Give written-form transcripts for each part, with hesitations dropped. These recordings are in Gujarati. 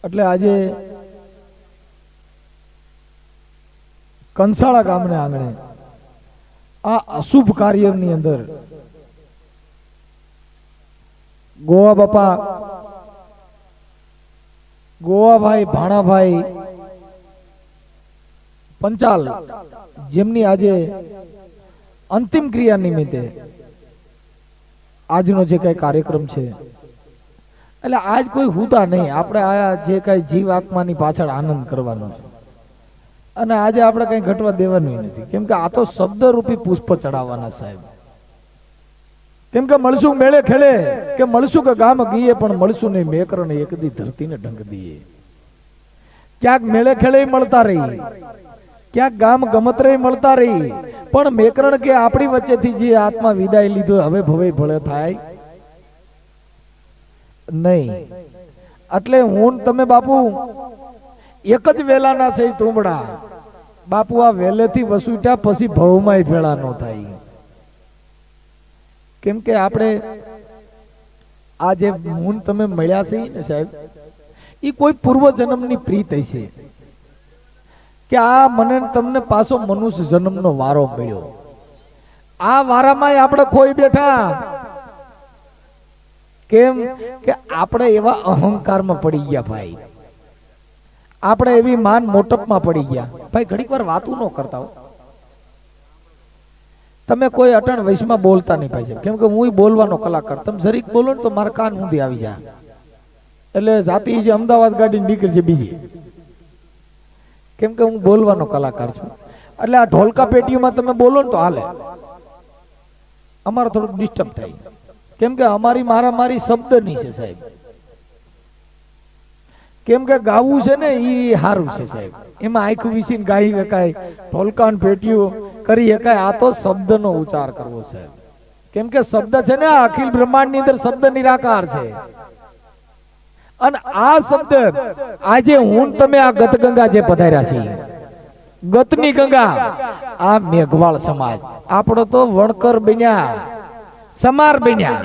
એટલે આજે કંસાળા ગામને આંગણે આ અશુભ કાર્યની અંદર ગોવા બાપા, ગોવાભાઈ, ભાણાભાઈ પંચાલ, જેમની આજે અંતિમ ક્રિયા નિમિત્તે આજનો જે કઈ કાર્યક્રમ છે, એટલે આજ કોઈ હુતા નહીં, આપણે આ જે કઈ જીવ આત્માની પાછળ આનંદ કરવાનો છે અને આજે આપણે કઈ ઘટવા દેવાનું નથી, કેમ કે આ તો શબ્દરૂપી પુષ્પ ચડાવવાના સાહેબ. કેમ કે મળશું મેળે ખેડે કે મળશું કે ગામ ગઈએ, પણ મળશું નહીં મેકરને એક દી ધરતીને ઢંગ દઈએ. ક્યાંક મેળે ખેડે મળતા રહી, ક્યાંક ગામ ગમતરે મળતા રહી, પણ મેકરણ કે આપણી વચ્ચેથી જે આત્મા વિદાય લીધો હવે ભવે ભળે થાય નહીં. એટલે હું તમે બાપુ એક જ વેલાના છે તુંબડા બાપુ, આ વેલેથી વસુટ્યા પછી ભવમાંય ભેળા ન થાય. કેમ કે આપણે આ જે મૂન તમે મળ્યા છે ને સાહેબ, એ કોઈ પૂર્વ જન્મની પ્રીત હશે કે આ મને તમને પાછો મનુષ્ય જન્મનો વારો મળ્યો. આ વારામાં આપણે ખોઈ બેઠા. કેમ કે આપણે એવા અહંકારમાં પડી ગયા ભાઈ, આપણે એવી માન મોટપમાં પડી ગયા ભાઈ. ઘડીક વાર વાતું ન કરતા હો તમે, કોઈ અટણ વયસમાં બોલતા નહીં ભાઈ, કેમ કે હું બોલવાનો કલાકાર. તમે જરીક બોલો ને તો મારા કાન ઊંધી આવી જાય, એટલે જાતી જે અમદાવાદ ગાડી નીકળી છે બીજી. કેમ કે હું બોલવાનો કલાકાર છું, એટલે આ ઢોલકા પેટીઓમાં તમે બોલો ને તો હાલે, અમારે થોડુંક ડિસ્ટર્બ થાય. કેમ કે અમારી મારી શબ્દની છે સાહેબ. કેમ કે ગાવું છે ને એ સારું છે સાહેબ, એમાં આખું વિસીને ગાઈ શકાય, ઢોલકા પેટીઓ કરી શકાય. આ તો શબ્દનો ઉચ્ચાર કરવો છે. કેમ કે શબ્દ છે ને અખિલ બ્રહ્માંડ ની અંદર શબ્દ નિરાકાર છે. અને આ શબ્દ આજે હું તમે આ ગત ગંગા જે પધાર્યા છે, ગતની ગંગા, આ મેઘવાળ સમાજ આપણો તો વણકર બન્યા, સમાર બન્યા.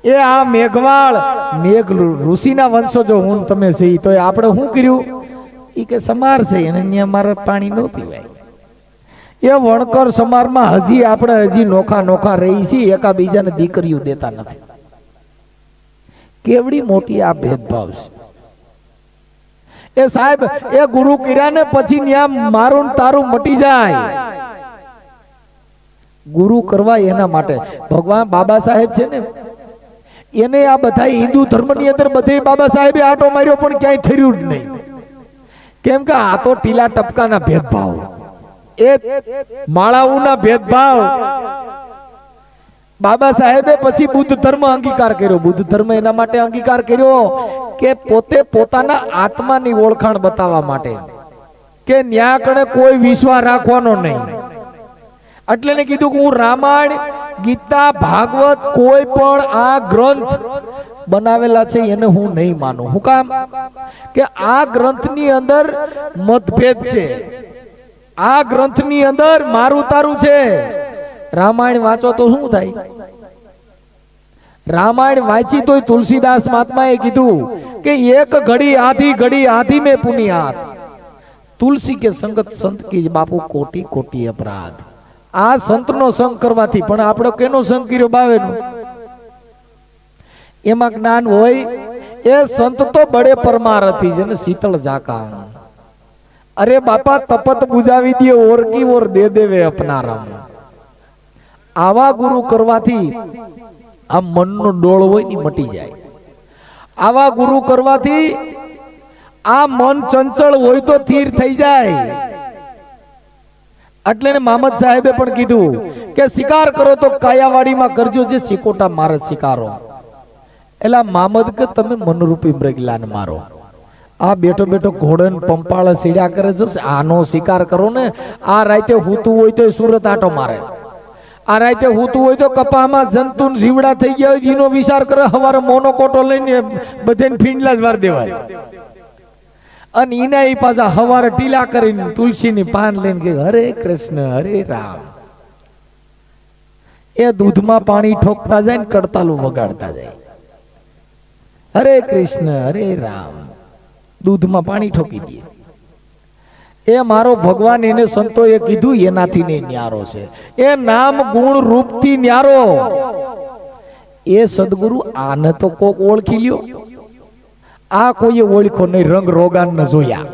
એ આ મેઘવાળ મેઘ ઋષિના વંશજો હું તમે છે, તો આપણે શું કર્યું એ કે સમાર છે અને અહીંયા મારે પાણી ન પીવાય. એ વણકર સમારમાં હજી આપણે હજી નોખા નોખા રહી છીએ, એકાબીજાને દીકરીઓ દેતા નથી. કેવડી મોટી આ ભેદભાવ છે. એ સાહેબ એ ગુરુ કર્યા ને પછી ન્યા મારું તારું મટી જાય. ગુરુ કરવા એના માટે ભગવાન બાબા સાહેબ છે ને, એને આ બધા હિન્દુ ધર્મની અંદર બધે બાબા સાહેબે આટો માર્યો પણ ક્યાંય ઠર્યું જ નહીં. કેમ કે આ તો ટીલા ટપકાના ભેદભાવ, એ માળાઓના ભેદભાવ. બાબા સાહેબે પછી બુદ્ધ ધર્મ અંગીકાર કર્યો. બુદ્ધ ધર્મ એના માટે અંગીકાર કર્યો કે પોતે પોતાના આત્માની ઓળખાણ બતાવવા માટે, કે ન્યા કણે કોઈ વિશ્વાસ રાખવાનો નહીં. એટલે ને કીધું કે હું રામાયણ, ગીતા, ભાગવત કોઈ પણ આ ગ્રંથ બનાવેલા છે એને હું નહીં માનું. હું કામ કે આ ગ્રંથની અંદર મતભેદ છે, આ ગ્રંથની અંદર મારું તારું છે. રામાયણ વાંચો તો શું થાય? રામાયણ વાંચી તો તુલસીદાસ મહાત્માએ કીધું કે એક ઘડી આધી મેં પુનિયાત, તુલસી કે સંગત સંત કી બાપુ કોટી કોટી અપરાધ. આ સંતનો સંગ કરવાથી, પણ આપણે કેનો સંગ કર્યો? બાવેનો. એમાં જ્ઞાન હોય. એ સંત તો બડે પરમારથી છે ને શીતળ જાકા. અરે બાપા તપત બુજાવી દે ઓર કી ઓર દે દેવે અપનારામ. આવા ગુરુ કરવાથી આ મનનો ડોળ હોય ને મટી જાય. આવા ગુરુ કરવાથી આ મન ચંચળ હોય તો થીર થઈ જાય. એટલે ને મામદ સાહેબે પણ કીધું કે શિકાર કરો તો કાયાવાડીમાં કરજો, જે ચિકોટા મારે શિકારો. એટલે મામદ કે તમે મનરૂપી મૃગલાને મારો. આ બેઠો બેઠો ઘોડન પંપાળે સીડ્યા કરે છે, આનો શિકાર કરો ને. આ રાતે હૂતું હોય તો સુરત આટો મારે, આ રાતે હૂતું હોય તો કપામાં જંતુ જીવડા થઈ ગયા હોય એનો વિચાર કરે. હવારે મોનો કોટો લઈને બધાને ફીંડલા જ વાર દેવાય. અને એના એ પાછા હવારે ટીલા કરીને તુલસીની પાન લઈને કે હરે કૃષ્ણ હરે રામ. એ દૂધમાં પાણી ઠોકતા જાય ને કડતાલું વગાડતા જાય, હરે કૃષ્ણ હરે રામ. દૂધમાં પાણી ઠોકી દે. એ મારો ભગવાન એને સંતોએ કીધું એનાથી નહીં ન્યારો છે. એ નામ ગુણ રૂપથી ન્યારો. એ સદગુરુ આને તો કોક ઓળખી લ્યો. આ કોઈએ ઓળખો નહીં, રંગ રોગાન ન જોયા.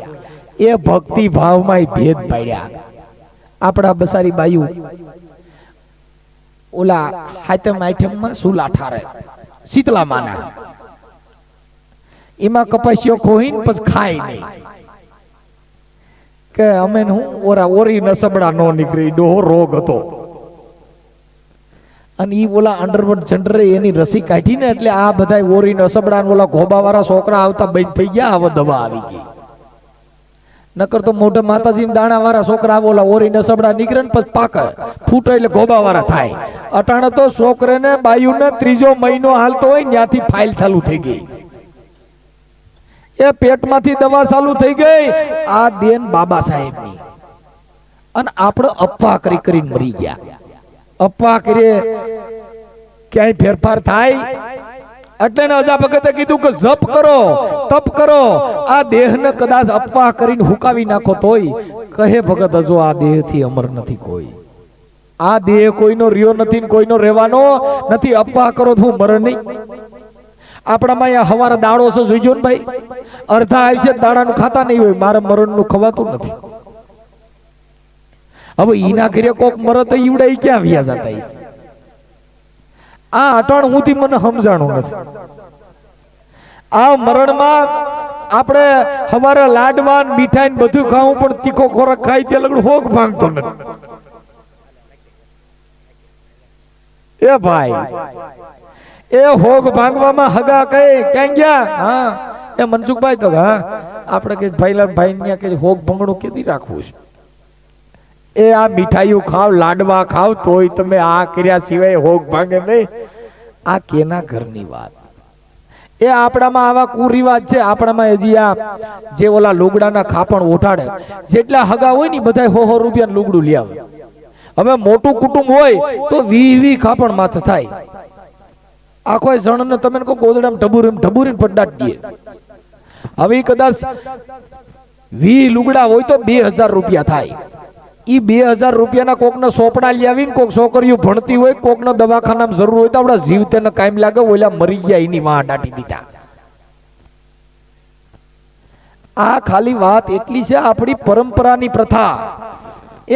એ ભક્તિ ભાવમાં ભેદ પાડ્યા. આપણા બસારી બાયુ ઓલા હાતમ આઈટમમાં સુલા ઠારે શીતલા માના એમાં કપાસિયો ખોઈને પછી ખાય નહીં કે અમે હું ઓરા ઓરી નસબડા નો નીકળી ડોહો રોગ હતો. અને ઈ ઓલા અંડરવર્લ્ડ જનરે એની રસી કાઢી ને એટલે આ બધા ઓરી નસબડા ઓલા ઘોબા વાળા છોકરા આવતા બંધ થઈ ગયા. આવો દવા આવી ગઈ. નકર તો મોઢા માતાજી દાણા વાળા છોકરા ઓલા ઓરી નસબડા નીકળે ને પછી પાકે ફૂટે એટલે ઘોબા વાળા થાય. અટાણે તો છોકરે ને બાયુ ને 3જો મહિનો હાલતો હોય ત્યાંથી ફાઇલ ચાલુ થઈ ગઈ. એ પેટમાંથી દવા ચાલુ થઈ ગઈ. આ દેન બાબા સાહેબ ની. અને આપણે અપવા કરી કરીને મરી ગયા. અપવા કરીએ ક્યાંય ફેરફાર થાય એટલે ને અજા ભગતે કીધું કે જપ કરો, તપ કરો. આ દેહને કદાચ અપવા કરીને હુકાવી નાખો તોય કહે ભગત હજો આ દેહ થી અમર નથી કોઈ. આ દેહ કોઈનો રહ્યો નથી, કોઈનો રહેવાનો નથી. અપવા કરો તો મરે નહીં. આપણામાં હવારે દાડો છે જોઈજો ને ભાઈ. અડધા આવશે દાડાનું ખાતા નહીં હોય. મારે મરણનું ખવાતું નથી. હવે ઈના ઘરે કોક મરત ઈવડાઈ ક્યાં વ્યા જતા છે. આ અટાણ હુંથી મને સમજાણું નથી. આ મરણમાં આપણે હવારે લાડવાન મીઠાઈ બધું ખાવું પણ તીખો ખોરાક ખાઈ ત્યાં લગડ હોગ ભાંગતો નથી. એ ભાઈ એ હોગ ભાંગવામાં હગા કહે ક્યાં ગયા? હા એ મનસુખભાઈ તો હા આપણે કે ભાઈ ને કે હોગ ભંગણું કેદી રાખવું છે. એ આ મીઠાઈઓ ખાવ, લાડવા ખાવ તોય તમે આ કર્યા સિવાય હોગ ભાંગે નહીં. આ કેના ઘરની વાત? એ આપણામાં આવા કુરિવાજ છે. આપણામાં હજી આ જે ઓલા લુગડાના ખાપણ ઓઠાડે જેટલા હગા હોય ને બધા 100 રૂપિયા લુગડું લઈ આવે. હવે મોટું કુટુંબ હોય તો 20 ખાપણ માથે થાય. આખો જણ ને તમે ગોદડામાં ઢબુરીને પડાટ દે. હવે કદાચ 20 લુગડા હોય તો 2000 રૂપિયા થાય. ઈ 2000 રૂપિયાના કોકને સોપડા લઈ આવીને કોક છોકરીઓ ભણતી હોય, કોકને દવાખાનામાં જરૂર હોય તો આપડા જીવ તેને કાયમ લાગે. ઓલા મરી ગયા એની વાહ દાટી દીધા. આ ખાલી વાત એટલી છે આપણી પરંપરાની પ્રથા.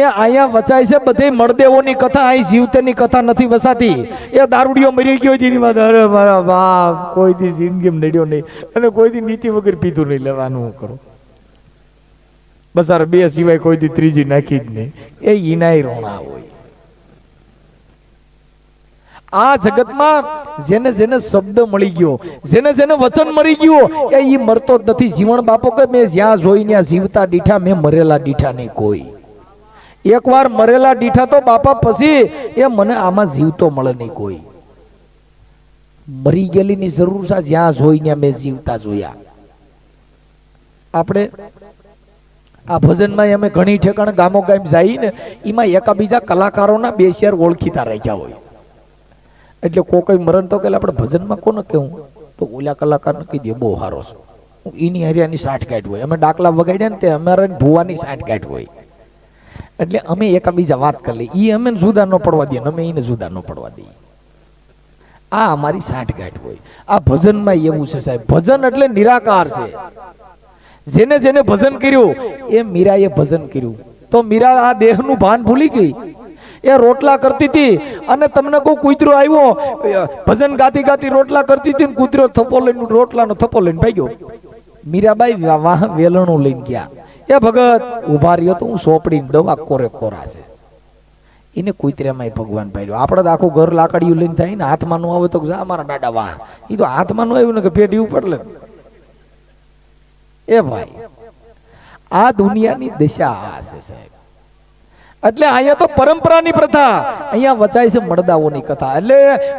એ અહીંયા વચાય છે બધે મળદેવોની કથા. અહીં જીવતેની કથા નથી વસાતી. એ દારૂડિયો મરી ગયો એની વાત અરે મારા બાપ કોઈ દી જિંદગીમાં નડ્યો નહીં અને કોઈ દી નીતિ વગર પીધું નહીં. લેવાનું હું કરું બસ આ 2 સિવાય કોઈ દી ત્રીજી નાખી જ નહીં. એ ઈનાય રોણા હોય. આ જગતમાં જેને જેને શબ્દ મળી ગયો, જેને જેને વચન મળી ગયો એ ઈ મરતો જ નથી. જીવન બાપો કે મેં જ્યાં જોઈ ત્યાં જીવતા દીઠા, મેં મરેલા દીઠા નહીં કોઈ. એકવાર મરેલા દીઠા તો બાપા પછી એ મને આમાં જીવતો મળે નહીં કોઈ. મરી ગયેલીની જરૂર છે. જ્યાં જોઈ ત્યાં મેં જીવતા જોયા. આપણે આ ભજનમાં અમે ઘણી ઠેકાણે ગામો ગામ જઈએ ને એમાં એકાબીજા કલાકારોના 2 શેર ઓળખીતા રાખ્યા હોય. એટલે કોઈ મરણ તો કે આપણે ભજનમાં કોને કેવું તો ઓલા કલાકારને કહી દે બહુ સારો છે. એની હરિયાની સાઠગાંઠ હોય. અમે ડાકલા વગાડ્યા ને તે અમારે ભુવાની સાઠગાંઠ હોય. એટલે અમે એકાબીજા વાત કરી લઈએ. એ અમે જુદા ન પડવા દઈએ, અમે એને જુદા ન પડવા દઈએ. આ અમારી સાઠગાંઠ હોય. આ ભજનમાં એવું છે સાહેબ. ભજન એટલે નિરાકાર છે. જેને જેને ભજન કર્યું એ મીરાએ ભજન કર્યું. તો મીરા આ દેહનું ભાન ભૂલી ગઈ. એ રોટલા કરતી હતી અને તમને કોઈ કૂતરો આવ્યો ભજન ગાતી ગાતી રોટલા કરતી હતી, કૂતરો થપ્પો લઈને રોટલાનો થપ્પો લઈને ભાગ્યો. મીરાબાઈ વાહ વેલણું લઈને ગયા. એ ભગત ઉભા રહ્યો તો હું સોપડીને દવા કોરે કોરા છે. એને કૂતરામાં ભગવાન પાડ્યો. આપણે તો આખું ઘર લાકડીયું લઈને થાય ને હાથમાં નું આવે તો અમારા દાડા વાહ. એ તો હાથમાં નું આવ્યું ને કે પેટી ઉપર લે. એ ભાઈ આ દુનિયાની દશા છે સાહેબ. એટલે અહીંયા તો પરંપરાની પ્રથા. અહીંયા વચાય છે મળદાઓની કથા. એટલે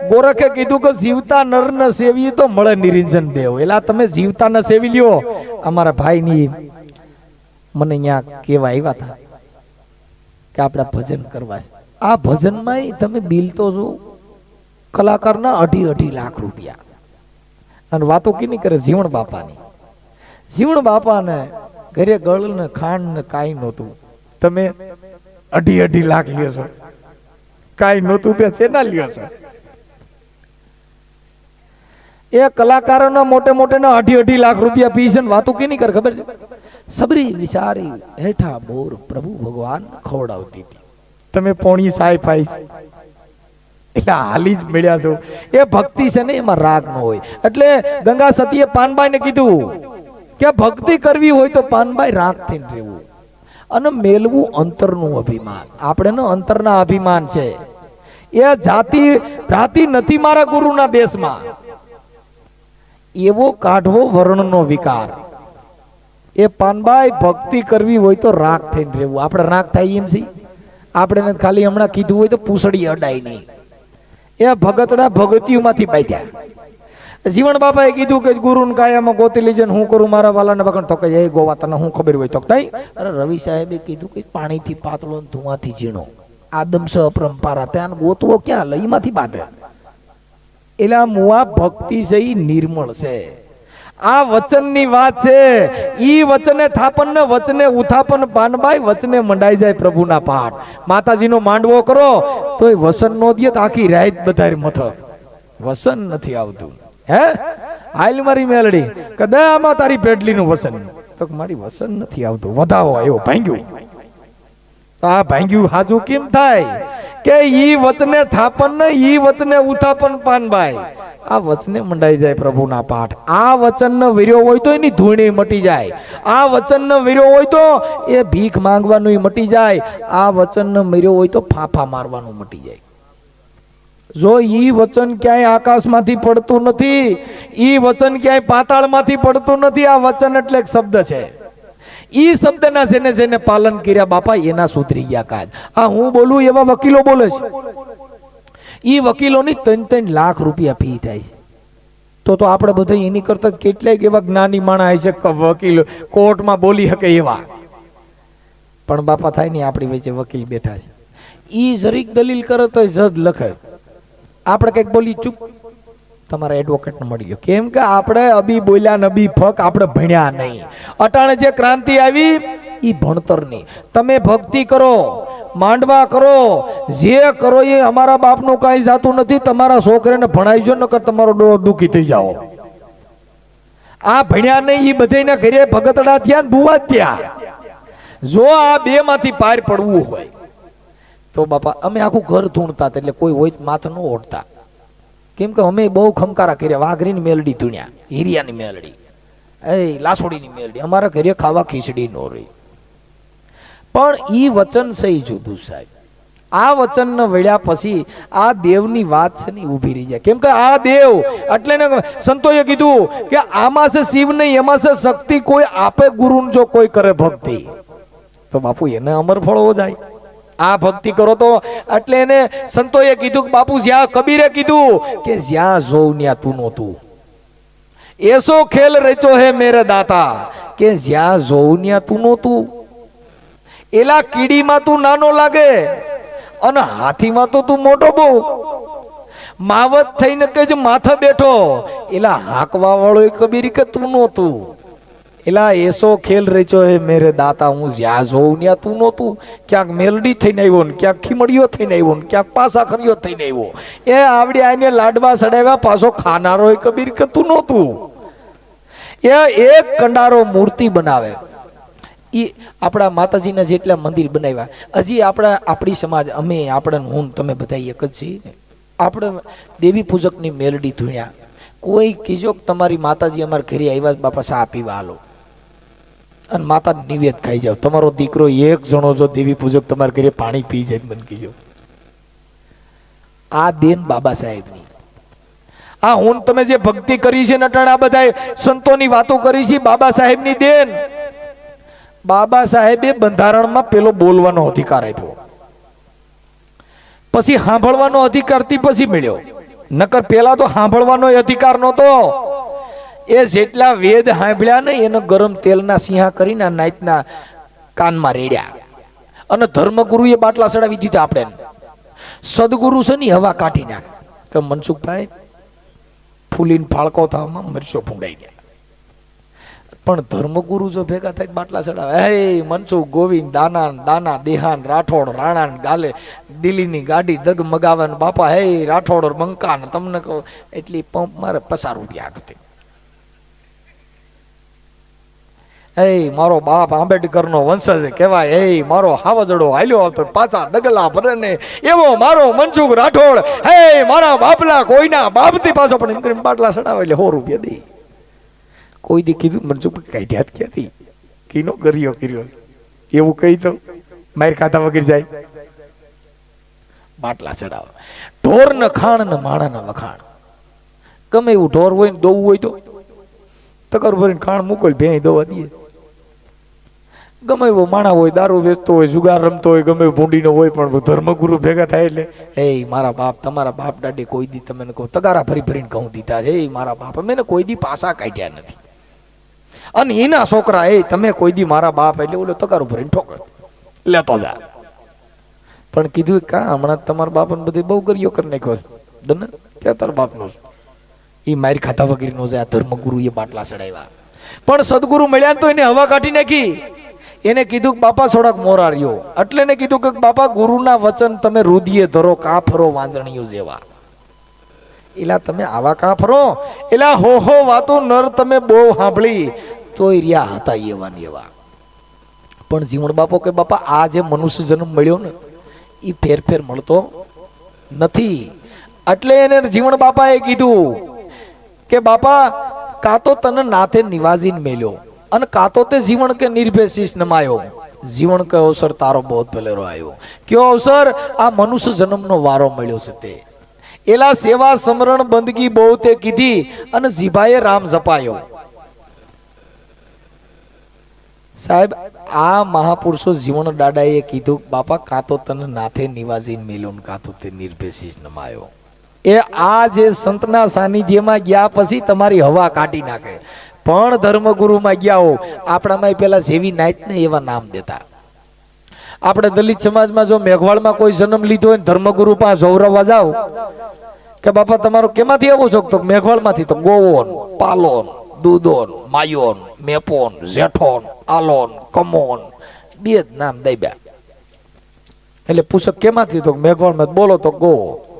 ગોરખે કીધું કે જીવતા નર ને સેવી તો મળે નિરંજન દેવ. એટલે તમે જીવતા ને સેવી લ્યો. અમારા ભાઈ ની મને અહીંયા કેવા આવ્યા હતા કે આપડા ભજન કરવા છે. આ ભજનમાં તમે બિલ તો જો કલાકારના 2.5 લાખ રૂપિયા. અને વાતો કેની કરે જીવણ બાપાની. જીવણ બાપાને ઘરે ગળ ને ખાંડ ને કાંઈ નહોતું, તમે 2.5 લાખ લ્યો છો, કાંઈ નહોતું તે શેના લ્યો છો? એ કલાકારોના મોટે મોટે ના 2.5 લાખ રૂપિયા પી છે ને વાતો કેની કર ખબર છે? સબરી વિચારી હેઠા બોર પ્રભુ ભગવાન ખવડાવતી હતી, તમે પોણી સાય પાઈશ એટલે હાલી જ મળ્યા છો. એ ભક્તિ છે ને એમાં રાગ ન હોય. એટલે ગંગા સતીએ પાનબાઈ ને કીધું કે ભક્તિ કરવી હોય તો પાનબાઈ રાગ થઈને રહેવું અને મેલવું અંતરનું અભિમાન. આપણે નો અંતરના અભિમાન છે. એ જાતિ ભ્રાતિ નથી મારા ગુરુના દેશમાં, એવો કાઢવો વર્ણનો વિકાર. એ પાનબાઈ ભક્તિ કરવી હોય તો રાગ થઈને રહેવું. આપણે રાગ થાય એમ છે? આપણે ખાલી હમણાં કીધું હોય તો પૂછડી અડાય નહીં. એ ભગતડા ભગતીઓમાંથી બાંધ્યા. જીવણ બાપાએ કીધું કે ગુરુને કાયામાં ગોતી લીજે હું કરું મારા વાલાને વગણ તો કે એ ગોવા તને હું ખબર હોય તો તઈ. અરે રવિ સાહેબે કીધું કે પાણીથી પાતળો ધુઆથી ઝીણો આદમસ અપરંપારા ત્યાં ગોતવો ક્યાં લઈમાંથી બાંધે. એટલે આ મુઆ ભક્તિ છે ઈ નિર્મળ છે. આ વચનની વાત છે. ઈ વચને થાપન ને વચને ઉથાપન પાનબાઈ વચને મંડાઈ જાય પ્રભુના પાઠ. માતાજીનો માંડવો કરો તોય વસન નો દે તો આખી રાત બધાય મથક વસન નથી આવતું. હે હાલ મારી મેલડી કદા આમાં તારી પેટલીનું વસન તો મારી વસન નથી આવતું, વધાવો આવ્યો ભાંગ્યું. આ ભાંગ્યું હાજુ કેમ થાય કે ઈ વચને થાપન ને ઈ વચને ઉથાપન પાનબાઈ આ વચને મંડાઈ જાય પ્રભુના પાઠ. આ વચન નો વીર્યો હોય તો એની ધૂણી મટી જાય. આ વચન નો વીર્યો હોય તો એ ભીખ માંગવાનું મટી જાય. આ વચન નો વીર્યો હોય તો ફાફા મારવાનું મટી જાય. જો ઈ વચન ક્યાંય આકાશમાંથી પડતું નથી, ઈ વચન ક્યાંય પાતાળમાંથી પડતું નથી. આ વચન એટલે એક શબ્દ છે. ઈ શબ્દના જેને જેને પાલન કર્યા બાપા એના સુધરી ગયા કાજ. આ હું બોલું એવા વકીલો બોલે છે. ઈ વકીલોની 3-3 લાખ રૂપિયા ફી થાય છે. તો આપણે બધા એની કરતા કેટલાય એવા જ્ઞાની માણસ છે કે વકીલ કોર્ટમાં બોલી શકે એવા, પણ બાપા થાય નહીં આપણી વચ્ચે વકીલ બેઠા છે. ઈ જરીક દલીલ કરે તો જજ લખે, આપણે કઈક બોલી ચૂપ તમારા એડવોકેટ મળી ગયો. કેમ કે આપણે અબી બોલ્યા નબી ફક આપણે ભણ્યા નહીં. અટાણે જે ક્રાંતિ આવી ઈ ભણતરની. તમે ભક્તિ કરો, માંડવા કરો, જે કરો એ અમારા બાપનું કાંઈ જાતું નથી. તમારા છોકરાને ભણાઈજો નકર તમારો ડો દુખી થઈ જાઓ. આ ભણ્યા નહીં ઈ બધાના ઘરે ભગતડા થયા ને ભુવા થયા. જો આ બે માંથી પાર પડવું હોય તો બાપા અમે આખું ઘર ધૂણતા એટલે કોઈ હોય માથે ન ઓઢતા. કેમ કે અમે બહુ ખમકારા કર્યા. વાઘરીની મેલડી ધૂણ્યા, હીરિયાની મેલડી, લાસોડીની મેલડી. અમારા ઘરે ખાવા ખીચડી નો રહી. પણ ઈ વચન સહી જુદું સાહેબ. આ વચન ન વળ્યા પછી આ દેવની વાત છે ને ઊભી રહી જાય. કેમ કે આ દેવ એટલે ને સંતોએ કીધું કે આમાં છે શિવ નહીં, એમાં છે શક્તિ. કોઈ આપે ગુરુ જો કોઈ કરે ભક્તિ તો બાપુ એને અમર ફળવો જાય. આ ભક્તિ કરો તો એટલે એને સંતોએ કીધું કે બાપુ જ્યાં કબીરે કીધું કે જ્યાં જોઉં ત્યાં તું નહોતું. એસો ખેલ રચો હે મેરે દાતા કે જ્યાં જોઉં ત્યાં તું નહોતું. એલા કીડીમાં તું નાનો લાગે અને હાથીમાં તો તું મોટો બહુ. માવત થઈને કે જ માથે બેઠો એલા હાકવા વાળો કબીર કે તું નહોતું. એલા એસો ખેલ રચ્યો હે મેરે દાતા હું જ્યાં જોઉં ત્યાં તું નહોતું. ક્યાંક મેલડી થઈને આવ્યો ને ક્યાંક ખીમડીઓ થઈને આવ્યો ને ક્યાંક પાસા ખરીઓ થઈને આવ્યો. એ આવડી આને લાડવા સડાવ્યા પાછો ખાનારો કબીર કે તું નહોતું. એ એક કંડારો મૂર્તિ બનાવે. ઈ આપણા માતાજીના જેટલા મંદિર બનાવ્યા હજી આપણી સમાજ અમે આપણે હું તમે બધા એક જ છીએ. આપણે દેવી પૂજકની મેલડી ધૂણ્યા. કોઈ કીજો તમારી માતાજી અમારા ઘરે આવ્યા બાપા સા પીવા હાલો અને માતા નિવેદ ખાઈ જાવ. તમારો દીકરો એક જણો જો દેવી પૂજક તમારા ઘરે પાણી પી જાય મને કીજો. આ દેન બાબા સાહેબની. આ હું તમે જે ભક્તિ કરી છે નટાણા બધા સંતોની વાતો કરી છે બાબા સાહેબની દેન. બાબા સાહેબે બંધારણમાં પેલો બોલવાનો અધિકાર આપ્યો, પછી સાંભળવાનો અધિકાર થી પછી મળ્યો. નકર પેલા તો સાંભળવાનો અધિકાર નહોતો. એ જેટલા વેદ સાંભળ્યા ને એને ગરમ તેલના સિંહા કરીને નાઈટના કાનમાં રેડ્યા. અને ધર્મગુરુએ બાટલા ચડાવી દીધા. આપણે સદગુરુ છે ને હવા કાઢી નાખ કે મનસુખભાઈ ફૂલીને ફાળકો થવામાં મરશો ફૂંડાઈ ગયા. પણ ધર્મગુરુ જો ભેગા થાય બાટલા ચડાવે, હે મનસુખ ગોવિંદ દાના દાના દેહાન રાઠોડ રાણા ગાલે દિલ્હીની ગાડી દગમગાવન બાપા, હે રાઠોડ બંકાન તમને કહું એટલી પંપ મારે 50 રૂપિયા હતી. હે મારો બાપ આંબેડકરનો વંશજ કહેવાય, હે મારો હાવજડો હાલ્યો આવતો પાછા ડગલા ભરે ને એવો મારો મનસુખ રાઠોડ, હે મારા બાપલા કોઈના બાપથી પાછો પણ એમ કરીને બાટલા ચડાવે એટલે 100 રૂપિયા દે. કોઈ દી કીધું મનસુખ કાઢ્યા ક્યાંથી, કીનો ગરિયો કર્યો એવું કહી તો માર ખાતા વગર જાય. બાટલા ચડાવે. ઢોર ને ખાણ ને માણાના વખાણ. ગમે એવું ઢોર હોય ને દોવું હોય તો તકર ભરીને ખાણ મોકલ ભેં દવા દઈએ. ગમે એવો માણા હોય દારૂ વેચતો હોય જુગાર રમતો હોય ગમે ભૂંડીનો હોય પણ ધર્મગુરુ ભેગા થાય એટલે હે મારા બાપ તમારા બાપ દાડે કોઈ દી તમે કહો તગારા ફરી ફરીને ઘઉં દીધા, હે મારા બાપ અમે કોઈ દી પાસા કાઢ્યા નથી. અને એના છોકરા એ તમે કોઈ દી મારા બાપ એટલે ઓલો તગારો ભરીને ઠોક લેતો જા. પણ કીધું કા હમણાં તમારા બાપને બધી બહુ કર્યો કરી નાખ્યો દને ક્યાં તારા બાપનો એ મારી ખાતા વગેરે નો જાય. ધર્મગુરુ એ બાટલા ચડાવ્યા પણ સદગુરુ મળ્યા ને તો એને હવા કાઢી નાખી. એને કીધું કે બાપા થોડાક મોરાર્યો એટલે એને કીધું કે બાપા ગુરુના વચન તમે રુધિયે ધરો કાં ફરો વાંજણીઓ જેવા. એલા તમે આવા કાં ફરો, એલા હો વાતો નર તમે બહુ સાંભળી તોય રહ્યા હતા એવા ને એવા. પણ જીવણ બાપો કે બાપા આ જે મનુષ્ય જન્મ મળ્યો ને એ ફેર મળતો નથી. એટલે એને જીવણ બાપાએ કીધું કે બાપા કાં તો તને નાથે નિવાજીને મેલ્યો અને કાં તો તે જીવન કે નિર્ભેશીશ નમાયો. જીવન કે અવસર તારો બહુ ભલેરો આવ્યો. કયો અવસર? આ મનુષ્ય જન્મનો વારો મળ્યો છે તે. એલા સેવા સમરણ બંદગી બહુ તે કીધી અને જીભાએ રામ જપાયો. સાહેબ આ મહાપુરુષો જીવન દાદાએ કીધું બાપા કાં તો તને નાથે નિવાજીને મેલ્યો ને કાં તો તે નિર્ભેશીશ નમાયો. એ આ જે સંતના સાનિધ્યમાં ગયા પછી તમારી હવા કાઢી નાખે. પણ ધર્મગુરુમાં ગયા હો આપણામાં પેલા જેવી નાઈટ ને એવા નામ દેતા. આપણે દલિત સમાજમાં જો મેઘવાળમાં કોઈ જન્મ લીધો હોય ધર્મગુરુ પાસે જોવરાવા જાવ કે બાપા તમારો કેમાંથી આવો છો તો મેઘવાળમાંથી, તો ગોવોન પાલોન દૂધોન માયોન મેપોન જેઠોન આલોન કમોન બે જ નામ દઈબ્યા. એટલે પૂછક કેમાંથી તો મેઘવાળમાં બોલો તો ગો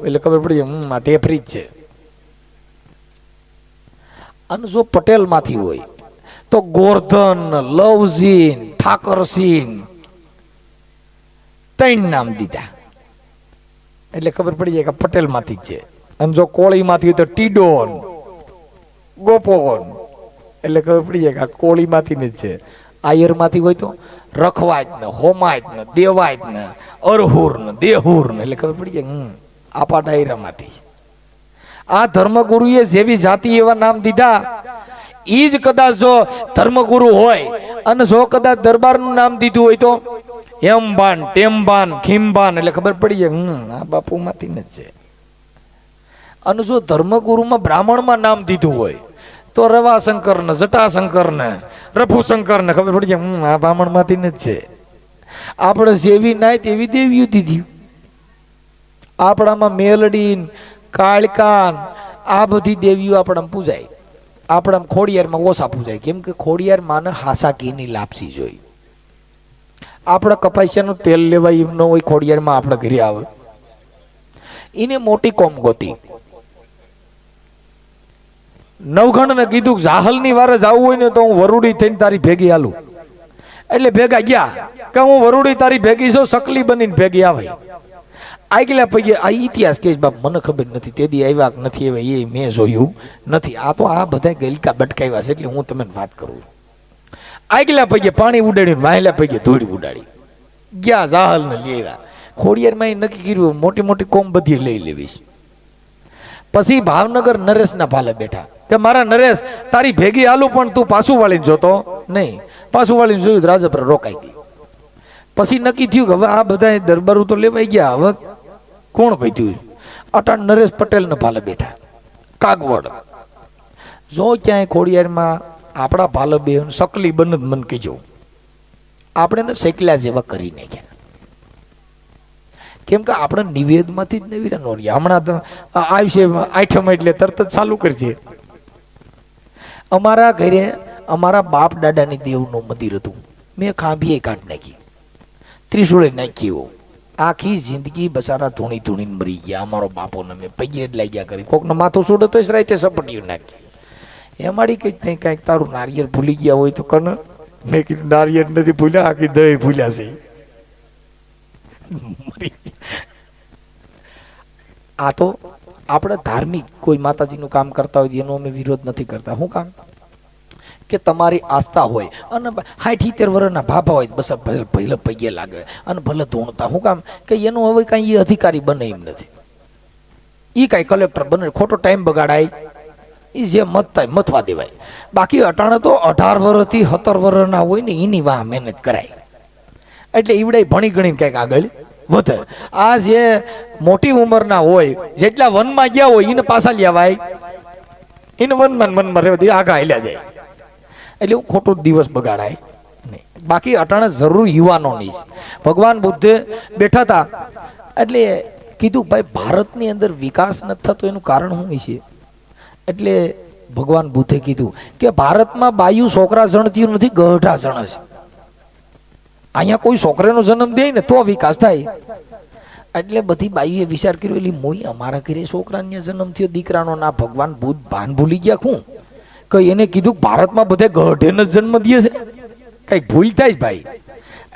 એટલે ખબર પડી આ ટેફરી જ છે. અને જો પટેલ માંથી હોય તો ગોરધન લવજીન ઠાકરસીન 3 નામ દીધા એટલે ખબર પડી જાય કે પટેલ માંથી જ છે. અને જો કોળી માંથી હોય તો ટીડોન ગોપોન એટલે ખબર પડી જાય કે કોળી માંથી જ છે. આયર માંથી હોય તો રખવાય ને હોમાય ને દેવાય ને અરહુર ને દેહુર ને એટલે ખબર પડી જાય આપા ડાયરા માંથી. આ ધર્મગુરુએ જેવી જાતિ એવા નામ દીધા. ઈ જ કદાચ જો ધર્મગુરુ હોય અને જો કદાચ દરબારનું નામ દીધું હોય તો હેમબાન ટેમબાન ખીમબાન એટલે ખબર પડી જાય આ બાપુ માંથી જ છે. અને જો ધર્મગુરુમાં બ્રાહ્મણમાં નામ દીધું હોય તો રવાશંકર ને જટાશંકર ને રફુશંકર ને ખબર પડી જાય આ બ્રાહ્મણ માંથી જ છે. આપણે જેવી નાય તેવી દેવીઓ દીધી. આપણામાં મેલડી કાળકાન આ બધી દેવીઓ આપણામાં પૂજાય. આપણામાં ખોડિયારમાં ઓછા પૂજાય કેમ કે ખોડિયાર માને હાસા ઘીની લાપસી જોઈ. આપણે કપાસિયાનું તેલ લેવાય એમ ન હોય ખોડિયારમાં આપણે ઘરે આવે એને મોટી કોમ ગોતી. નવઘણ ને કીધું જાહલની વારે જવું હોય ને તો હું વરુડી થઈને તારી ભેગી હાલું. એટલે ભેગા ગયા કે હું વરુડી તારી ભેગી છું સકલી બનીને ભેગી આવે. આગલા પૈકી આ ઇતિહાસ કે બાપ મને ખબર નથી તેદી આવ્યા નથી આવ્યા એ મેં જોયું નથી. આ તો આ બધા ગલકા બટકાવ્યા છે એટલે હું તમને વાત કરું. આગલા પૈકી પાણી ઉડાડ્યું વાહેલા પૈકી ધૂળ ઉડાડી ગયા જાહલ ને લેવા. ખોડિયારમાં એ નક્કી કર્યું મોટી મોટી કોમ બધી લઈ લેવીશ. પછી ભાવનગર નરેશના ભાલે બેઠા કે મારા નરેશ તારી ભેગી હાલું પણ તું પાછું વાળીને જોતો નહીં. પાછું વાળીને જોયું રાજપુર રોકાઈ ગઈ. પછી નક્કી થયું કે હવે આ બધા દરબારો તો લેવાઈ ગયા હવે કોણ ભીધું. અટાણ નરેશ પટેલ ને ભાલે બેઠા કાગવડ. જો ક્યાંય ખોડિયારમાં આપણા ભાલે બે સકલી બન મન કીજો આપણે ને શેકલા જેવા કરી નાખ્યા. કેમ કે આપણે નિવેદમાંથી જ નવી રહ્યા. હમણાં તો આવશે આઠમ એટલે તરત જ ચાલુ કરજે. અમારા ઘરે અમારા બાપ દાદાની દેવનું મંદિર હતું, મેં ખાંભીએ કાઢ નાખી, ત્રિશુળે નાખ્યો, આખી જિંદગી બસારા ધૂણી ધૂણીને મરી ગયા. અમારો બાપોને મેં પૈયે જ લાગ્યા કરી, કોકને માથું છોડે તો જ રાતે સપટીયું નાખી. એમાડી કઈ કાંઈક તારું નારિયેળ ભૂલી ગયા હોય તો કને. મેં કીધું નારિયેળ નથી ભૂલ્યા, આખી દહીં ભૂલ્યા છે. આ તો આપણે ધાર્મિક કોઈ માતાજીનું કામ કરતા હોય એનો અમે વિરોધ નથી કરતા. શું કામ કે તમારી આસ્થા હોય અને 60-70 વર્ષના ભાભા હોય બસ ભલે પૈયે લાગે અને ભલે ધૂણતા. શું કામ કે એનું હવે કાંઈ એ અધિકારી બને એમ નથી, એ કાંઈ કલેક્ટર બને, ખોટો ટાઈમ બગાડાય, એ જે મત થાય મતવા દેવાય. બાકી અટાણે તો 18 વર્ષથી 17 વર્ષના હોય ને એની વાહ મહેનત કરાય, એટલે ઈવડે ભણી ગણી કંઈક આગળ વધે. આ જે મોટી ઉંમરના હોય, જેટલા વનમાં ગયા હોય એને પાછા લેવાય, એને વનમાં રહેવા દે, આગા હાલ્યા જાય. એટલે હું ખોટો દિવસ બગાડાય નહીં. બાકી અટાણે જરૂર યુવાનોની છે. ભગવાન બુદ્ધે બેઠા હતા એટલે કીધું ભાઈ ભારતની અંદર વિકાસ નથી થતો એનું કારણ શું છે? એટલે ભગવાન બુદ્ધે કીધું કે ભારતમાં બાયું છોકરા જણતી નથી, ગઢા જણે છે. અહીંયા કોઈ છોકરાનો જન્મ દે ને તો વિકાસ થાય. એટલે બધી બાઈએ વિચાર કર્યો, એટલે મોઈ અમારા ઘરે છોકરાને જન્મ થયો, દીકરાનો ના. ભગવાન બુદ્ધ ભાન ભૂલી ગયા શું કે એને કીધું ભારતમાં બધે ગઢેને જન્મ દે છે, કઈક ભૂલ થાય ભાઈ.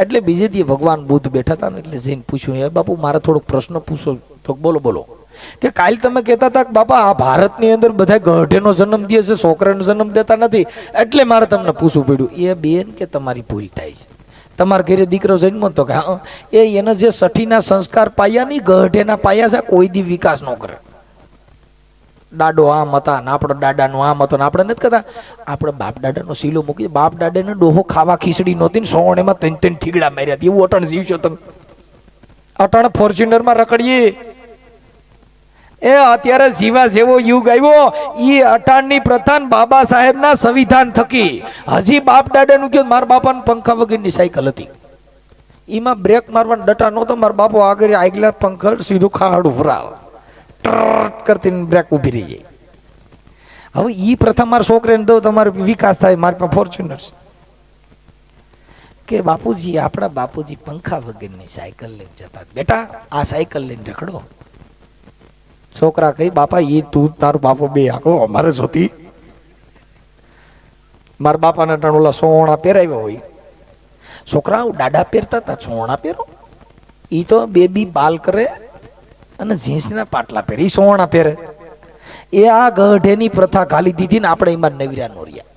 એટલે બીજે દી ભગવાન બુદ્ધ બેઠા હતા ને એટલે જઈને પૂછ્યું, હે બાપુ મારે થોડોક પ્રશ્ન પૂછો. તો બોલો બોલો. કે કાલ તમે કહેતા હતા કે બાપા આ ભારતની અંદર બધા ગઢેનો જન્મ દે છે, છોકરાનો જન્મ દેતા નથી, એટલે મારે તમને પૂછવું પડ્યું. એ બેન કે તમારી ભૂલ થાય છે, તમારા ઘરે દીકરો જન્મ તો કે હા એને જે સઠીના સંસ્કાર પાયા નહીં, ગઢેના પાયા છે, કોઈ દી વિકાસ ન કરે. દાડો આમ હતા ને આપણો દાદાનો આમ હતો ને આપણે નથી કહેતા આપણે બાપ દાદાનો શીલો મૂકી, બાપ દાદાને ડોહો ખાવા ખીચડી નહોતી ને સોણેમાં 3 ઠીગડા માર્યા હતા. એવું અટાણ જીવશો તમે? અટાણ ફોર્ચ્યુનરમાં રખડીએ. એ અત્યારે જીવા જેવો યુગ આવ્યો, એ અટાણની પ્રથા બાબા સાહેબના સંવિધાન થકી. હજી બાપ દાદાનું કહ્યું, મારા બાપાને પંખા વગરની સાયકલ હતી, એમાં બ્રેક મારવાનો ડટા નહોતો. મારા બાપો આગળ આગલા પંખા સીધું ખાડું ભરાવ કરતી બ્રેક ઉભી રહી જાય. હવે ઈ પ્રથમ મારા છોકરાને દો તમારે વિકાસ થાય. મારી પાસે ફોર્ચ્યુનર કે બાપુજી આપણા બાપુજી પંખા વગરની સાયકલ લઈને જતા. બેટા આ સાયકલ લઈને રખડો. છોકરા કઈ બાપા એ તું તારું બાપો બે આખો અમારે જોતી. મારા બાપાને ઓલા સોણા પહેરાવ્યા હોય, છોકરા દાડા પહેરતા હતા, સોણા પહેરો. ઈ તો બેબી બાલ કરે અને જીન્સના પાટલા પહેરે, સોણા પહેરે. એ આ ગઢેની પ્રથા ગાલી દીધી ને આપણે એમાં નવીરા નો રહ્યા.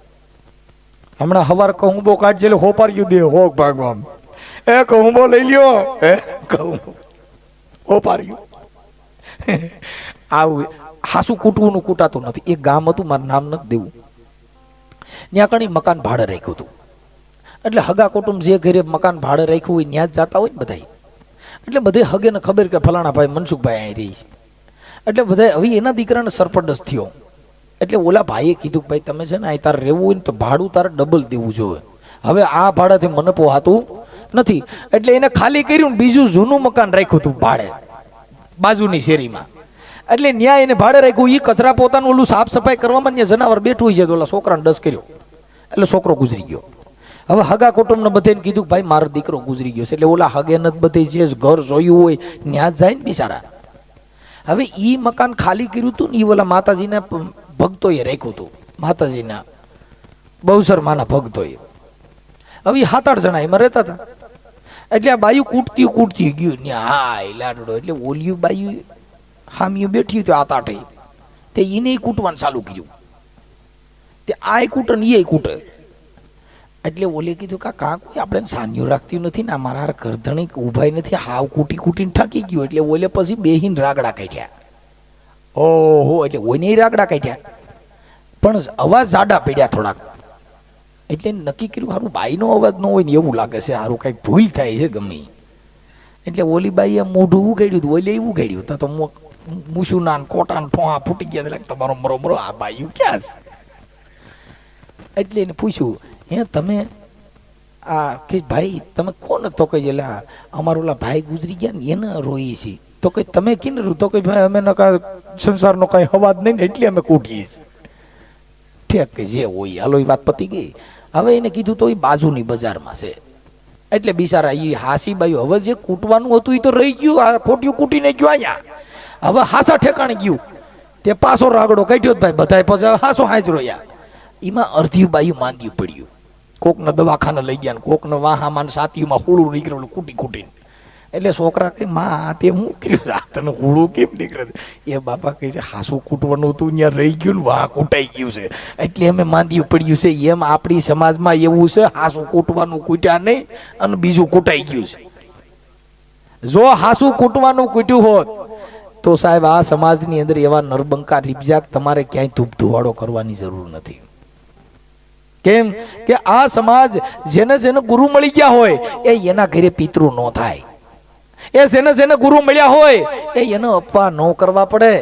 હમણાં હવાર કહુંબો કાઢજે એટલે હોપાર્યું દે હોક ભાગવામ. એ કહુંબો લઈ લ્યો, હે કહું હોપાર્યું. આવું હાસું કૂટવું કૂટાતું નથી. એક ગામ હતું, મારું નામ નથી દેવું, ત્યાં કણી મકાન ભાડે રાખ્યું હતું. એટલે હગા કુટુંબ જે ઘરે મકાન ભાડે રાખ્યું હોય ત્યાં જ જતા હોય ને બધા. એટલે બધે હગે ને ખબર કે ફલાણા ભાઈ મનસુખભાઈ અહીં રહી છે. એટલે બધા હવે એના દીકરાને સરપંચ થયો. એટલે ઓલા ભાઈએ કીધું કે ભાઈ તમે છે ને અહીં તારે રહેવું હોય ને તો ભાડું તારે ડબલ દેવું જોઈએ. હવે આ ભાડાથી મને પોહાતું નથી. એટલે એને ખાલી કર્યું ને બીજું જૂનું મકાન રાખ્યું હતું ભાડે બાજુની શેરીમાં. એટલે ન્યાય એને ભાડે રાખ્યું. એ કચરા પોતાનું ઓલું સાફ સફાઈ કરવામાં ત્યાં જનાવર બેઠું છે. તો ઓલા છોકરાને ડસ કર્યો એટલે છોકરો ગુજરી ગયો. હવે હગા કુટુંબને બધાને કીધું કે ભાઈ મારો દીકરો ગુજરી ગયો છે. એટલે ઓલા હગે નથી બધે જે ઘર જોયું હોય ત્યાં જાય ને બિચારા. હવે ઈ મકાન ખાલી કર્યું હતું ને એ ઓલા માતાજીના ભક્તોએ રાખ્યું હતું, માતાજીના બહુસર માના ભક્તોએ. હવે 7-8 જણા એમાં રહેતા હતા. એટલે આ બાયું કૂટતી ગયું ને હા લાડડો. એટલે ઓલિયું બાયું હામિયું બેઠી હતું 7-8 તે એને કૂટવાનું ચાલુ કર્યું. તે આ કૂટે ને એ કૂટે. એટલે ઓલે કીધું કા કોઈ આપણે સાન્યું રાખતી નથી ને અમારા કરધણી ઉભાઈ નથી, હાવ કૂટીને થાકી ગયો. એટલે ઓલે પછી બેહીને રાગડા કાઢ્યા. ઓહો, એટલે ઓને રાગડા કાઢ્યા પણ અવાજ જાડા પડ્યા થોડાક. એટલે નક્કી કર્યું સારું બાઈનો અવાજ ન હોય ને એવું લાગે છે, સારું કઈક ભૂલ થાય છે ગમે. એટલે ઓલી બાઈએ મોઢું ઉગાડ્યું હતું, ઓલે એવું ઉગાડ્યું તો મૂસુના કોટા ઠોહા ફૂટી ગયા. એટલે તમારો મરો આ બાયું ક્યાં છે? એટલે એને પૂછ્યું, હે તમે આ કે ભાઈ તમે કોણ? તો કઈ એટલે અમારો ઓલા ભાઈ ગુજરી ગયા ને એને રોઈએ છીએ. તો કઈ તમે કિને તો કઈ ભાઈ અમે સંસારનો કઈ અવાજ નહીં ને એટલે અમે કૂટીએ છીએ. ઠેક કે જે હોય હાલો એ વાત પતી ગઈ. હવે એને કીધું તો એ બાજુની બજારમાં છે. એટલે બિચારા એ હાસીબાઈ હવે જે કૂટવાનું હતું એ તો રહી ગયું, આ ખોટિયું કૂટીને ગયું અહીંયા. હવે હાસા ઠેકાણે ગયું તે પાછો રાગડો કાઢ્યો જ ભાઈ, બધાય પછી હાસો હાજરો યા. એમાં અડધી બાયું માંદ્યું પડ્યું, કોકને દવાખાને લઈ ગયા, કોકને વાહામાં સાતીમાં હુળું નીકળેલું કૂટી કૂટીને. એટલે છોકરા કે માં તે હું કર્યું, આ તને હુળું કેમ નીકળે? એ બાપા કહે છે હાસું કૂટવાનું હતું ત્યાં રહી ગયું ને વાહ કૂટાઈ ગયું છે એટલે અમે માંદ્યું પડ્યું છે. એમ આપણી સમાજમાં એવું છે, હાસું કૂટવાનું કૂટ્યા નહીં અને બીજું કૂટાઈ ગયું છે. જો હાસું કૂટવાનું કૂટ્યું હોત તો સાહેબ આ સમાજની અંદર એવા નરબંકા રીબજાક તમારે ક્યાંય ધૂપ ધુવાડો કરવાની જરૂર નથી. કેમ કે આ સમાજ જેને જેને ગુરુ મળી ગયા હોય એ એના ઘરે પિતૃ ન થાય. એ જેને જેને ગુરુ મળ્યા હોય એ એને અપવા ન કરવા પડે.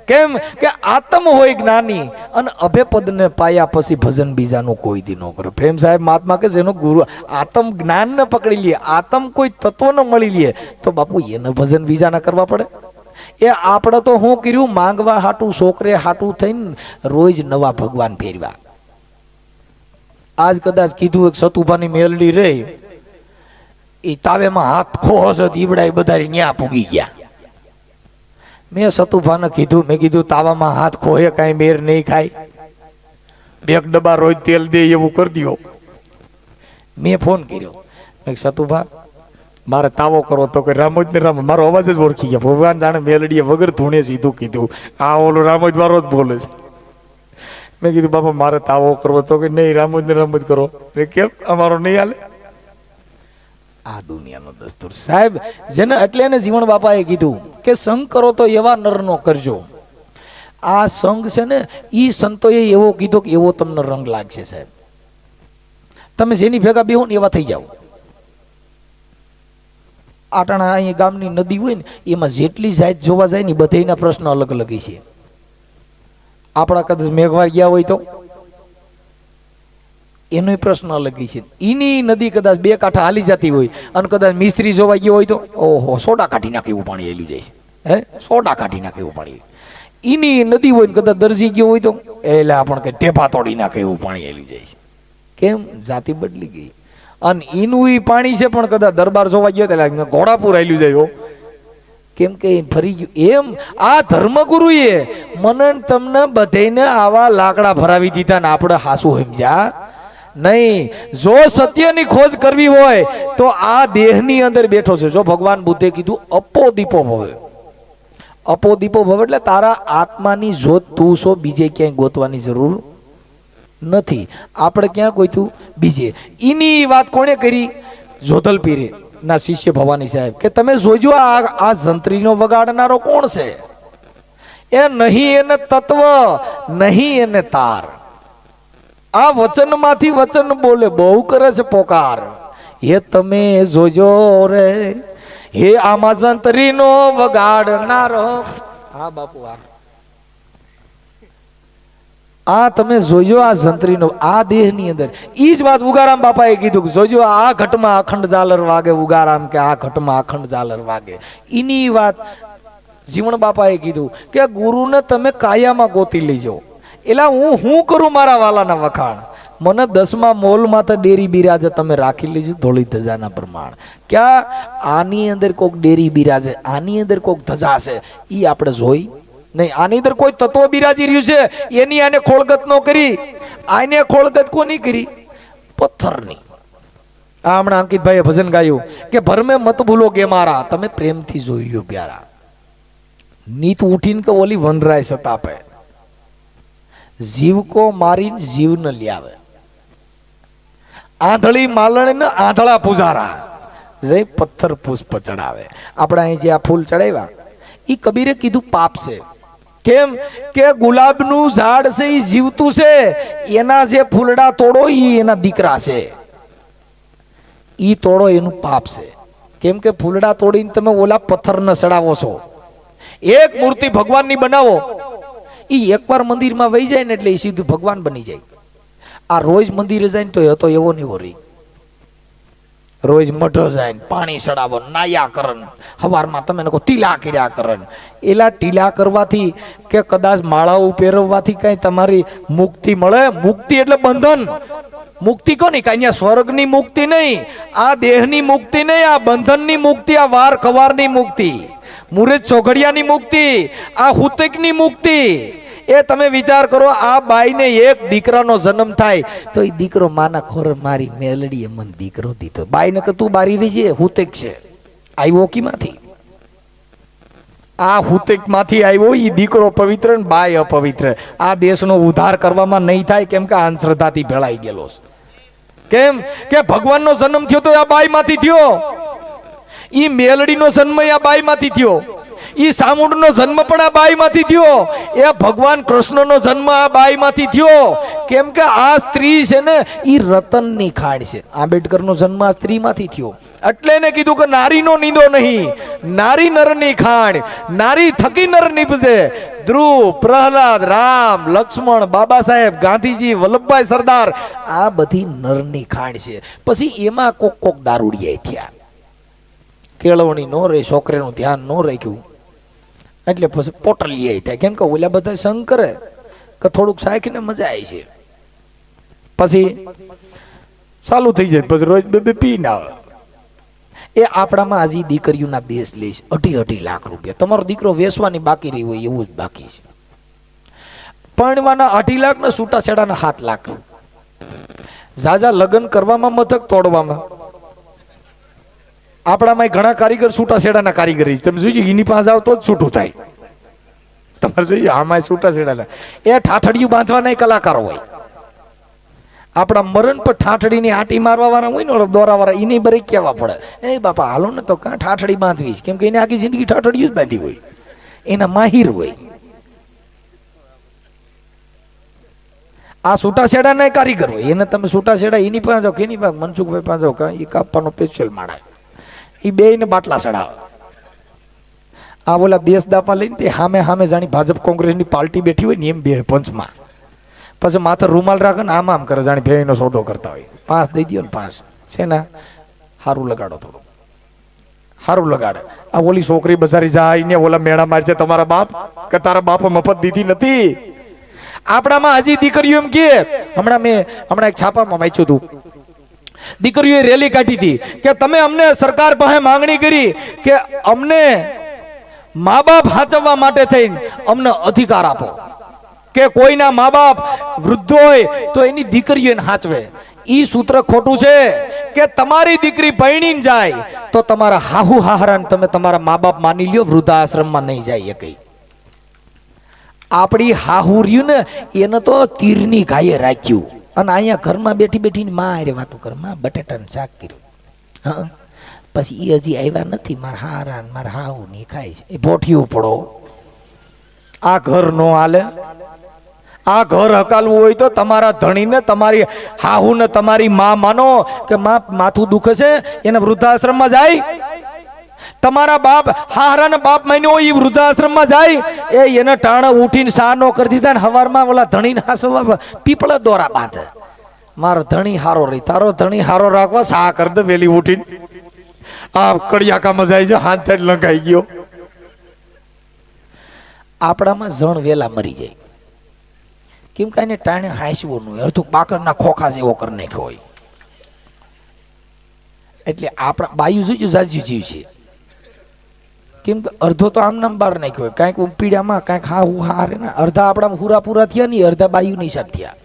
કેમ કે આત્મ હોય જ્ઞાની અને અભેપદને પાયા પછી ભજન બીજાનું કોઈ દી ન કરે. પ્રેમ સાહેબ મહાત્મા કે જેનો ગુરુ આત્મ જ્ઞાન ને પકડી લે, આત્મ કોઈ તત્વ ન મળી લે તો બાપુ એને ભજન બીજાના કરવા પડે. એ આપણે તો શું કર્યું, માંગવા હાટું છોકરે હાટું થઈને રોજ નવા ભગવાન ફેરવા. આજ કદાચ કીધું એક સતુભાની મેલડી રે એ તાવેમાં હાથ ખો હશે દીવડા બધા ન્યા પૂગી ગયા. મેં સતુભાને કીધું, મેં કીધું તાવામાં હાથ ખોહે કાંઈ મેર નહીં ખાય, બે ડબ્બા રોજ તેલ દે એવું કરી દો. મેં ફોન કર્યો, મેં સતુભા મારે તાવો કરો તો કે રામોજ ને રામ, મારો અવાજ જ ઓળખી ગયા. ભગવાન જાણે મેલડીએ વગર ધૂણે સીધું કીધું આ ઓલો રામોજ વાળો જ બોલે છે. મેં કીધું બાપા મારે તાવો કરવો તો કે નહીં રામોજ ને રામોજ કરો. મેં કેમ અમારો નહીં હાલે? આ દુનિયાનો દસ્તુર સાહેબ. જેને એટલે એને જીવણ બાપાએ કીધું કે સંગ કરો તો એવા નરનો કરજો. આ સંગ છે ને ઈ સંતોએ એવો કીધો કે એવો તમને રંગ લાગશે સાહેબ. તમે જેની ભેગા બેહો ને એવા થઈ જાઓ. આટાણા અહીં ગામની નદી હોય ને એમાં જેટલી જાત જોવા જાય ને બધાના પ્રશ્ન અલગ અલગ છે. આપણા કદાચ મેઘવાળ ગયા હોય તો એનો પ્રશ્ન અલગ છે. એની નદી કદાચ બે કાંઠા હાલી જતી હોય અને કદાચ મિસ્ત્રી જોવા ગયો હોય તો ઓહો સોડા કાઢી નાખે એવું પાણી હેલું જાય છે. હે સોડા કાઢી નાખે એવું પાણી. એની નદી હોય ને કદાચ દરજી ગયો હોય તો એટલે આપણે કઈ ટેપા તોડી નાખે એવું પાણી હેલું જાય છે. કેમ? જાતિ બદલી ગઈ. અને એનું ઈ પાણી છે પણ કદાચ દરબાર જોવા ગયો એટલે ઘોડાપુર આવેલું જાય. કેમ કે ફરી ગયું. એમ આ ધર્મગુરુએ મને તમને બધાને આવા લાકડા ભરાવી દીધા ને આપણે હાસુ સમજ્યા નહીં. જો સત્યની ખોજ કરવી હોય તો આ દેહની અંદર બેઠો છે. જો ભગવાન બુદ્ધે કીધું અપો દીપો ભવે, અપો દીપો ભવે એટલે તારા આત્માની જોત તું છો, બીજે ક્યાંય ગોતવાની જરૂર નથી. આપણે ક્યાં ગોતું? બીજે. એની વાત કોણે કરી? જોધલ પીરે ના શિષ્ય ભવાની સાહેબ કે તમે જોજો આ જંત્રીનો વગાડનારો કોણ છે? એ નહીં એને તત્વ, નહીં એને તાર. આ વચનમાંથી વચન બોલે, બહુ કરે છે પોકાર. એ તમે જોજો રે હે આમાં જંત્રીનો વગાડનારો. હા બાપુ આ તમે જોજો આ જંત્રીનો આ દેહની અંદર. ઈ જ વાત ઉગારામ બાપાએ કીધું કે જોજો આ ઘટમાં અખંડ ઝાલર વાગે. ઉગારામ કે આ ઘટમાં અખંડ ઝાલર વાગે. એની વાત જીવણ બાપાએ કીધું કે ગુરુને તમે કાયામાં ગોતી લેજો. એટલે હું કરું મારા વાલાના વખાણ? મને 10મા મોલમાં તો ડેરી બિરાજે, તમે રાખી લેજો ધોળી ધજાના પ્રમાણ. ક્યાં આની અંદર કોક ડેરી બિરાજે, આની અંદર કોક ધજા છે, ઈ આપણે જોઈ નહીં. આની અંદર કોઈ તત્વ બિરાજી રહ્યું છે એની આને ખોળગત નો કરી. આને ખોળગત કોની કરી? પથ્થરની. આ હમણાં અંકિતભાઈએ ભજન ગાયું કે ભરમે મત ભૂલો કે મારા, તમે પ્રેમથી જોઈ લ્યો પ્યારા. નીત ઉઠીને કે ઓલી વનરાય સતાપે, જીવકો મારીને જીવ ન લ્યાવે. આંધળી માલણ ને આંધળા પૂજારા, જય પથ્થર પુષ્પ ચડાવે. આપણે અહીં જે આ ફૂલ ચડાવ્યા ઈ કબીરે કીધું પાપ છે. કેમ કે ગુલાબનું ઝાડ છે એ જીવતું છે, એના જે ફૂલડા તોડો ઈ એના દીકરા છે, ઈ તોડો એનું પાપ છે. કેમ કે ફૂલડા તોડીને તમે ઓલા પથ્થરને સડાવો છો. એક મૂર્તિ ભગવાનની બનાવો, ઈ એકવાર મંદિરમાં વહી જાય ને એટલે એ સીધું ભગવાન બની જાય. આ રોજ મંદિરે જાય ને તો હતો એવો ને એવો રહી. રોજ મઢો જાય ને પાણી ચડાવો નાયા કરન સવારમાં તમે લોકો ટીલા કર્યા કરન એલા ટીલા કરવાથી કે કદાચ માળાઓ પહેરવવાથી કઈ તમારી મુક્તિ મળે? મુક્તિ એટલે બંધન. મુક્તિ કોની? કઈ સ્વર્ગની મુક્તિ નહીં, આ દેહની મુક્તિ નહીં, આ બંધનની મુક્તિ, આ વાર કવારની મુક્તિ, મુરત ચોઘડિયાની મુક્તિ, આ હુતકની મુક્તિ. એ તમે વિચાર કરો, આ બાઈને એક દીકરાનો જન્મ થાય તો એ દીકરો માના ખોર મારી મેલડીએ મને દીકરો દીધો. બાઈને કે તું બારી રહી છે, હુતેક છે. આવ્યો કીમાંથી? આ હુતેક માંથી આવ્યો. એ દીકરો પવિત્ર ને બાઈ અપવિત્ર. આ દેશનો ઉદ્ધાર કરવામાં નહીં થાય, કેમ કે અંધશ્રદ્ધાથી ભેળાઈ ગયેલો છે. કેમ કે ભગવાનનો જન્મ થયો તો આ બાઈ માંથી થયો, ઈ મેલડીનો જન્મ આ બાઈ માંથી થયો, ઈ સામુંડનો જન્મ પણ આ બાઈ માંથી થયો, એ ભગવાન કૃષ્ણનો જન્મ આ બાઈ માંથી થયો. કેમ કે આ સ્ત્રી છે ને ઈ રતનની ખાણ છે. આંબેડકરનો જન્મ આ સ્ત્રી માંથી થયો. એટલે એને કીધું કે નારીનો નીંદો નહીં, નારી નરની ખાણ, નારી થકી નર નીપજે. ધ્રુવ, પ્રહલાદ, રામ, લક્ષ્મણ, બાબા સાહેબ, ગાંધીજી, વલ્લભભાઈ સરદાર, આ બધી નરની ખાણ છે. પછી એમાં કોક દારૂડિયા થયા, કેળવણી નો રહી, છોકરીનું ધ્યાન નો રાખ્યું, એટલે પછી પોટલિયા થાય. કેમ કે ઓલા બધા સંગ કરે કે થોડુંક સાયકને મજા આવી છે, પછી ચાલુ થઈ જાય, પછી રોજ બે પી ના આવે. એ આપણામાં હજી દીકરીઓના દેશ લે છે 2.5 લાખ રૂપિયા. તમારો દીકરો વેસવાની બાકી રહી હોય એવું જ બાકી છે. પરણવાના 2.5 લાખ ને છૂટાછેડાના 7 લાખ. જાજા લગ્ન કરવામાં, મથક તોડવામાં. આપણામાં ઘણા કારીગર છૂટાછેડાના કારીગર છે. તમે જોઈજો, એની પાસે આવ તો જ છૂટું થાય. તમારે જોઈએ આમાં છૂટાછેડાના એ ઠાઠડિયું બાંધવાના કલાકારો હોય. આપણા મરણ પર ઠાઠડીની આટી મારવા વાળા હોય ને, દોરા વાળા, એની બરી કહેવા પડે, એ બાપા હાલો ને તો કાં ઠાઠડી બાંધવી છે. કેમ કે એને આખી જિંદગી ઠાઠડિયું જ બાંધી હોય, એના માહિર હોય. આ છૂટાછેડાના કારીગર હોય, એને તમે છૂટાછેડા એની પાસે જાઓ કે એની પાસે મનસુખભાઈ પાસે જાઓ, કાં એ કાપવાનો સ્પેશિયલ માણા, એ બેયને બાટલા ચડાવે. આ બોલા દેશ દાપા લઈને તે સામે સામે જાણી ભાજપ કોંગ્રેસની પાર્ટી બેઠી હોય ને એમ બે પંચમાં, પછી માથે રૂમાલ રાખે ને આમ કરે, જાણી ભેનો સોદો કરતા હોય. 5 દઈ દો ને 5 છે ને, સારું લગાડો, થોડું સારું લગાડે. આ ઓલી છોકરી બજારી જાય ને ઓલા મેળા માર છે, તમારા બાપ કે તારા બાપ મફત દીધી નથી. આપણામાં હજી દીકરીઓ એમ કે, હમણાં એક છાપામાં વાંચ્યું હતું, દીકરીઓએ રેલી કાઢી હતી કે તમે અમને સરકાર પાસે માંગણી કરી કે અમને મા બાપ સાચવવા માટે થઈને અમને અધિકાર આપો, કે કોઈના મા બાપ વૃદ્ધ હોય તો એની દીકરીઓને સાચવે. ઈ સૂત્ર ખોટું છે કે તમારી દીકરી પરણીને જાય તો તમારા હાહુ હાહરાને તમે તમારા મા બાપ માની લ્યો, વૃદ્ધાશ્રમમાં નહીં જાય. કઈ આપણી હાહુ રહ્યું ને એને તો તીરની ગાયે રાખ્યું, અને અહીંયા ઘરમાં બેઠી બેઠીને માં હારે વાતો કરે, માં બટેટાનું શાક કર્યું. હા, પછી એ હજી આવ્યા નથી, મારા હારા મારા હાહુ ની ખાય છે. એ ભોઠિયું પડો. આ ઘર નો હાલે. આ ઘર હકાલવું હોય તો તમારા ધણીને, તમારી હાહુને તમારી માં માનો કે માં માથું દુખે છે, એને વૃદ્ધાશ્રમમાં જાય. તમારા બાપ હારાને બાપ માન્યો હોય એ વૃદ્ધાશ્રમમાં જાય, એને ટાણા ઉઠીને સા નો કરી દીધા ને હવારમાં ઓલા ધણીને હાસવા પીપળા દોરા બાંધે. મારો ધણી હારો રહી, તારો ધણી હારો રાખવા સા કરી દે વેલી ઉઠીને. આ કડિયાકામાં જાય છે, હાથ થાય લંકાઈ ગયો. આપણામાં જણ વેલા મરી જાય. કેમ કે એને ટાણે હાંસવું ન હોય, અડધું બાકરના ખોખા જેવો કરી નાખ્યો હોય. એટલે આપણા બાયુ જોઈજો જાજુ જીવ છે. કેમ કે અડધો તો આમ નામ બહાર નાખ્યો હોય, કાંઈક પીડામાં કાંઈક હારે ને અડધા આપણા હુરા પૂરા થયા નહીં, અડધા બાયુ ની હિસાબ થયા.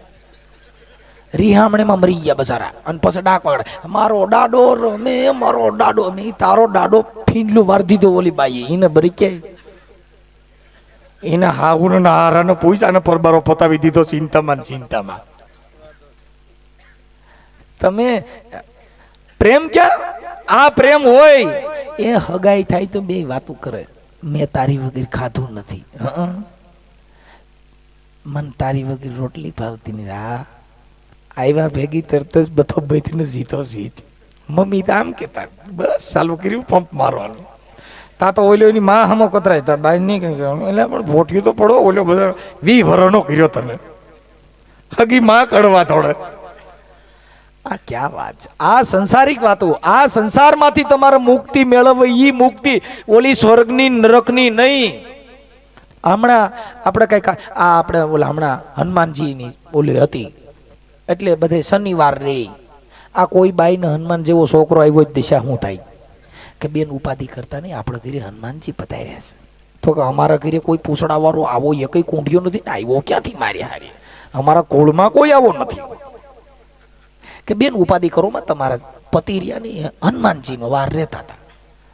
રીહામણેમાં મરી ગયા બસારા. અને પછી ડાક વાગડે, મારો ડાડો રમે, મારો ડાડો રમે. તારો ડાડો ફીંડલું વાર દીધો ઓલી બાઈએ, એને બરી ક્યાંય એના હાહુને હારાને પૂછાને પરબારો પતાવી દીધો ચિંતામાં ચિંતામાં. તમે પ્રેમ ક્યાં? આ પ્રેમ હોય એ હગાઈ થાય તો બે વાતો કરે, મેં તારી વગર ખાધું નથી, મન તારી વગર રોટલી ભાવતી નથી. હા, આવ્યા ભેગી તરત જ બધો બેઠીને જીતો જીત. મમ્મી તો આમ કેતા, બસ ચાલુ કર્યું પંપ મારવાનું. તા તો ઓલ્યો એની માં હમો કતરાય, તાર બાઈ નહીં કઈ એટલે પણ ભોટ્યું તો પડો. ઓલ્યો બધા 20 વર્ષનો કર્યો તમે, હગી માં કડવા થોડે. આ ક્યાં વાત છે? આ સંસારિક વાતો, આ સંસારમાંથી તમારે મુક્તિ મેળવવી, ઈ મુક્તિ ઓલી સ્વર્ગની નરકની નહીં. હમણાં આપણે કઈ આ આપણે ઓલા હમણાં હનુમાનજીની ઓલી હતી એટલે બધે શનિવાર રે આ કોઈ બાઈને હનુમાન જેવો છોકરો આવ્યો જ દિશા શું થાય કે બેન ઉપાધિ કરતા નહીં, આપણે ઘરે હનુમાનજી પધાર્યા છે. તો કે અમારા ઘરે કોઈ પૂછડા વાળો આવો એકઈ કુંઢિયો નથી ને, આવ્યો ક્યાંથી માર્યા હારે, અમારા કોળમાં કોઈ આવો નથી. કે બેન ઉપાધિ કરો માં તમારા પતિ રહ્યા ને હનુમાનજીનો વાર રહેતા હતા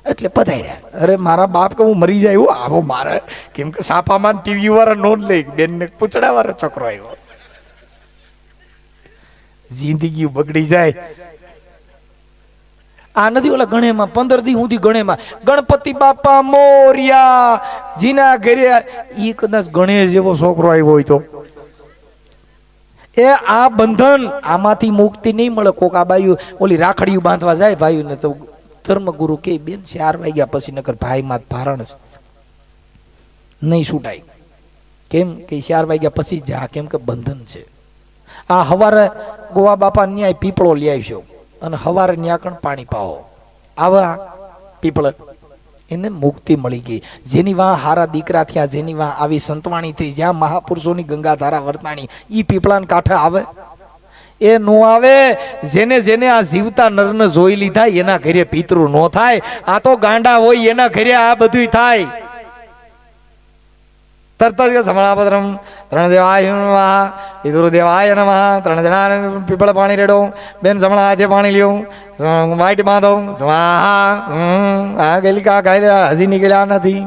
એટલે પધાર્યા. અરે મારા બાપ કે હું મરી જાય એવું આવો મારે, કેમ કે સાપામાં ટીવી વાળા નોંધ લઈ બેન ને પૂછડા વાળો છોકરો આવ્યો. જિંદગી બગડી જાય. આ નથી ઓલા ગણેમાં 15 દી સુધી ગણેમાં ગણપતિ બાપા મોરિયા જીના ઘરે ઈ કદાચ ગણેશ જેવો છોકરો આવ્યો હોય તો એ આ બંધન આમાંથી મુક્તિ નહીં મળે. કોક આ બાયું ઓલી રાખડીયું બાંધવા જાય ભાઈ ને તો ધર્મગુરુ કે બેન 4 વાગ્યા પછી નકર ભાઈ માં ભારણ નહીં છૂટાય. કેમ કે 4 વાગ્યા પછી જા, કેમ કે બંધન છે. આ હવારે ગોવા બાપા ન્યાય પીપળો લઈ આવશો અને હવારે ન્યાકણ પાણી પાવો, આવા પીપળ એને મુક્તિ મળી ગઈ. જેની વાં હારા દીકરા થયા, જેની વાં આવી સંતવાણી થઈ, જ્યાં મહાપુરુષોની ગંગાધારા વર્તાણી, ઈ પીપળાના કાંઠે આવે એ નો આવે. જેને જેને આ જીવતા નરને જોઈ લીધા એના ઘરે પિતૃ નો થાય. આ તો ગાંડા હોય એના ઘરે આ બધું થાય. તરત જ સમણાપત્રમ ત્રણ દેવાય નમઃ પિતૃ દેવાય નમઃ. 3 જણા પીપળ પાણી રેડો, બેન સમણા હાથે પાણી લ્યો, વાઈટ બાંધો, આ ગલિકા ગાયલા હજી નીકળ્યા નથી.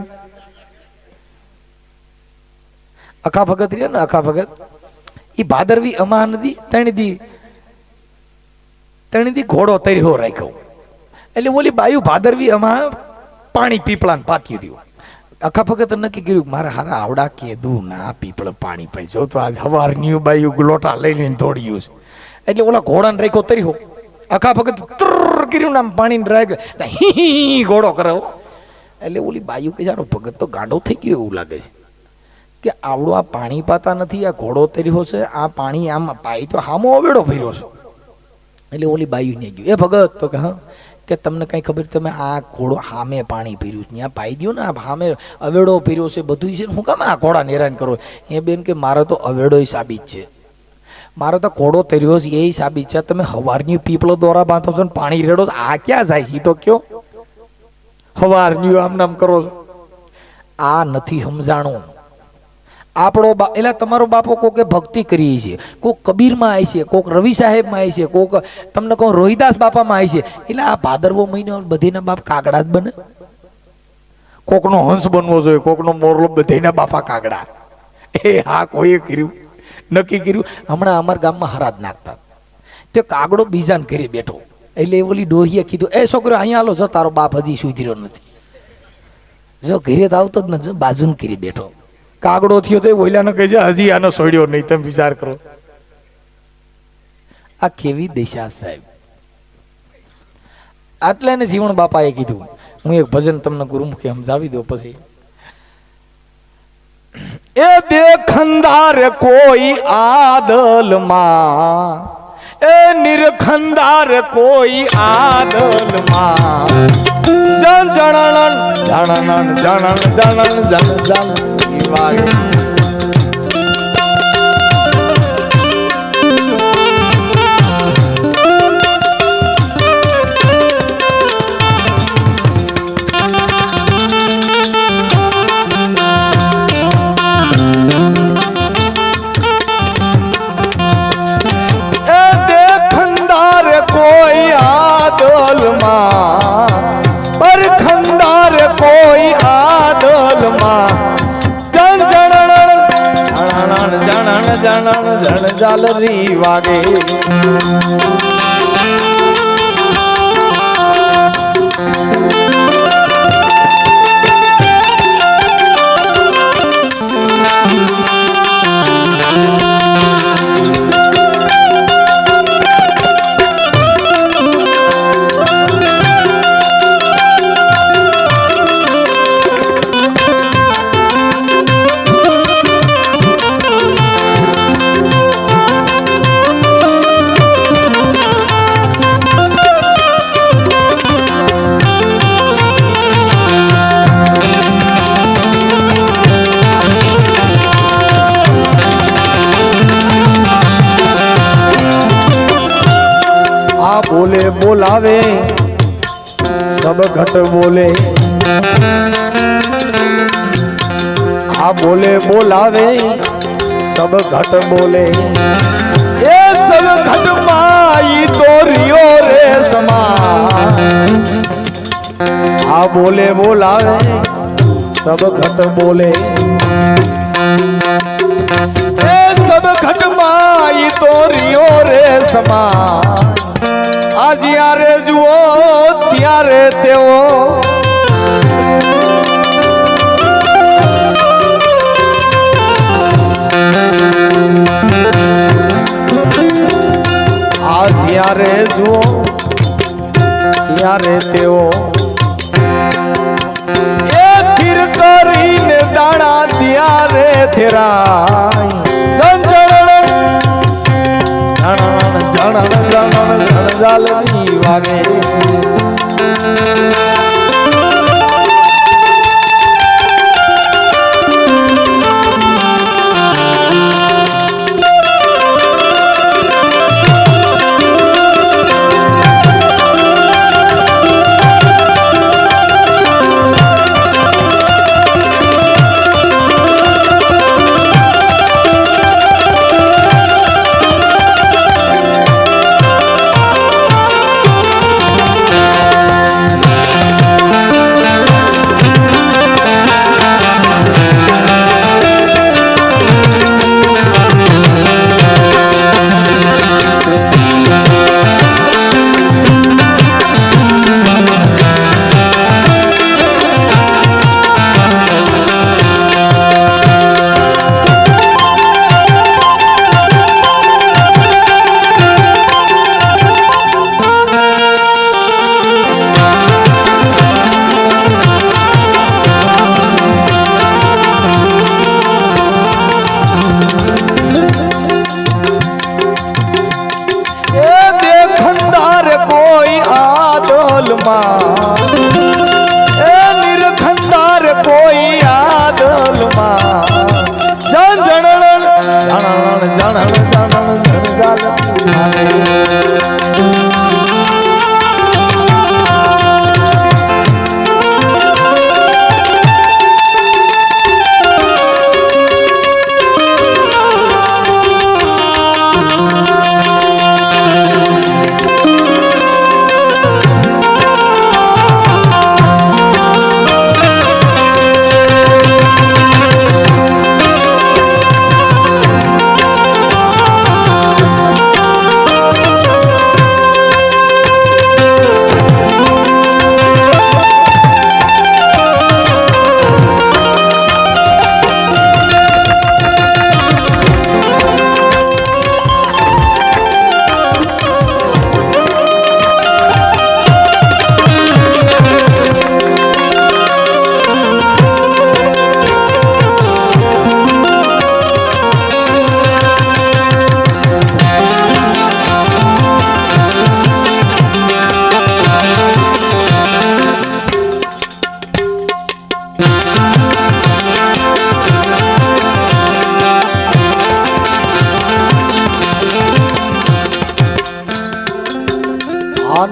અખા ભગત રહ્યા ને, અખા ભગત ઈ ભાદરવી અમા નદી ત્રણ દી ઘોડો તર્યો રાખ્યો એટલે ઓલી બાયુ ભાદરવી અમા પાણી પીપળાને પાથ્યું થયું. અખા ભગત નક્કી કર્યું મારા હારા આવડા કીધું ના પીપળ પાણી પાઈ જો તો આજ હવાર ન્યુ બાયુ લોટા લઈને દોડ્યું છે એટલે ઓલા ઘોડાને રાખ્યો તર્યો. અખા ભગત કર્યું ને આમ પાણીને રાખ્યો હી ઘોડો કરે એટલે ઓલી બાયુ કે જારો ભગત તો ગાંડો થઈ ગયો એવું લાગે છે કે આવડો આ પાણી પાતા નથી, આ ઘોડો તર્યો છે, આ પાણી આમ પાઈ તો હામો અવેડો ભર્યો છે. એટલે ઓલી બાયુ ને ગયું એ ભગત તો કે હા કે તમને કઈ ખબર, તમે આ ઘોડો હામે પાણી પીર્યું છે ત્યાં પાઈ દો ને, આ હામે અવેડો પીર્યો છે બધું છે, હું કામ આ ઘોડાને હેરાન કરો? એ બેન કે મારો તો અવેડો સાબિત છે, મારો તો ઘોડો તર્યો છે એ સાબિત છે. તમે હવારની પીપળો દ્વારા બાંધો છો ને પાણી રેડો, આ ક્યાં જાય છે? તો કયો હવારની આમ નામ કરો છો, આ નથી સમજાણું. આપણો એટલે તમારો બાપો કોકે ભક્તિ કરી છે, કોક કબીરમાં આવી છે, કોક રવિ સાહેબમાં આવી છે, કોક તમને કહું રોહિદાસ બાપામાં આવી છે. એટલે આ ભાદરવો મહિનો બધીના બાપ કાગડા જ બને. કોકનો હંસ બનવો જોઈએ, કોકનો મોરલો, બધીના બાપા કાગડા. એ હા કોઈએ કર્યું નક્કી કર્યું. હમણાં અમારા ગામમાં હરાજ નાખતા તે કાગડો બીજાને ઘરે બેઠો એટલે ઓલી ડોહીએ કીધું એ છોકરો અહીંયા હાલો, જો તારો બાપ હજી સુધર્યો નથી, જો ઘરે તો આવતો જ નથી, બાજુને ઘરે બેઠો. કાગડો થયો તો ઓલાને કહે છે હજી આનો છોડ્યો નહીં. તમે વિચાર કરો આ કેવી દિશા સાહેબ. આટલે ને જીવણ બાપાએ કીધું. હું એક ભજન તમને ગુરુમુખે સમજાવી દઉં પછી. એ દેખંદાર કોઈ આદલમાં, એ નિરખંદાર કોઈ આદલમાં, જન જણન જણન જણન જણન જન જન વાગે. ઝાલરી વાગે. बोले बोलावे सब घट बोले आ बोले बोलावे सब घट बोले ये सब घट माई तो रियो रे समा आ बोले बोलावे सब घट बोले ये सब घट माई तो रियो रे समा आज यारे जुओ त्यारे तेओ आज यारे जुओ त्यारे तेओ ये थिर करीने दाना दिया रे तेरा जालनी वागे निरखंदार कोई आदल जन जनन जनन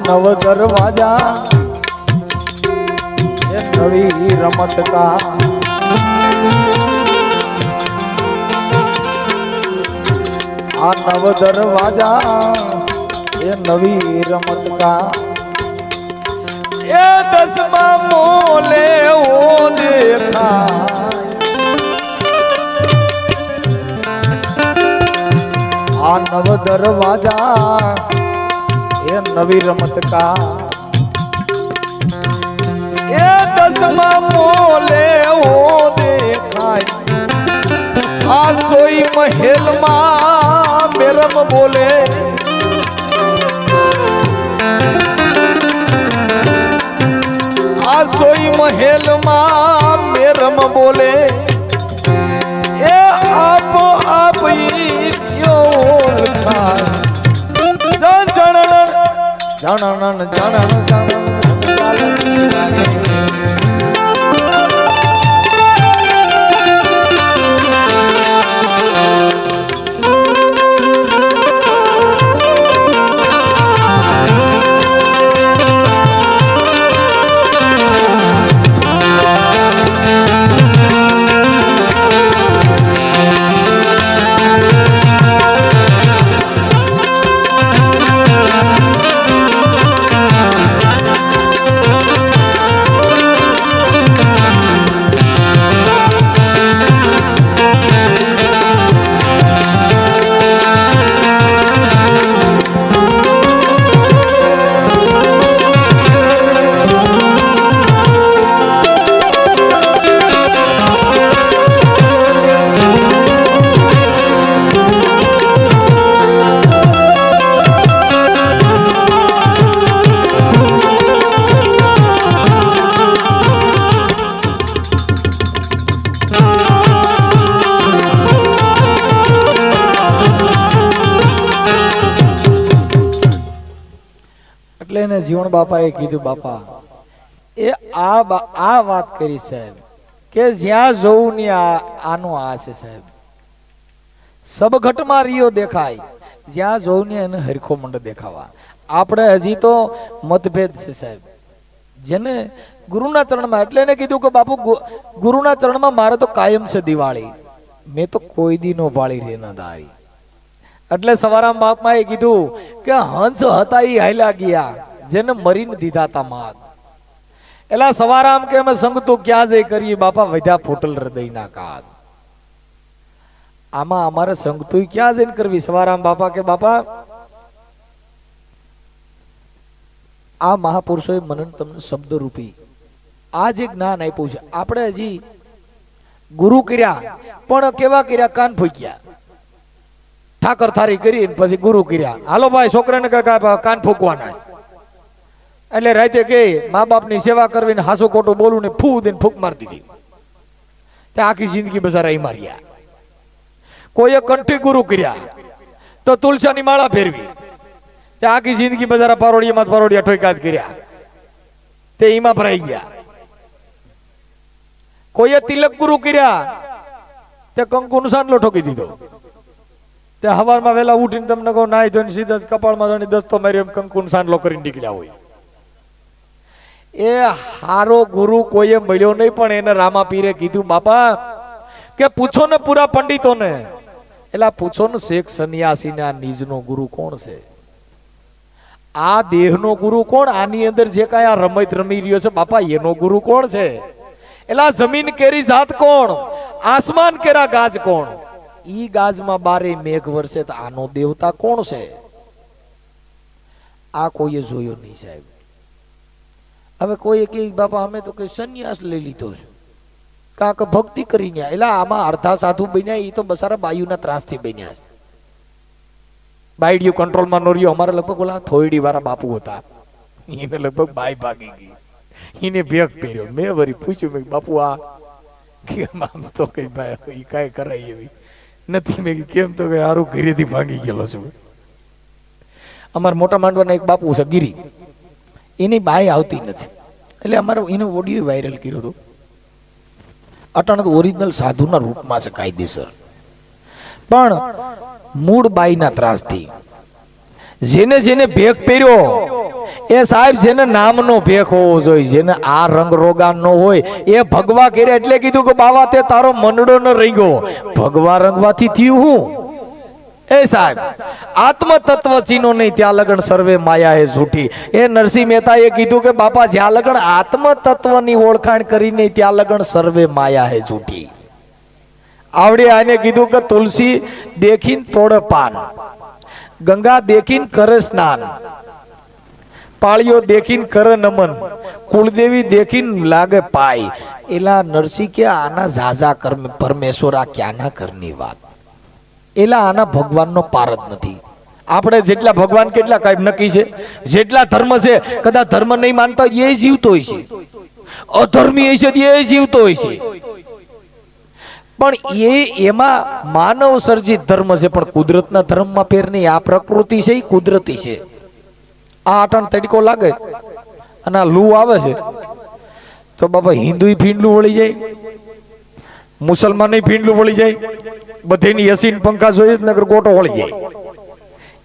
नव दरवाजा ये नवी रमत का आ नव दरवाजा ये नवी रमत का ये दसमा मोले वो देखा आ नव दरवाजा ये नवी रमत का ये दसमा मोले वो देखाय आ सोई महल मा मेरम बोले आ सोई महल मा मेरम बोले ये आप यो खाय जनन जनन એને જીવણ બાપાએ કીધું બાપા એ આ વાત કરી સાહેબ કે જ્યાં જોવું ને આનો આ છે સાહેબ સબઘટમાં રિયો દેખાય જ્યાં જોવું ને એને હરખો મંડ દેખાવા આપણે હજી તો મતભેદ છે સાહેબ જેને ગુરુના ચરણમાં એટલે એને કીધું કે બાપુ ગુરુના ચરણમાં મારે તો કાયમ છે દિવાળી મેં તો કોઈ દી નો ભાળી રે ન દારી એટલે સવારામ બાપમાં એ કીધું કે હંસ હતા ઈ હાલ્યા ગયા જેને મરીને દીધા તા માગ એલા સવારામ કે અમે સંગતું ક્યાં જઈ કરીએ બાપા વધ્યા ફૂટલ હૃદયના કાગ આમાં અમારે સંગતું ક્યાં જઈને કરવી સવારામ બાપા કે બાપા આ મહાપુરુષોએ મને તમને શબ્દ રૂપી આ જે જ્ઞાન આપ્યું છે આપણે હજી ગુરુ કર્યા પણ કેવા કર્યા કાન ફૂક્યા ઠાકર થારી કરી પછી ગુરુ કર્યા હાલો ભાઈ છોકરાને કાન ફૂકવાના એટલે રાતે કે મા બાપની સેવા કરવી ને હાસુ ખોટું બોલું ને ફૂ દઈને ફૂક મારતી હતી તે આખી જિંદગી બસારા ઈ માર્યા કોઈએ કંઠી ગુરુ કર્યા તો તુલસાની માળા ફેરવી તે આખી જિંદગી બજારા પારોડિયામાં પારોડિયા ઠોકા જ કર્યા તે ઈમાં ભરાઈ ગયા કોઈએ તિલક ગુરુ કર્યા તે કંકુનો સાંડલો ઠોકી દીધો તે હવારમાં વેલા ઉઠીને તમને કહો નાઈ ધોઈને સીધા જ કપાળમાં જાણી દસ્તો મારી એમ કંકુનો સાંડલો કરીને નીકળ્યા હોય એ હારો ગુરુ કોઈએ મળ્યો નહીં પણ એને રામા પીરે કીધું બાપા કે પૂછો ને પૂરા પંડિતોને એટલે પૂછો ને શેખ સન્યાસીના નિજનો ગુરુ કોણ છે આ દેહનો ગુરુ કોણ આની અંદર જે કાંઈ આ રમત રમી રહ્યો છે બાપા એનો ગુરુ કોણ છે એલા જમીન કેરી જાત કોણ આસમાન કેરા ગાજ કોણ ઈ ગાજમાં બારે મેઘ વરસે તો આનો દેવતા કોણ છે આ કોઈએ જોયો નહીં સાહેબ હવે કોઈ કે બાપા અમે તો કઈ સંન્યાસ લઈ લીધો છે કાક ભક્તિ કરીને એટલે આમાં અડધા સાધુ બન્યા એ તો બસારા બાયુના ત્રાસથી બન્યા છે બાયડિયું કંટ્રોલમાં નો રહ્યો અમારે લગભગ ઓલા થોડી વાળા બાપુ હતા એને લગભગ બાઈ ભાગી ગઈ એને ભેગ પહેર્યો મેં વળી પૂછ્યું મેં બાપુ આ કેમ આમ તો કઈ ભાઈ એ કાંઈ કરાય એવી નથી મેં કેમ તો કઈ હારું ઘરેથી ભાગી ગયેલો છું અમારા મોટા માંડવાના એક બાપુ છે ગીરી એની બાઈ આવતી નથી એટલે અમારે એનો ઓડિયો વાયરલ કર્યો હતો અટાણે તો ઓરિજિનલ સાધુના રૂપમાં છે કાયદેસર પણ મૂળ બાઈના ત્રાસથી જેને જેને ભેખ પહેર્યો એ સાહેબ જેને નામનો ભેખ હોવો જોઈએ જેને આ રંગ રોગાન નો હોય એ ભગવા કર્યા એટલે કીધું કે બાવા તે તારો મંડળો ન રહી ગયો ભગવા રંગવાથી થયું હું એ સાહેબ આત્મ તત્વ ચીનો નહીં ત્યાં લગન સર્વે માયા એ ઝૂઠી એ નરસિંહ મહેતાએ કીધું કે બાપા જ્યાં લગન આત્મ તત્વની ઓળખાણ કરી નહીં ત્યાં લગન સર્વે માયા હે ઝૂઠી આવડે આને કીધું કે તુલસી દેખીન તોડે પાન ગંગા દેખીન કરે સ્નાન પાળીઓ દેખીન કરે નમન કુળદેવી દેખીન લાગે પાય એલા નરસિંહ કે આના ઝાઝા કર્મ પરમેશ્વર આ ક્યાંના ઘરની વાત એલા આના ભગવાનનો પાર જ નથી આપણે જેટલા ભગવાન કેટલા કાંઈ નક્કી છે જેટલા ધર્મ છે કદાચ ધર્મ નહીં માનતા એ જીવતો હોય છે અધર્મી હોય છે એ જીવતો હોય છે પણ એમાં માનવ સર્જિત ધર્મ છે પણ કુદરતના ધર્મમાં ફેર નહીં આ પ્રકૃતિ છે એ કુદરતી છે આ અટાણ તડકો લાગે અને આ લૂ આવે છે તો બાપા હિન્દુ ફીંડલું વળી જાય મુસલમાન ફીંડલું વળી જાય બધેની એસીન પંખા જોઈએ નગર ગોટો વળી જાય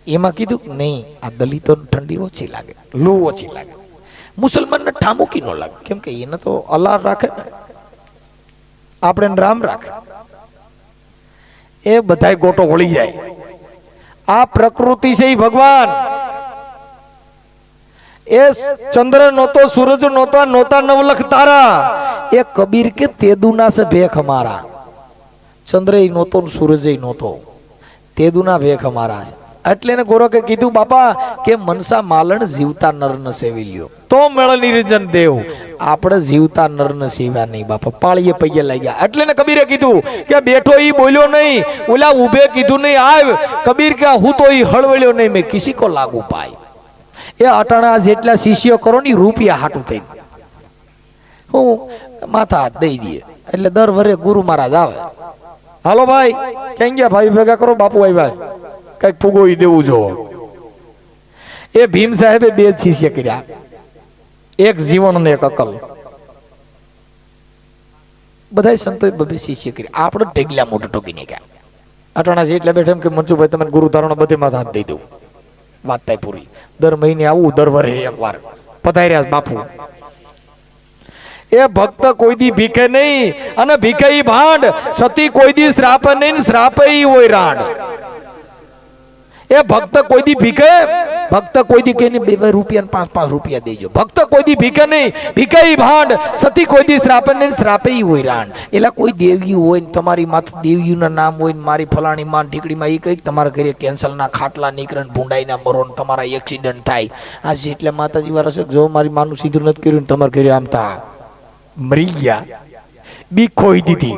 એમાં કીધું નહીં આ દલિતો ઠંડી ઓછી લાગે લૂ ઓછી લાગે મુસલમાનને ઠામુકી ન લાગે કેમ કે એને તો અલ્લાહ રાખે ને આપણે રામ રાખે એ બધાય ગોટો વળી જાય આ પ્રકૃતિ છે ભગવાન એ ચંદ્ર નહોતો સૂરજ નહોતા નહોતા નવલખ તારા એ કબીર કે તેદુના સે ભેખ હમારા ચંદ્ર નહોતો સૂરજ નહોતો તેદુના ભેખ હમારા એટલે ને ગોરખે કીધું બાપા કે મનસા માલણ જીવતા નર ન સેવી લ્યો તો મેળ નિરંજન દેવ આપણે જીવતા નર ન સેવા નહીં બાપા પાળીએ પૈયે લાગ્યા એટલે ને કબીરે કીધું કે બેઠો ઈ બોલ્યો નહીં ઓલા ઉભે કીધું નહીં આવ કબીર કે હું તો ઈ હળવળ્યો નહીં મેં કિસી કો લાગુ પાય એ અટાણા જેટલા શિષ્યો કરો ની રૂપિયા હાટું થઈ હું માથા હાથ દઈ દઈએ એટલે દર વરે ગુરુ મહારાજ આવે હાલો ભાઈ ક્યાં ગયા ભાઈ ભેગા કરો બાપુ આવ્યા કઈક ફૂગો દેવું જો એ ભીમ સાહેબે 2 શિષ્ય કર્યા, એક જીવન અને એક અકલ. બધા સંતોએ 2 શિષ્ય કર્યા. આપણે ઢેગલા મોઢ ટોકીને ગયા. અટાણા છે એટલે બેઠા એમ કે મનસુભાઈ તમે ગુરુ ધારણો બધે માં હાથ દઈ દઉં. વાત થાય પૂરી. દર મહિને આવું, દર વરે એકવાર પધાર્યા બાપુ. એ ભક્ત કોઈ દી ભીખે નહીં અને ભીખે ઈ ભાંડ, સતી કોઈ દી શ્રાપે નહીં, શ્રાપે ઈ હોય રાંડ. એ ભક્ત કોઈ દી ભીખે, ભક્ત કોઈ દી કે 2 રૂપિયા 5 રૂપિયા દેજો. ભક્ત કોઈ દી ભીખે નહીં, ભીખે ઈ ભાંડ, સતી કોઈ દી શ્રાપે નહીં, શ્રાપે ઈ હોય રાંડ. એલા કોઈ દેવ્યું હોય ને તમારી માથે દેવ્યુંના નામ હોય ને મારી ફલાણી માં ઢીકડીમાં ઈ કઈક તમારા ઘરે કેન્સરના ખાટલા નીકળે ને ભૂંડાઈના મરો ને તમારા એક્સિડન્ટ થાય. આજે એટલે માતાજી વાળા છે જો મારી માનું સીધું નથી કર્યું ને તમારા ઘરે આમ થાય મરી ગયા, બીક ખોઈ દીધી.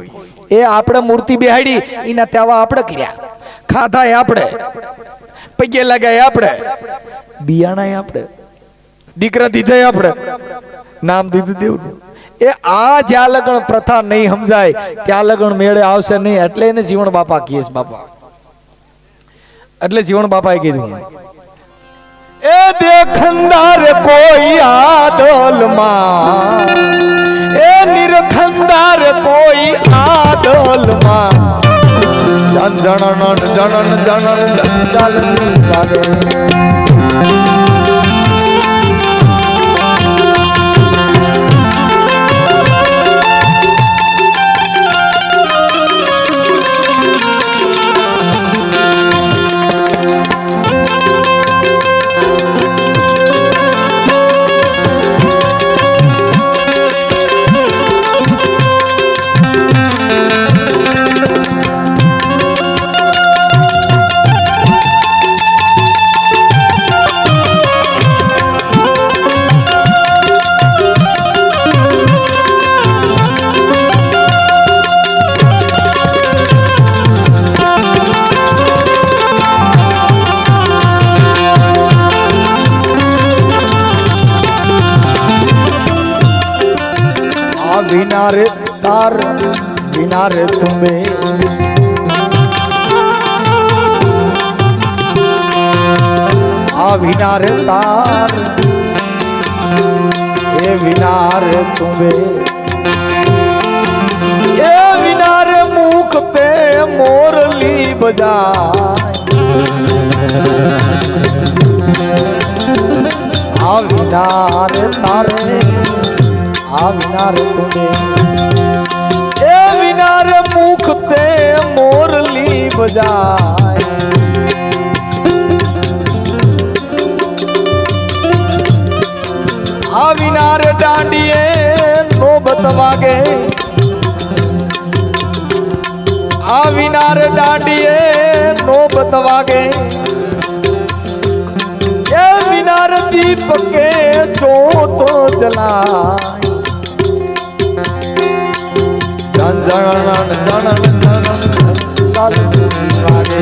એ આપણે મૂર્તિ બેહાડી એના ત્યાવા આપણે કર્યા, ખાધા આપણે, પગે લગાય આપણે, બિયાણા આપણે, દીકરા દીધા આપણે, નામ દીધું દેવું. એ આ જ્યાં લગન પ્રથા નહીં સમજાય ત્યાં લગન મેળે આવશે નહીં. એટલે એને જીવણ બાપા કહીએ બાપા. એટલે જીવણ બાપાએ કીધું એ દેખંદાર કોઈ આદલમાં, એ નિરખંદાર કોઈ આદલમાં, જનન જનન જનન ચાલની લાગે. बिना रे तार बिना रे तुम्हें, आ बिना रे तार ए बिना रे तुम्हें, ए बिना रे मुख पे मोरली बजाए, आ बिना रे तारे आ बिना रे तुम्हें, ए बिना रे मुख ते मोरली बजाए, आ बिना रे डांडिए नौबत वागे, आ बिना रे डांडिए नौबत वागे, ए बिना रे दीप के जोत जलाए, जन जन जन जन लागे।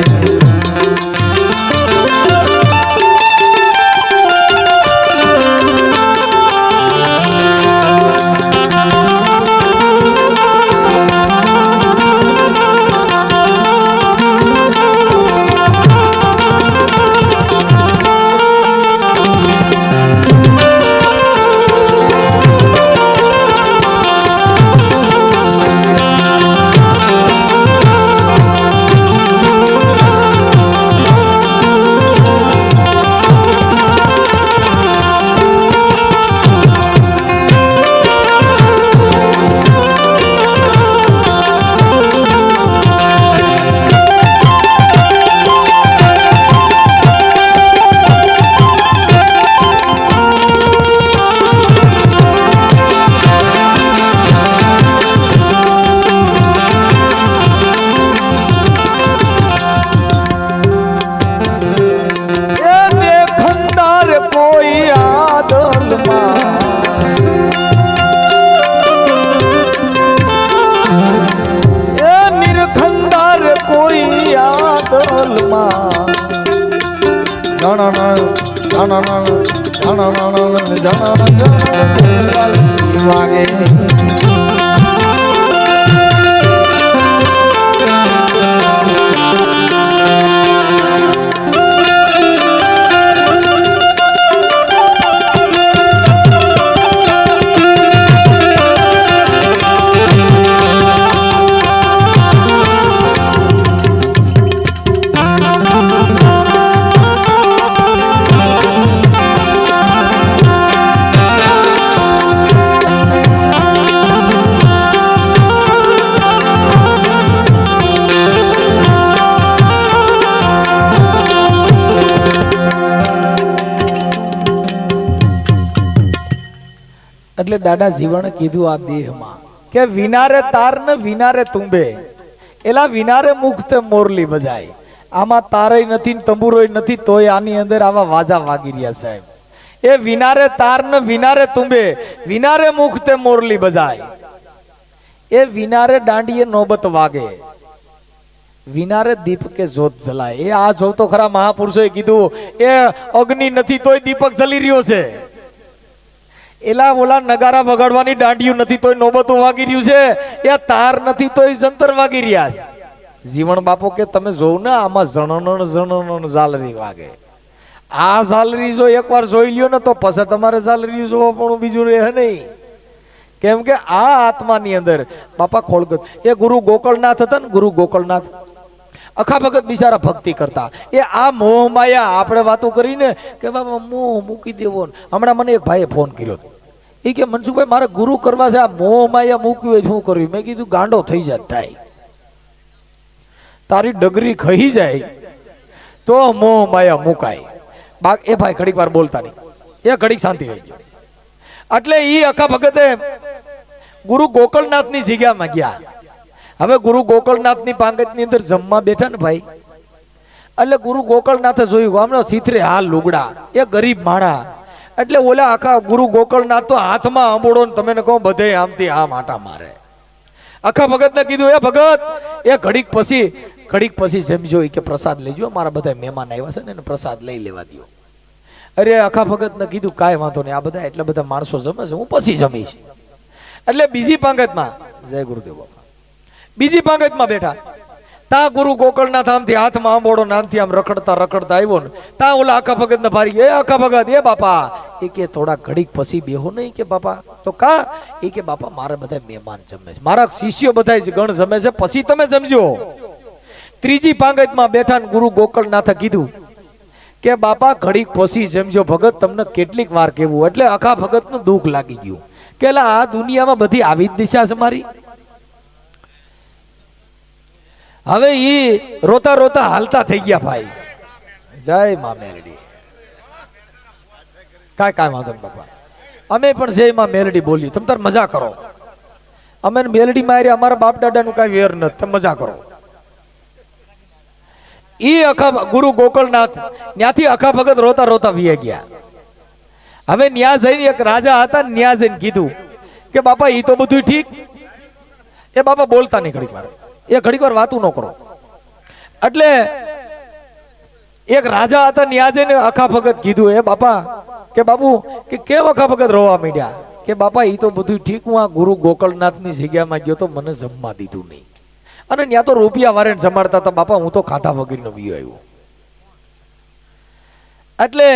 એટલે દાદા જીવણે કીધું આ દેહમાં કે વિનારે તાર ને વિનારે તુંબે, એલા વિનારે મુખ તે મોરલી બજાય. આમાં તારય નથી ને તંબુરોય નથી, તોય આની અંદર આવા વાજા વાગી રહ્યા સાહેબ. એ વિનારે તાર ને વિનારે તુંબે, વિનારે મુખ તે મોરલી બજાય. એ વિનારે દાંડીએ નોબત વાગે, વિનારે દીપ કે જોત જલાય. એ આ જો તો ખરા મહાપુરુષોએ કીધું, એ અગ્નિ નથી તોય દીપક જલી રહ્યો છે. એલા ઓલા નગારા વગાડવાની દાંડિયું નથી તોય નોબતો વાગી રહ્યું છે. એ તાર નથી તોય જંતર વાગી રહ્યા છે. જીવણ બાપો કે તમે જોવ ને આમાં જણન જણન ઝાલરી વાગે. આ ઝાલરી જો એકવાર જોઈ લ્યો ને તો પછી તમારે ઝાલરી જોવા પણ બીજું રહે નહીં. કેમ કે આ આત્માની અંદર બાપા ખોળગત એ ગુરુ ગોકળનાથ હતા ને, ગુરુ ગોકળનાથ અખા ભગત બિચારા ભક્તિ કરતા. એ આ મોહ માયા આપણે વાતો કરીને કે બાબા મોહ મૂકી દેવો. હમણાં મને એક ભાઈએ ફોન કર્યો હતો. એ કે મનસુખભાઈ મારે ગુરુ કરવા છે, આ મોહ માયા મૂક્યું હોય શું કરવું? મેં કીધું ગાંડો થઈ જાય થાય. તારી ડગરી ખહી જાય તો મોહ માયા મુકાય. એ ભાઈ ઘડીક વાર બોલતા નહીં, એ ઘડીક શાંતિ રહી ગયો. એટલે ઈ અખા ભગતે ગુરુ ગોકળનાથની જગ્યામાં ગયા. હવે ગુરુ ગોકળનાથની પાંગતની અંદર જમવા બેઠા ને ભાઈ, એટલે ગુરુ ગોકળનાથે જોયું ગામનો ચિત્રે હાલ લુગડા, એ ગરીબ માણા. એટલે ઓલા આખા ગુરુ ગોકળનાથ તો હાથમાં આંબોડો ને તમે કહો બધે આમથી આમ આટા મારે. આખા ભગતને કીધું, એ ભગત એ ઘડીક પછી સમજો કે પ્રસાદ લેજો, મારા બધા મહેમાન આવ્યા છે ને એને પ્રસાદ લઈ લેવા દો. અરે આખા ભગતને કીધું કાંઈ વાંધો નહીં, આ બધા એટલા બધા માણસો જમે છે, હું પછી જમીશ. એટલે બીજી પાંગતમાં જય ગુરુદેવ બાપા, બીજી પાંગતમાં બેઠા. તા ગુરુ ગોકળનાથ આમથી હાથમાં આંબોડો નામથી આમ રખડતા રખડતા આવ્યો ને તા ઓલા આખા ભગત ને ભારી, એ આખા ભગત એ બાપા એ કે થોડા ઘડીક પછી બેહો નહીં કે બાપા. તો કા એ કે બાપા મારા બધા મહેમાન જમે છે, મારા શિષ્યો બધા ગણ જમે છે, પછી તમે જમજો. ત્રીજી પાંગતમાં બેઠા ને ગુરુ ગોકળનાથે કીધું કે બાપા ઘડીક પછી જમજો, ભગત તમને કેટલીક વાર કેવું. એટલે આખા ભગત નું દુઃખ લાગી ગયું કે આ દુનિયામાં બધી આવી જ દિશા છે મારી. હવે ઈ રોતા રોતા હાલતા થઈ ગયા ભાઈ. જય માં મેલડી. કાંઈ વાંધો નહીં બાપા, અમે પણ જય માં મેલડી બોલ્યું, તમે તાર મજા કરો. અમે મેલડી મારી અમારા બાપ દાદા નું કઈ વેર નથી, તમે મજા કરો. ઈ અખા ગુરુ ગોકળનાથ ત્યાંથી અખા ભગત રોતા રોતા વી ગયા. હવે ન્યા જઈને એક રાજા હતા, ન્યા જઈને કીધું કે બાપા ઈ તો બધું ઠીક, એ બાપા બોલતા નહીં ઘડીક વાર, એ ઘડીક વાર વાતું ન કરો. એટલે એક રાજા હતા, ન્યા જઈને અખા ભગત કીધું, એ બાપા કે બાબુ કે કેમ અખા ભગત રોવા માંડ્યા? કે બાપા ઈ તો બધું ઠીક, હું આ ગુરુ ગોકળનાથની જગ્યામાં ગયો તો મને જમવા દીધું નહીં, અને ત્યાં તો રૂપિયા વારે જમાડતા હતા બાપા, હું તો ખાધા વગરનો વીયો આવ્યો. એટલે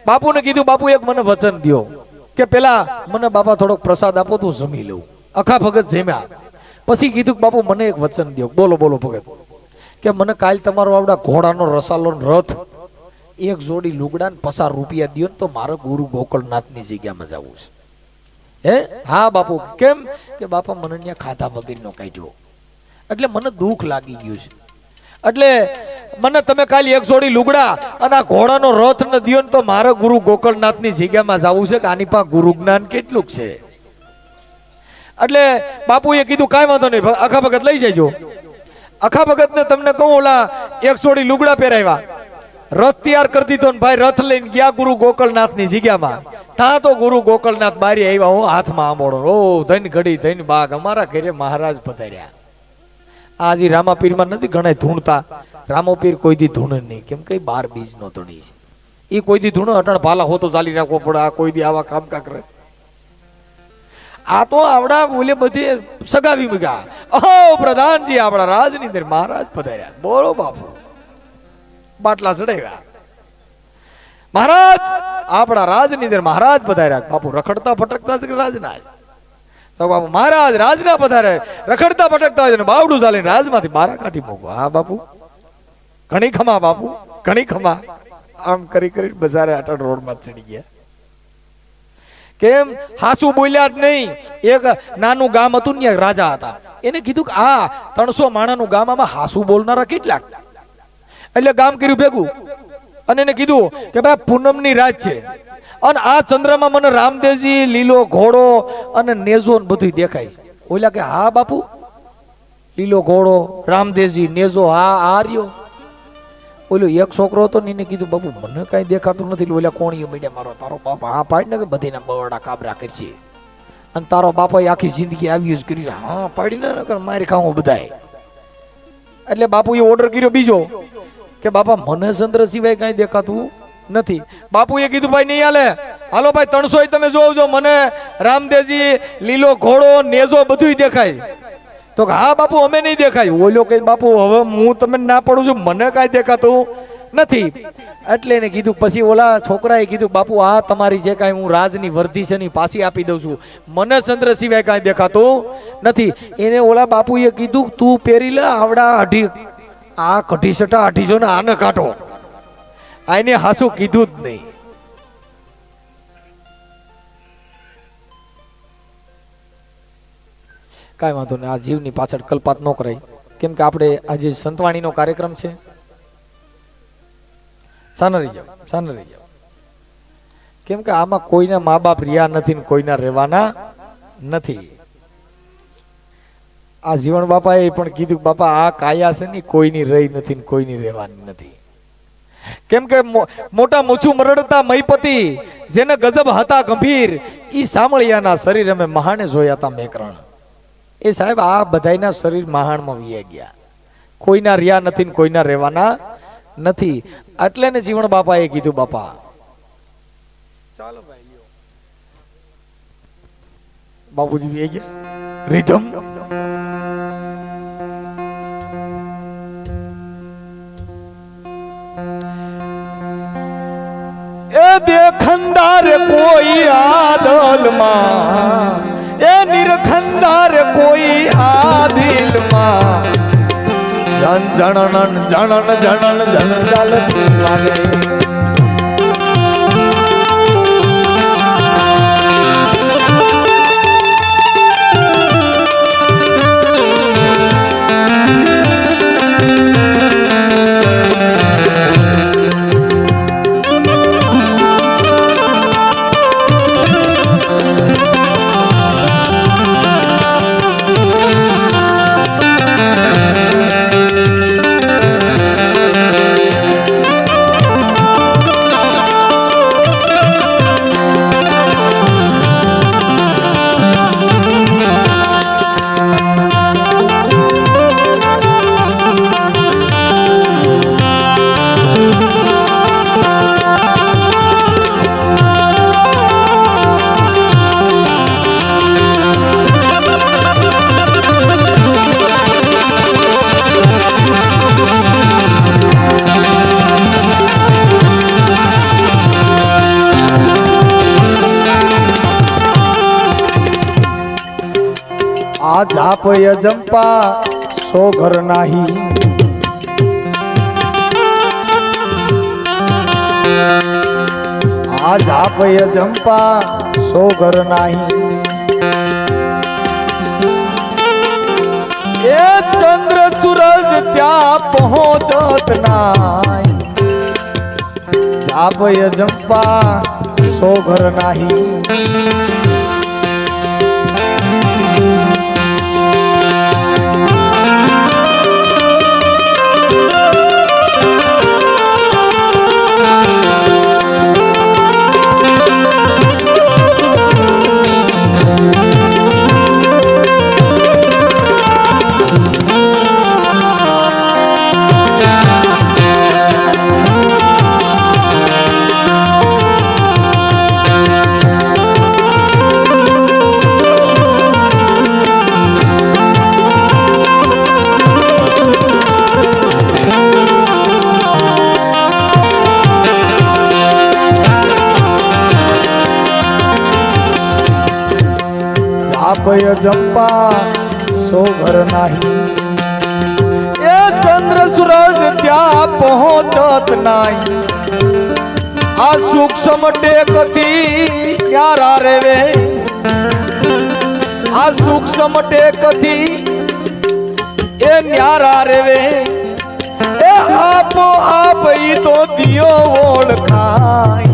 બાપુને કીધું, બાપુ એક મને વચન દ્યો કે પેલા મને બાપા થોડોક પ્રસાદ આપો તો જમી લઉં. અખા ભગત જમ્યા પછી કીધું કે બાપુ મને એક વચન દ્યો. બોલો બોલો ભગત. કે મને કાલ તમારો આવડા ઘોડાનો રસાલો રથ, એક જોડી લુગડા ને 50 રૂપિયા દ્યો ને તો મારે ગુરુ ગોકળનાથની જગ્યામાં જવું છે. હે હા બાપુ. કેમ? કે બાપા મને ત્યાં ખાધા વગરનો કાઢ્યો એટલે મને દુઃખ લાગી ગયું છે. એટલે મને તમે કાલે એક જોડી લુગડા અને આ ઘોડાનો રથ ને દિયો ને તો મારે ગુરુ ગોકળનાથની જગ્યામાં જવું છે કે આની પાસે ગુરુ જ્ઞાન કેટલું છે. એટલે બાપુએ કીધું કાંઈ વાંધો નહીં, અખા ભગત લઈ જજો. અખા ભગત ને તમને કહું ઓલા એક જોડી લુગડા પહેરાવ્યા, રથ તૈયાર કરી દીધો ને ભાઈ રથ લઈને ગયા ગુરુ ગોકળનાથની જગ્યામાં. ત્યાં તો ગુરુ ગોકળનાથ બારી આવ્યા, હું હાથમાં આંબોડો, ઓ ધન ઘડી ધન બાગ, અમારા ઘરે મહારાજ પધાર્યા. આજી રામાપીરમાં નથી ઘણા ધૂણતા, રામોપીર કોઈ દી ધૂણે નહીં, કેમ કે 12 બીજ નો ધણી છે. એ કોઈ દી ધૂણો અટાણ ભાલા હો તો ચાલી રાખવો પડે, આ કોઈ દી આવા કામ કા કરે. આ તો આવડા બોલે બધી સગાવી મૂક્યા. ઓ પ્રધાનજી આપણા રાજની અંદર મહારાજ પધાર્યા. બોલો બાપુ, બાટલા ચડાવ્યા. મહારાજ આપણા રાજની અંદર મહારાજ પધાર્યા. બાપુ રખડતા ભટકતા છે કે રાજના? તો બાપુ મહારાજ રાજના પધારે, રખડતા ભટકતા હોય ને બાવડું ચાલીને રાજમાંથી બહાર કાઢી મૂકો. હા બાપુ ઘણી ખમા, બાપુ ઘણી ખમા. આમ કરી કરી બજારે અટણ રોડમાં ચડી ગયા. કેમ? હાસુ બોલ્યા જ નહીં. એક નાનું ગામ હતું ને રાજા હતા, એને કીધું કે આ 300 માણાનું ગામ, આમાં હાસુ બોલનારા કેટલાક? એટલે ગામ કર્યું ભેગું અને એને કીધું કે ભાઈ પૂનમની રાત છે, અને આ ચંદ્રમાં મને રામદેવજી લીલો ઘોડો અને નેજો ને બધું દેખાય છે. ઓલા કે હા બાપુ, લીલો ઘોડો, રામદેવજી, નેજો, હા આ રહ્યો. ઓલો એક છોકરો હતો ને એને કીધું બાપુ મને કઈ દેખાતું નથી. ઓલા કોણીઓ મીડિયા મારો તારો બાપ હા પાડ ને કે બધીના બવડા કાબરા કરશે, અને તારો બાપા આખી જિંદગી આવ્યું જ કર્યું. હા પાડીને મારી ખાવું બધાય. એટલે બાપુએ ઓર્ડર કર્યો બીજો કે બાપા મને ચંદ્ર સિવાય કઈ દેખાતું નથી. બાપુએ કીધું ભાઈ નહીં હાલે, હાલો ભાઈ 300 તમે જોવજો, મને રામદેવજી લીલો ઘોડો નેજો બધું દેખાય. તો હા બાપુ અમે નહીં દેખાય. ઓલો કઈ બાપુ હવે હું તમને ના પડું છું, મને કઈ દેખાતું નથી. એટલે એને કીધું. પછી ઓલા છોકરાએ કીધું બાપુ આ તમારી જે કાંઈ હું રાજની વર્ધી છે ને પાછી આપી દઉં છું, મને ચંદ્ર સિવાય કાંઈ દેખાતું નથી. એને ઓલા બાપુએ કીધું તું પહેરી લે આવડા અઢી, આ કઢી સટા 800 ને આને કાઢો. આને હાસું કીધું જ નહીં. કાંઈ વાંધો નહીં, આ જીવની પાછળ કલ્પાત ન કરાય. કેમ કે આપણે આજે સંતવાણીનો કાર્યક્રમ છે. સાના રહી જાવ. કેમ કે આમાં કોઈના મા બાપ રહ્યા નથી ને કોઈના રહેવાના નથી. આ જીવન બાપાએ પણ કીધું બાપા આ કાયા છે ને કોઈની રહી નથી ને કોઈની રહેવાની નથી. કેમ કે મોટા મૂછું મરડતા મહીપતિ જેને ગજબ હતા ગંભીર, ઈ સામળિયાના શરીર અમે મહાણે જોયા હતા મેકરણ. એ સાહેબ આ બધાયના શરીર મહાણમાં વી ગયા, કોઈના રહ્યા નથી ને કોઈના રહેવાના નથી. એટલે ને જીવન બાપાએ કીધું બાપા ચાલો ભાઈ બાપુજી વી ગયા રીધમ. એ દેખંદાર કોઈ આદલમાં, એ નિરખંદાર કોઈ આદિલમાં, જન જણન જણન જણન જન ચાલતી લાગે. આ જાપય જંપા સો ઘર નાહી, આ જાપય જંપા સો ઘર નાહી. એ ચંદ્ર સૂરજ ત્યાં પહોંચત નાહી, જાપય જંપા સો ઘર નાહી. જાપય જંપા સો ઘર નાહી, એ ચંદ્ર સૂરજ ત્યાં પહોંચત નાહી. આ સૂક્ષ્મ ટેકથી ન્યારા રેવે, આ સૂક્ષ્મ ટેકથી એ ન્યારા રેવે. એ આપો આપ ઈ તો દિયો ઓળખાય,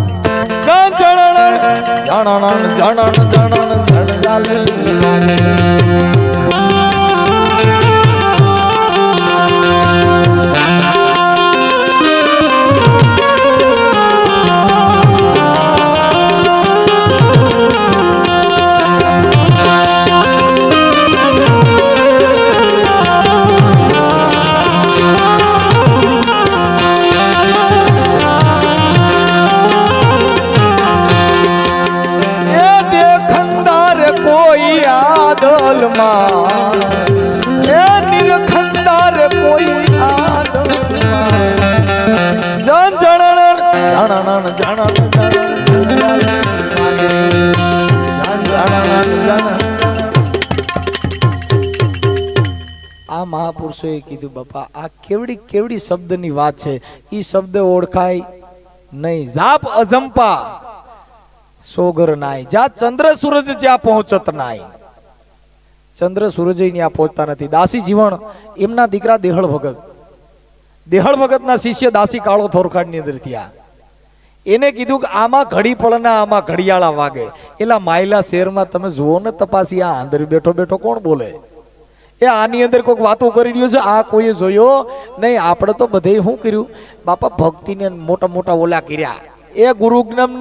આ મહાપુરુષોએ કીધું બાપા આ કેવડી કેવડી શબ્દની વાત છે. ઈ શબ્દ ઓળખાય નહીં. જાપ અજંપા સોગર નાય, જ્યાં ચંદ્ર સૂરજ જ્યાં પહોંચત નાય. ચંદ્ર સૂરજ ત્યાં પહોંચતા નથી. દાસી જીવન એમના દીકરા દેહળ ભગત ના શિષ્ય દાસી કાળો થોરખાડની અંદર થયા. એને કીધું કે આમાં ઘડી પળના આમાં ઘડિયાળા વાગે. એલા માયલા શહેરમાં તમે જુઓ ને તપાસી, આ અંદર બેઠો બેઠો કોણ બોલે? એ આની અંદર કોઈક વાતો કરી રહ્યો છે, આ કોઈએ જોયો નહીં. આપણે તો બધે શું કર્યું બાપા, ભક્તિને મોટા મોટા ઓલા કર્યા. એ ગુરુ જ્ઞાન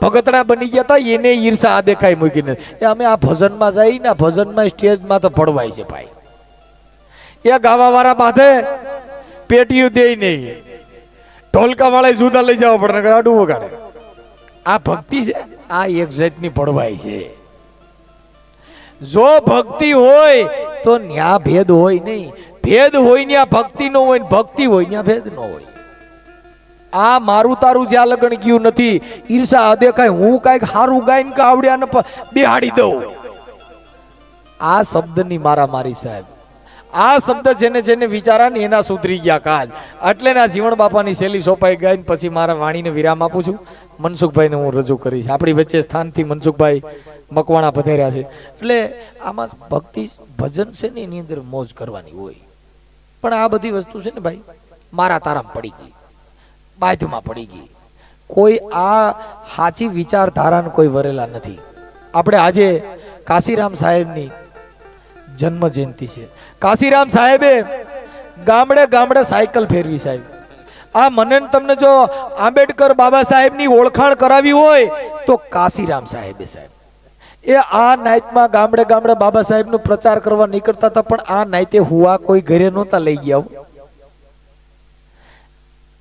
ભગતડા બની ગયા હતા, એને ઈર્ષા આ દેખાય મૂકીને. એ અમે આ ભજનમાં જઈ ને ભજનમાં સ્ટેજમાં તો ભળવાય છે ભાઈ. એ ગાવા વાળા બાંધે પેટીયું દે નહીં, ઢોલકા વાળા જુદા લઈ જવા પડે, આડું વગાડે. આ ભક્તિ છે, આ એક જાતની ભળવાય છે. જો ભક્તિ હોય તો ન્યા ભેદ હોય નહીં. ભેદ હોય ન્યા ભક્તિ નો હોય, ભક્તિ હોય ન્યા ભેદ નો હોય. આ મારું તારું જ્યાં લગન ગયું નથી. ઈર્ષા દેખાય, હું કઈક સારું ગાઈને કે આવડ્યા ને બેહાડી દઉં. આ શબ્દની મારામારી સાહેબ. આ શબ્દ જેને જેને વિચારા ને એના સુધરી ગયા કાજ. એટલે ના જીવન બાપાની શૈલી સોપાઈ ગાઈને પછી મારા વાણીને વિરામ આપું છું. મનસુખભાઈને હું રજૂ કરીશ. આપણી વચ્ચે સ્થાનથી મનસુખભાઈ મકવાણા પધાર્યા છે. એટલે આમાં ભક્તિ ભજન છે ને એની અંદર મોજ કરવાની હોય. પણ આ બધી વસ્તુ છે ને ભાઈ મારા તારામાં પડી ગઈ, બાધમાં પડી ગઈ. કોઈ આ સાચી વિચારધારાને કોઈ વરેલા નથી. આપણે આજે કાશીરામ સાહેબની જન્મ જયંતિ છે. કાશીરામ સાહેબે ગામડે ગામડે સાયકલ ફેરવી સાહેબ. આ મને તમને જો આંબેડકર બાબા સાહેબની ઓળખાણ કરાવી હોય તો કાશીરામ સાહેબે સાહેબ. એ આ નાઈટમાં ગામડે ગામડે બાબા સાહેબનો પ્રચાર કરવા નીકળતા હતા, પણ આ નાઈતે હુવા કોઈ ઘરે નહોતા લઈ ગયા.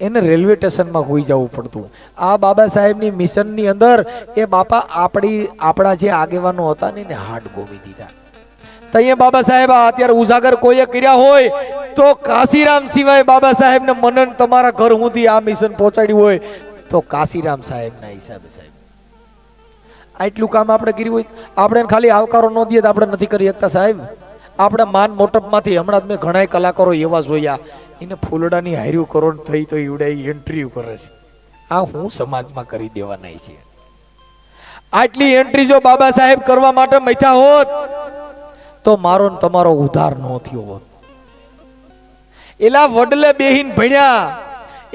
એને રેલવે સ્ટેશનમાં હોઈ જવું પડતું. આ બાબા સાહેબની મિશનની અંદર એ બાપા આપણા જે આગેવાનો હતા ને એને હાડ ગોમી દીધા. તઈએ બાબા સાહેબ અત્યારે ઉજાગર કોઈએ કર્યા હોય તો કાશીરામ સિવાય બાબા સાહેબને મનન તમારા ઘર સુધી આ મિશન પહોંચાડ્યું હોય તો કાશીરામ સાહેબના હિસાબે સાહેબ. આટલું કામ આપણે કર્યું હોય, આપણે ખાલી આવકારો ન દઈએ તો આપણે નથી કરી શકતા સાહેબ. આપણે માન મોટપમાંથી હમણાં મેં ઘણા કલાકારો એવા જોયા, એને ફૂલડાની હાર્યું કરો થઈ તો ઈવડે એન્ટ્રીઓ કરે છે. આ હું સમાજમાં કરી દેવાના છે. આટલી એન્ટ્રી જો બાબા સાહેબ કરવા માટે મથ્યા હોત તો મારો ને તમારો ઉધાર ન થયો હોત. એલા વડલે બેહીન ભણ્યા,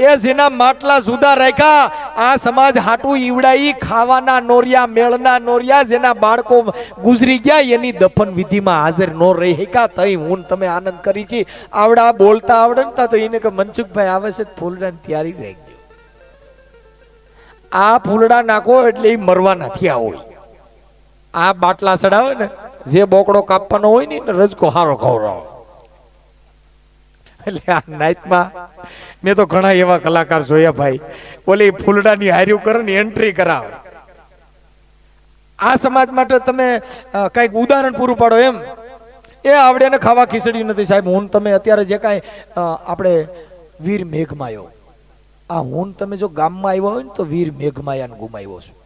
એ જેના માટલા જુદા રાખ્યા, આ સમાજ હાટું ઈવડાઈ ખાવાના નોરિયા, મેળના નોરિયા, જેના બાળકો ગુજરી ગયા એની દફન વિધિમાં હાજર ન રહી શક્યા. તઈ હું તમે આનંદ કરી છે. આવડા બોલતા આવડે ને તો એને કે મનસુખભાઈ આવે છે ફૂલડાની તૈયારી રાખજો. આ ફૂલડા નાખો એટલે એ મરવાના થયા હોય. આ બાટલા ચડાવે ને જે બોકડો કાપવાનો હોય ને રજકો હારો ખવડાવો. એટલે આ નાઈટમાં મેં તો ઘણા એવા કલાકાર જોયા ભાઈ, ઓલી ફૂલડાની હાર્યું કરે ને એન્ટ્રી કરાવે. આ સમાજ માટે તમે કઈક ઉદાહરણ પૂરું પાડો એમ. એ આવડે ને ખાવા ખીચડ્યું નથી સાહેબ. હું તમે અત્યારે જે કાંઈ આપણે વીર મેઘમાયો, આ હું તમે જો ગામમાં આવ્યા હોય ને તો વીર મેઘમાયાને ગુમાવ્યો છું.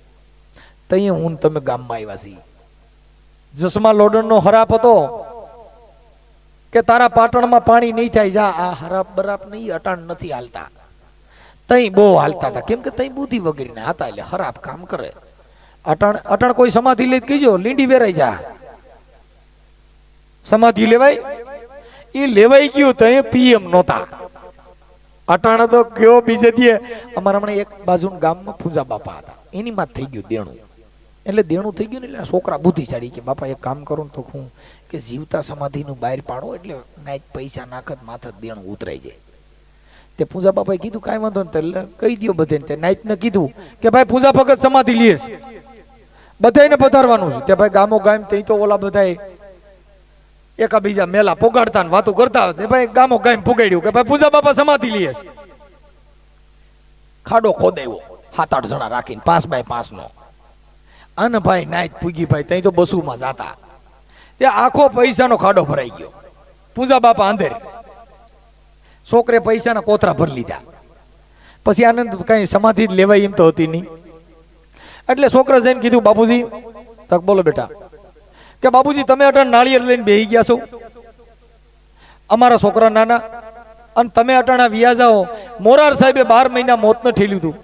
તઈ હું તમે ગામમાં આવ્યા છીએ. જસમા લોડણનો હરાપ હતો કે તારા પાટણમાં પાણી નહીં થાય, જા આ હરાપ બરાપ નહીં અટાણ નથી હાલતા. તઈ બહુ હાલતા હતા, કેમ કે તઈ બુદ્ધિ વગેરે હતા એટલે હરાપ કામ કરે. અટાણ કોઈ સમાધિ લઈ કીજો લીંડી વેરાઈ જા, સમાધિ લેવાય એ લેવાઈ ગયું. તઈ પીએમ નહોતા. અટાણ તો કયો બીજે દે. અમારા હમણાં એક બાજુ ગામમાં પૂજા બાપા હતા, એની માં થઈ ગયું દેણું. એટલે દેણું થઈ ગયું ને એટલે છોકરા બુદ્ધિશાળી કે બાપા એક કામ કરો ને તો હું કે જીવતા સમાધિનું બહાર પાડો એટલે નાઈટ પૈસા નાખત માથે દેણું ઉતરાઈ જાય. તે પૂજા બાપાએ કીધું કાંઈ વાંધો નહીં કહી દો બધે. તે નાઈટ ને કીધું કે ભાઈ પૂજા ભગત સમાધિ લે છે, બધાને પધારવાનું છે. તે ભાઈ ગામો ગામ તે તો ઓલા બધાએ એકાબીજા મેલા પોગાડતા ને વાતો કરતા. તે ભાઈ ગામો ગામ પોગાડ્યું કે ભાઈ પૂજા બાપા સમાધિ લે છે. ખાડો ખોદાયો 7-8 જણા રાખીને 5 બાય 5 નો. અને ભાઈ નાઈટ પૂગી ભાઈ ત્યાં તો બસુમાં જાતા. તે આખો પૈસાનો ખાડો ભરાઈ ગયો. પૂજા બાપા અંદર છોકરે પૈસાના કોથરા ભરી લીધા. પછી આનંદ કઈ સમાધિ લેવાય એમ તો હતી નહીં. એટલે છોકરા જઈને કીધું બાપુજી, તક બોલો બેટા, કે બાપુજી તમે અટાણ નાળિયેર લઈને બેહી ગયા છો, અમારા છોકરા નાના, અને તમે અટાણા વિયા જાઓ. મોરાર સાહેબે 12 મહિના મોતને ઠેલ્યું હતું.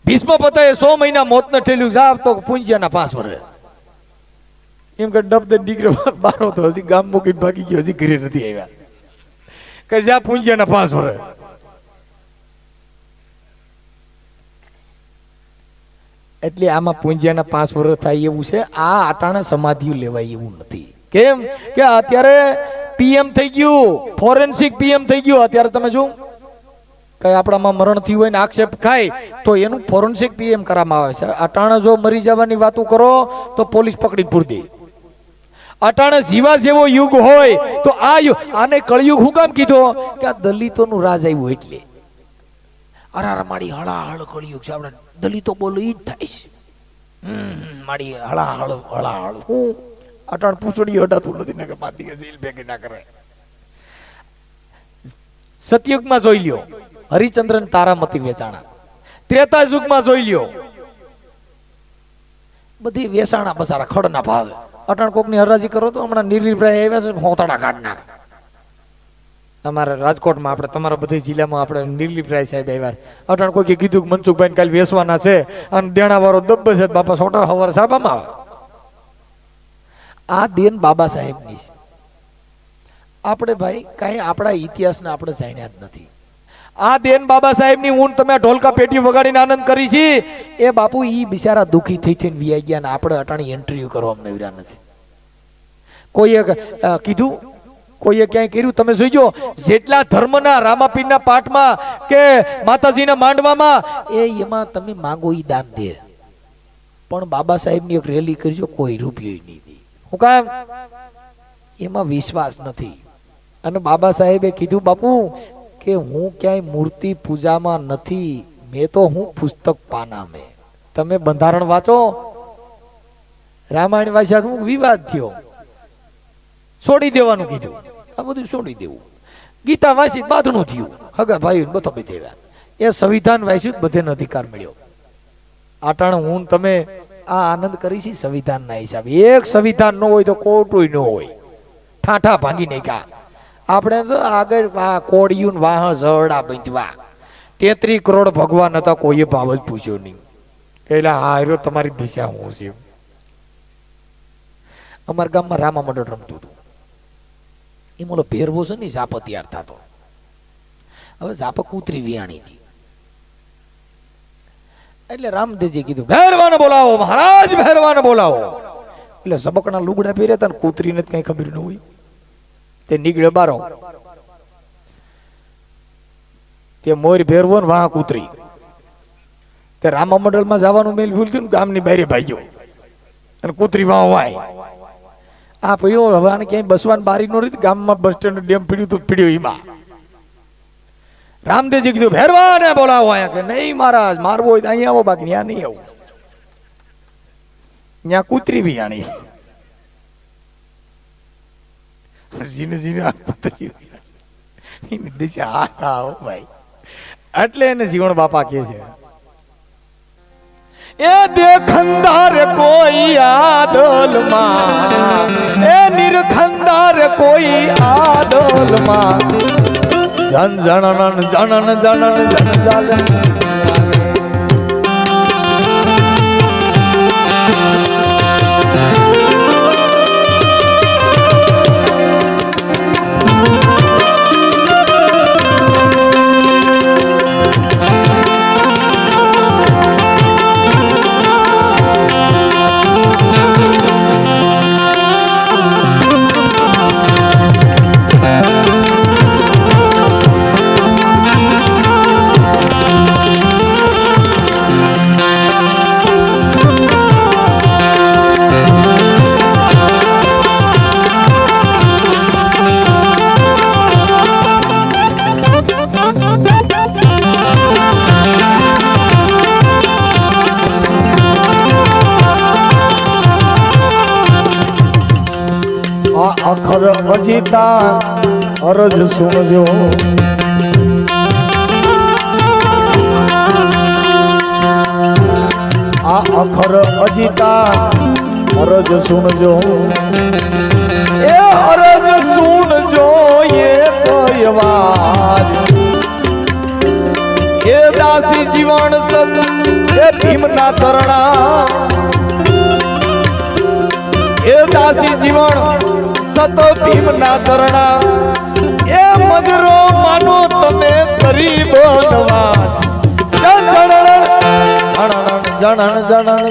ભીષ્મ પતાએ 100 મહિના મોતને ઠેલ્યું. જા તો પૂંજ્યાના 5 વર્ષ. એમ કે ડબ દે દીકરો બારો તો હજી ગામ મૂકીને ભાગી ગયો, હજી ઘરે નથી આવ્યા. કે જ્યાં પૂંજ્યાના 5 વર્ષ. એટલે આમાં પૂંજ્યાના 5 વર્ષ થાય એવું છે. આ આટાણા સમાધિઓ લેવાય એવું નથી. કેમ કે અત્યારે પીએમ થઈ ગયું, ફોરેન્સિક પીએમ થઈ ગયું. અત્યારે તમે જો કઈ આપણામાં મરણ થયું હોય ને આક્ષેપ થાય તો એનું ફોરેન્સિક પીએમ કરવામાં આવે છે. અટાણા જો મરી જવાની વાતો કરો તો પોલીસ પકડી પૂરી દે. અટાણા જીવા જેવો યુગ હોય તો આને કળયુગ હું કામ કીધો કે આ દલિતોનું રાજ આવ્યું એટલે. અરે મારી હળાહળ કળયુગ છે. આપણે દલિતો બોલો ઈ જ થાય છે. મારી હળાહળ હું અટાણ પૂછડી હટાતું નથી ને કે મારી જેલ ભેગી ના કરે. સતયુગમાં જોઈ લ્યો હરિચંદ્રન તારામતી વેચાણા. ત્રેતા યુગમાં જોઈ લ્યો બધી વેચાણા બસારા ખડના ભાવે. અટાણ કોકની હરાજી કરો તો હમણાં નિર્ભય આવ્યા છે હોતાડા કાઢ નાખ. તમારે રાજકોટમાં આપણે તમારા બધી જિલ્લામાં આપણે નિર્લિપરાય સાહેબ આવ્યા. અટાણ કોઈ કીધું કે મનસુખભાઈ કાલે વેસવાના છે અને દેણા વાળો દબ્બ છે બાપા છોટા હવાર સાહેબમાં આવે. આ દેન બાબા સાહેબની છે. આપણે ભાઈ કાંઈ આપણા ઇતિહાસને આપણે જાણ્યા જ નથી. આ દેન બાબા સાહેબની ઊન તમે ઢોલકા પેટી વગાડીને આનંદ કરી છે. એ બાપુ ઈ બિચારા દુખી થઈ થઈને વિયા ગયા ને આપણે અટાણી ઇન્ટરવ્યુ કરવા અમને વિરા નથી. કોઈએ કીધું, કોઈએ ક્યાંય કર્યું. તમે જોઈજો જેટલા ધર્મના રામાપીરના પાઠમાં કે માતાજીના માંડવામાં એમાં તમે માંગો ઈ દાન દે. પણ બાબા સાહેબની એક રેલી કરજો, કોઈ રૂપિયો નહીં દે. હું કામ? એમાં વિશ્વાસ નથી. અને બાબા સાહેબે કીધું બાપુ કે હું ક્યાંય મૂર્તિ પૂજામાં નથી, મેં તો હું પુસ્તક પાના મેં. તમે બંધારણ વાંચો, રામાયણ વાંચ્યા હું વિવાદ થયો, છોડી દેવાનું કીધું. આ બધું છોડી દેવું. ગીતા વાંચી બાંધણું થયું. હગા ભાઈ બધા બેઠા. એ સંવિધાન વાંચ્યું બધેનો અધિકાર મળ્યો. આટાણ હું તમે આ આનંદ કરી છે સંવિધાનના હિસાબે. એક સંવિધાન ન હોય તો કોટું ન હોય. ઠાઠા ભાંગી નાખ્યા. આપણે તો આગળ કોડિયું વાહ ઝરડા બંધવા 33 કરોડ ભગવાન હતા, કોઈએ ભાવ જ પૂછ્યો નહીં. એટલે હારો તમારી દિશા હું છે. અમારા ગામમાં રામા મંડળ રમતું હતું. એ મોલો ભેરવો છે ને ઝાપ તૈયાર થતો. હવે ઝાપ કૂતરી વિયાણી હતી. એટલે રામદેવજી કીધું ભેરવાને બોલાવો, મહારાજ ભેરવાને બોલાવો. એટલે ઝબકના લુગડા પહેર્યા હતા ને કૂતરીને કઈ ખબર ન હોય. તે નીકળ્યો બારો. તે મોર ભેરવો ને વાહ કૂતરી. તે રામા મંડળમાં જવાનું મેલ ભૂલતું ને ગામની બારે ભાગ્યો અને કૂતરી વાહ વાય. આ પડ્યો. હવે આને ક્યાંય બસવાની બારી નો રહી. ગામમાં બસ સ્ટેન્ડ ડેમ પીડ્યું તો પીડ્યો એમાં. રામદેવજી કીધું ભેરવાને બોલાવો. અહીંયા કે નહીં મહારાજ, મારવો હોય તો અહીંયા આવો, બાકી ત્યાં નહીં આવું. ત્યાં કૂતરી વિયાણી છે. જીને જીને આ કૂતરી એની દિશા આવો ભાઈ. એટલે એને જીવણ બાપા કહે છે એ દેખંદાર કોઈ આદોલમાં, એ નિરખંદાર કોઈ આદોલમાં, જન જનન જનન જનન જન જાલન. અખર અજીતા અરજ સુણજો આ અખર અજીતા અરજ સુણજો એ અરજ સુણજો એ કઈ વાત એ દાસી જીવન સત એ ભીમના ચરણા એ દાસી જીવન સત ભીમના ચરણા એ મજરો માનો તમે કરી બનવા જણણ જણણ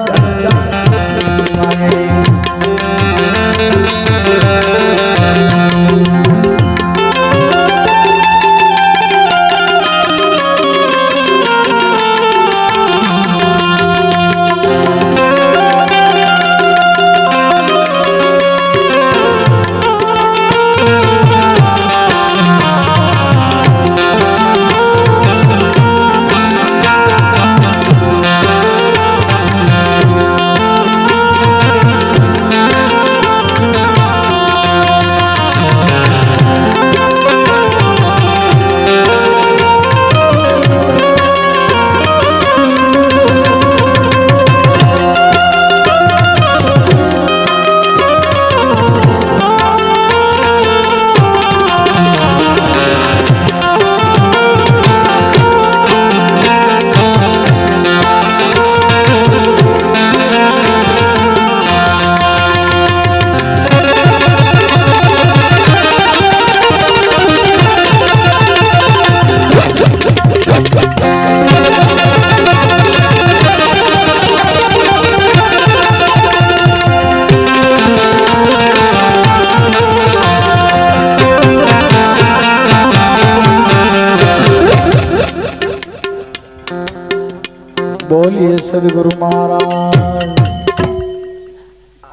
બોલીએ સદગુરુ મહારાજ.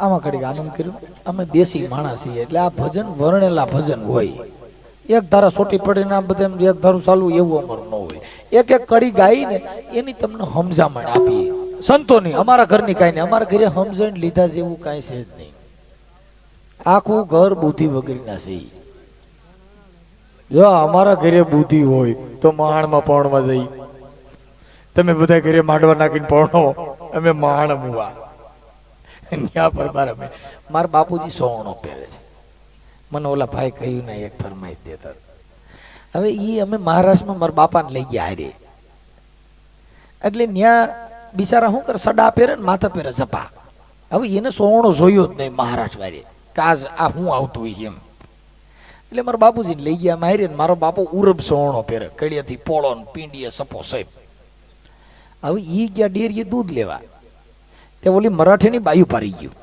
આમાં કડીક આનંદ કર્યું. અમે દેશી માણસ છીએ એટલે આ ભજન વર્ણેલા ભજન હોય. એક ધારા સોટી પડીને આ બધા એક ધારું ચાલુ એવું અમર ન હોય. એક એક કડી ગાઈને એની તમને સમજામણ આપીએ સંતોની. અમારા ઘરની કાંઈ નહીં, અમારા ઘરે સમજણ લીધા જેવું કાંઈ છે જ નહીં. આખું ઘર બુદ્ધિ વગરના છે. જો અમારા ઘરે બુદ્ધિ હોય તો મહાણમાં પણમાં જઈ. તમે બધા ઘરે માંડવા નાખીને પણો, અમે મહાણ મુવા ન્યા પર અમે. મારા બાપુજી સોણો પહેરે છે. મને ઓલા ભાઈ કહ્યું ને એક ફરમાઈ દેતા. હવે ઈ અમે મહારાષ્ટ્રમાં મારા બાપાને લઈ ગયા હારે. એટલે ન્યા બિચારા શું કરે, સડા પહેરે ને માથા પહેરે ઝપા. હવે એને સોણો જોયો જ નહીં મહારાષ્ટ્ર વાળે કે આ હું આવતું હોય એમ. એટલે મારા બાપુજીને લઈ ગયા મારે. મારો બાપુ ઉરબ સોણો પહેરે, કડિયાથી પોળો ને પીંડીએ સપો સાહેબ. હવે ઈ ગયા ડેરીએ દૂધ લેવા. તે ઓલી મરાઠીની બાયું પારી ગયું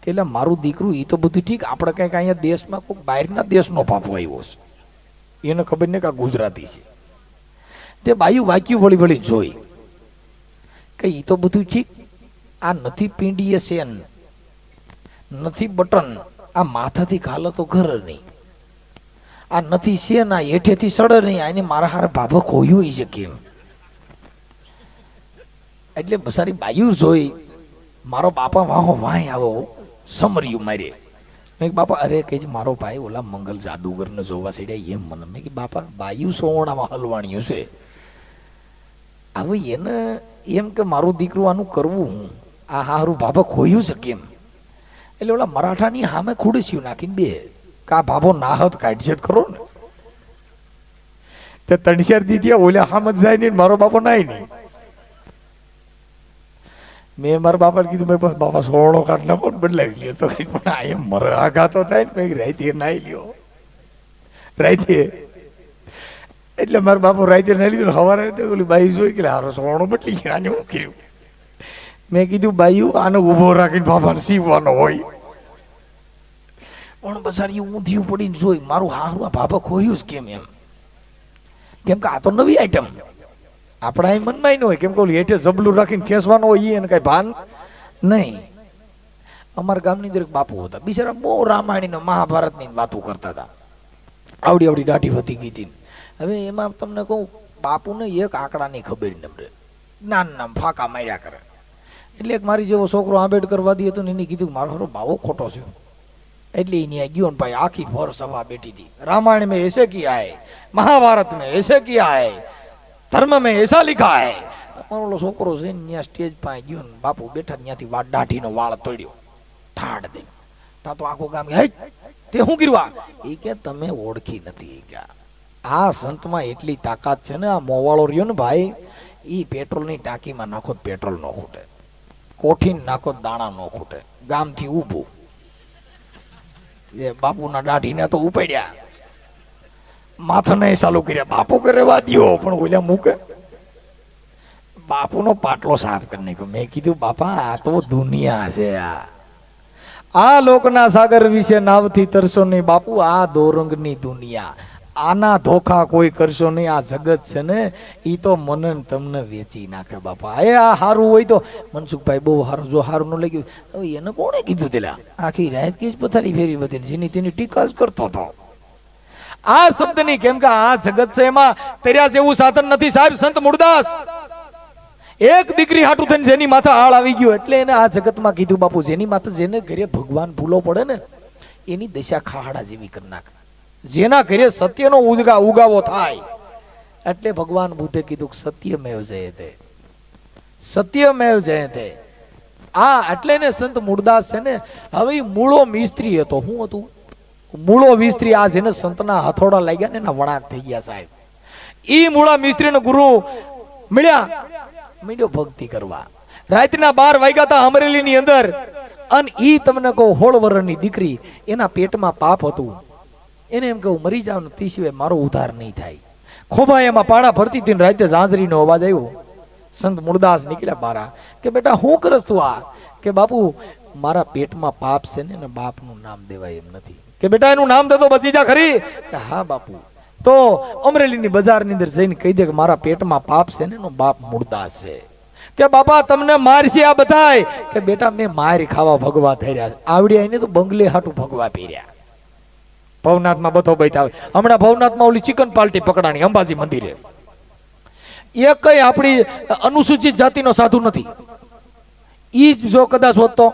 કે એટલે મારું દીકરું ઈ તો બધું ઠીક, આપણે કંઈક અહીંયા દેશમાં કોઈ બહારના દેશનો પાપો આવ્યો છે, એને ખબર નહીં કે આ ગુજરાતી છે. તે બાયું વાક્યું વળી વળી જોઈ કે ઈ તો બધું ઠીક, આ નથી પીંડીએ સેન, નથી બટન, આ માથાથી ખાલો તો ઘર નહીં, આ નથી સેન, આ હેઠેથી સડે નહીં, આને મારા હારે ભાભો ખોયું છે કેમ. એટલે બસારી બાયું જોઈ મારો બાપા વાહો વાય આવો સમર્યું મારે. મેં કે બાપા અરે કે મારો ભાઈ ઓલા મંગલ જાદુગરને જોવા સીડ્યા એમ મને. મેં કે બાપા બાયું સોણામાં હલવાણ્યું છે. હવે એને એમ કે મારું દીકરું આનું કરવું હું, આ હારું ભાભા ખોયું છે કેમ. એટલે ઓલા મરાઠાની સામે ખુડસ્યું નાખીને બે કે આ ભાભો નાહત કાઢશે ખરો ને. તે તણશેર દીધી ઓલા સામે જ જાય નહીં, મારો બાપો નાય નહીં. મેં મારા બાપાને કીધું મેં બાપા સોળો કાઢ નાખો ને બદલાવી લ્યો તો કઈ. પણ આ એમ મરે આઘાતો થાય ને. મેં રાતે નાઈ લ્યો રાતે. એટલે મારા બાપુ રાતે નાઈ લીધું. સવારે ઓલી બાઈ જોઈ કે હારો સોળો બદલી ગયા, આને શું કર્યું. મેં કીધું બાયું આને ઉભો રાખીને બાપાને સીવવાનો હોય. પણ બસારી ઊંધિયું પડીને જોઈ મારું હારું આ બાપા ખોયું જ કેમ એમ. કેમ કે આ તો નવી આઈટમ આપણા અહીં મનમાં ન હોય. કેમ કે હેઠે જબલું રાખીને ખેંચવાનું હોય એને કઈ ભાન નહીં. અમારા ગામની અંદર એક બાપુ હતા, બિચારા બહુ રામાયણ મહાભારતની વાતો કરતા હતા. આવડી આવડી દાઢી વધી ગઈ હતી. હવે એમાં તમને કહું, બાપુને એક આંકડાની ખબર ન પડે, નાન નામ ફાંકા માર્યા કરે. એટલે એક મારી જેવો છોકરો આંબેડકર વાદી હતો ને એને કીધું મારો હરો બાવો ખોટો છે. એટલે અહીંયા ગયો ને ભાઈ આખી ફોર સભા બેઠી હતી. रामायण में ऐसे किया है, महाभारत में ऐसे किया है, धर्म में ऐसा लिखा है. તમારો ઓલો છોકરો છે ને ત્યાં સ્ટેજ પાસે ગયો ને બાપુ બેઠા ત્યાંથી દાઢીનો વાળ તોડ્યો ઠાડ દે. તા તો આખું ગામ હે તે શું કર્યું? એ કે તમે ઓળખી નથી. કે આ સંતમાં એટલી તાકાત છે ને, આ મોવાળો રહ્યો ને ભાઈ, ઈ પેટ્રોલની ટાંકીમાં નાખો તો પેટ્રોલ ન ખૂટે, કોઠીને નાખો તો દાણા ન ખૂટે. ગામથી ઊભું એ બાપુના દાઢીને તો ઉપાડ્યા, માથા નહીં ચાલુ કર્યા. બાપુ કરે વાદ્યો પણ ઓલ્યા મૂકે. બાપુનો પાટલો સાફ કરી નાખ્યો. મેં કીધું બાપા આ તો દુનિયા છે. આ લોકના સાગર વિશે નાવથી તરશો નહીં બાપુ, આ દોરંગની દુનિયા, આના ધોખા કોઈ કરશો નહીં. આ જગત છે ને ઈ તો મને તમને વેચી નાખે બાપા. એ આ સારું હોય તો મનસુખભાઈ બહુ સારું, જો સારું ન લાગ્યું હવે એને કોણે કીધું? તેલા આખી રાત કીજ પથારી ફેરી બધી જેની તેની ટીકા જ કરતો હતો. આ શબ્દની, કેમ કે આ જગત છે એમાં તેર્યા જેવું સાધન નથી સાહેબ. સંત મૂળદાસ એક દીકરી હાટું થઈને જેની માથે આળ આવી ગયો એટલે એને આ જગતમાં કીધું બાપુ, જેની માથે જેને ઘરે ભગવાન ભૂલો પડે ને એની દશા ખાડા જેવી કરી નાખે. જેના ઘરે સત્યનો ઉગાવો થાય એટલે ભગવાન બુદ્ધે કીધું સત્યમેવ જયતે, સત્યમેવ જયતે. આ એટલે ને સંત મૂળદાસ છે ને હવે મૂળો મિસ્ત્રી હતો. શું હતું? મૂળો મિસ્ત્રી. આ જેને સંતના હથોડા લાગ્યા ને એના વણાક થઈ ગયા સાહેબ. ઈ મૂળા મિસ્ત્રીનો ગુરુ મળ્યા, મીડ્યો ભક્તિ કરવા. રાતના 12 વાગ્યા હતા અમરેલીની અંદર. અને ઈ તમને કહું 16 વર્ષની દીકરી, એના પેટમાં પાપ હતું. એને એમ કહું મરી જાવ તે સિવાય મારો ઉદ્ધાર નહીં થાય. ખોબા એમાં પાણા ભરતી હતી. રાતે ઝાંઝરીનો અવાજ આવ્યો. સંત મૂળદાસ નીકળ્યા બારા કે બેટા શું કરસ તું? આ કે બાપુ મારા પેટમાં પાપ છે ને બાપનું નામ દેવાય એમ નથી. કે બેટા એનું નામ દે તો બચી જા ખરી. કે હા બાપુ. તો અમરેલીની બજારની અંદર જઈને કહી દે કે મારા પેટમાં પાપ છે ને એનો બાપ મૂળદાસ છે. કે બાપા તમને મારશે આ બધાય. કે બેટા મેં મારી ખાવા ભગવા થઈ રહ્યા છે. આવડી આઈને તો બંગલે હાટું ભગવા પહેર્યા. ભવનાથમાં બધો બૈત આવે. હમણાં ભવનાથમાં ઓલી ચિકન પાર્ટી પકડાણી અંબાજી મંદિરે. એ કઈ આપણી અનુસૂચિત જાતિનો સાધુ નથી. ઈ જો કદાચ હોત તો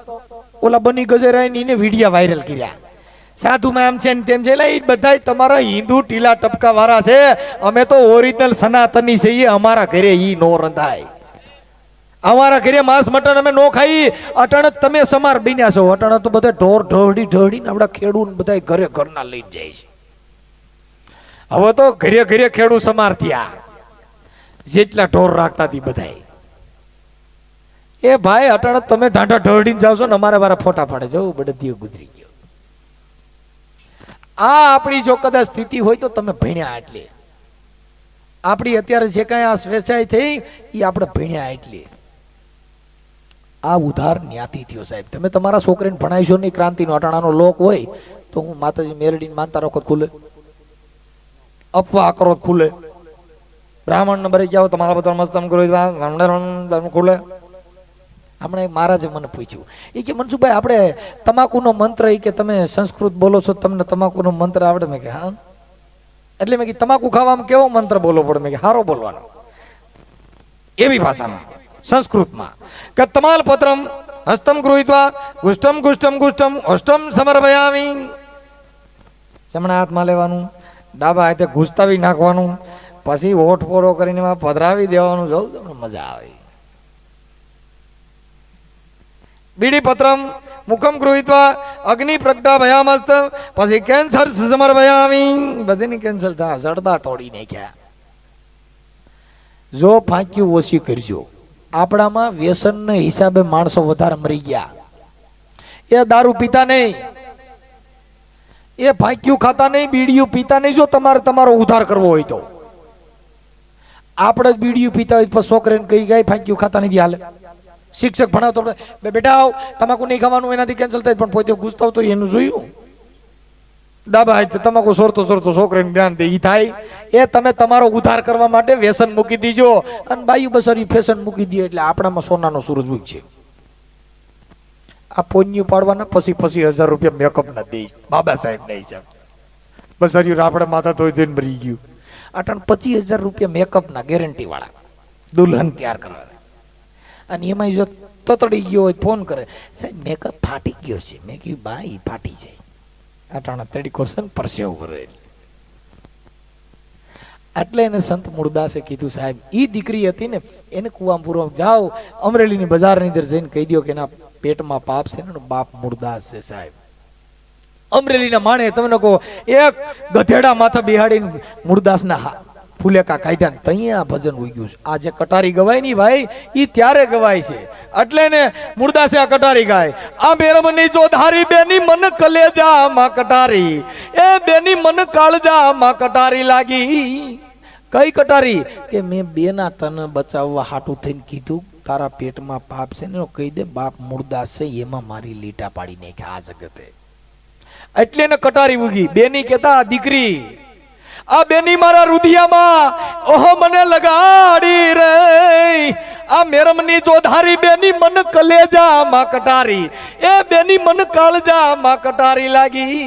ઓલા બની ગજેરાઈ ને વિડિયા વાયરલ કર્યા. સાધુમાં આમ છે ને તેમ છે. એટલે બધા તમારા હિન્દુ ટીલા ટપકા વાળા છે. અમે તો ઓરિજિનલ સનાતની છીએ. અમારા ઘરે ઈ નો રંધાય. અમારા ઘરે માંસ મટન અમે નો ખાઈ. અટાણ તમે સમાર બન્યા છો. અટાણ તો બધા ઢોર ઢોળી આપડા ખેડૂત બધા ઘરે ઘરના લઈ જાય છે. હવે તો ઘરે ઘરે ખેડૂત સમાર થયા. જેટલા ઢોર રાખતા હતી બધા. એ ભાઈ અટાણ તમે ઢાંઢા ઢોળીને જાવ છો ને અમારા વાળા ફોટા પાડે. જવું બળદિયો ગુજરી ગયો. આ આપણી જો કદાચ સ્થિતિ હોય તો તમે ભણ્યા એટલે. આપણી અત્યારે જે કાંઈ આ સ્વેચ્છાય થઈ એ આપણે ભણ્યા એટલે. આ ઉધાર ન્યાથી થયો સાહેબ. તમે તમારા છોકરીને ભણાવીશો નહીં. ક્રાંતિનો અટાણાનો લોક હોય તો હું માતાજી મેરડીને માનતા રાખો ખુલે, અપવા કરો ખુલે, બ્રાહ્મણ નંબરે જાઓ તમારા બધા મસ્તમ કરો ખુલે. હમણાં એક મહારાજે મને પૂછ્યું, એ કે મનસુખભાઈ આપણે તમાકુનો મંત્ર, એ કે તમે સંસ્કૃત બોલો છો, તમને તમાકુનો મંત્ર આવડે? મેં કે હા. એટલે મેં કીધું તમાકુ ખાવામાં કેવો મંત્ર બોલવો પડે? મેં કે હારો બોલવાનો. એવી ભાષામાં સંસ્કૃતમાં કે તમાલ પત્રમ હસ્તમ ગૃહીત્વા ગુષ્ટમ ગુષ્ટમ ગુષ્ટમ અષ્ટમ સમર્પયામિ. જમણા હાથમાં લેવાનું, ડાબા હાથે ઘૂસતાવી નાખવાનું, પછી હોઠ પોરો કરીને એમાં પધરાવી દેવાનું. જોઉં તમને મજા આવે. બીડી પત્રમ મુખમ ગૃહીત્વા અગ્નિ પ્રગટા ભયામસ્ત, પછી કેન્સર સમર્પયામિ. બધીની કેન્સર થા જડતા તોડી નાખ્યા. જો ફાંક્યું ઓછી કરજો. આપણામાં વ્યસનના હિસાબે માણસો વધારે મરી ગયા. એ દારૂ પીતા નહીં, એ ફાંક્યું ખાતા નહીં, બીડીયું પીતા નહીં. જો તમારે તમારો ઉદ્ધાર કરવો હોય તો આપણે જ બીડીયું પીતા હોય પછી છોકરીને કઈ ગાય ફાંક્યું ખાતા નથી હાલે. શિક્ષક ભણાવતો બેટા આવ તમાકુ નહીં ખાવાનું, એનાથી કેન્સલ થાય. પણ પોતે ગુસ્સાવ તો એનું જોયું. દાબા હાથ તમાકુ સોરતો સોરતો છોકરીને જ્ઞાન દે ઈ થાય. એ તમે તમારો ઉદ્ધાર કરવા માટે વ્યસન મૂકી દીજો. અને બાયુ બસરી ફેશન મૂકી દે એટલે આપણામાં સોનાનો સૂરજ ઉગ છે. આ પોન્યું પાડવાના પછી 1000 રૂપિયા મેકઅપ ના દે બાબા સાહેબ ના હિસાબ. બસર્યું આપણે માથા ધોઈ ધોઈને મરી ગયું. આટણ 25000 રૂપિયા મેકઅપ ના ગેરંટી વાળા દુલ્હન તૈયાર કરવા. અને એમાં જો તતડી ગયો હોય ફોન કરે, સાહેબ મેકઅપ ફાટી ગયો છે. મેં કીધું બાઈ ફાટી જાય. આટાણા તડીકો છે ને પરસેવો કરે. એટલે એને સંત મૂળદાસે કીધું સાહેબ ઈ દીકરી હતી ને એને કુવામાં પૂરવા જાઓ અમરેલીની બજારની અંદર જઈને કહી દો કે એના પેટમાં પાપ છે ને એનો બાપ મૂળદાસ છે સાહેબ. અમરેલીના માણે તમને કહો એક ગધેડા માથા બિહાડીને મૂળદાસના ફુલેકા કાઢ્યા ને ત્યાં ભજન ઉગ્યું છે. આ જે કટારી ગવાય ની ભાઈ ઈ ત્યારે ગવાય છે. એટલે ને મૂળદાસે આ કટારી ગાય આ મેરમની જો ધારી બેની મન કલેજા માં કટારી એ બેની મન કાળજા માં કટારી લાગી. કઈ કટારી કે મેં બેના તન બચાવવા હાટું થઈને કીધું તારા પેટમાં પાપ છે ને કહી દે બાપ મૂળદાસ છે એમાં મારી લીટા પાડી નાખ્યા આ જગતે. એટલે ને કટારી ઉગી. બેની કેતા દીકરી આ બેની મારા રુધિયામાં ઓહો મને લગાડી રે આ મેરમની જોધારી બેની મન કલેજા માં કટારી એ બેની મન કાળજા માં કટારી લાગી.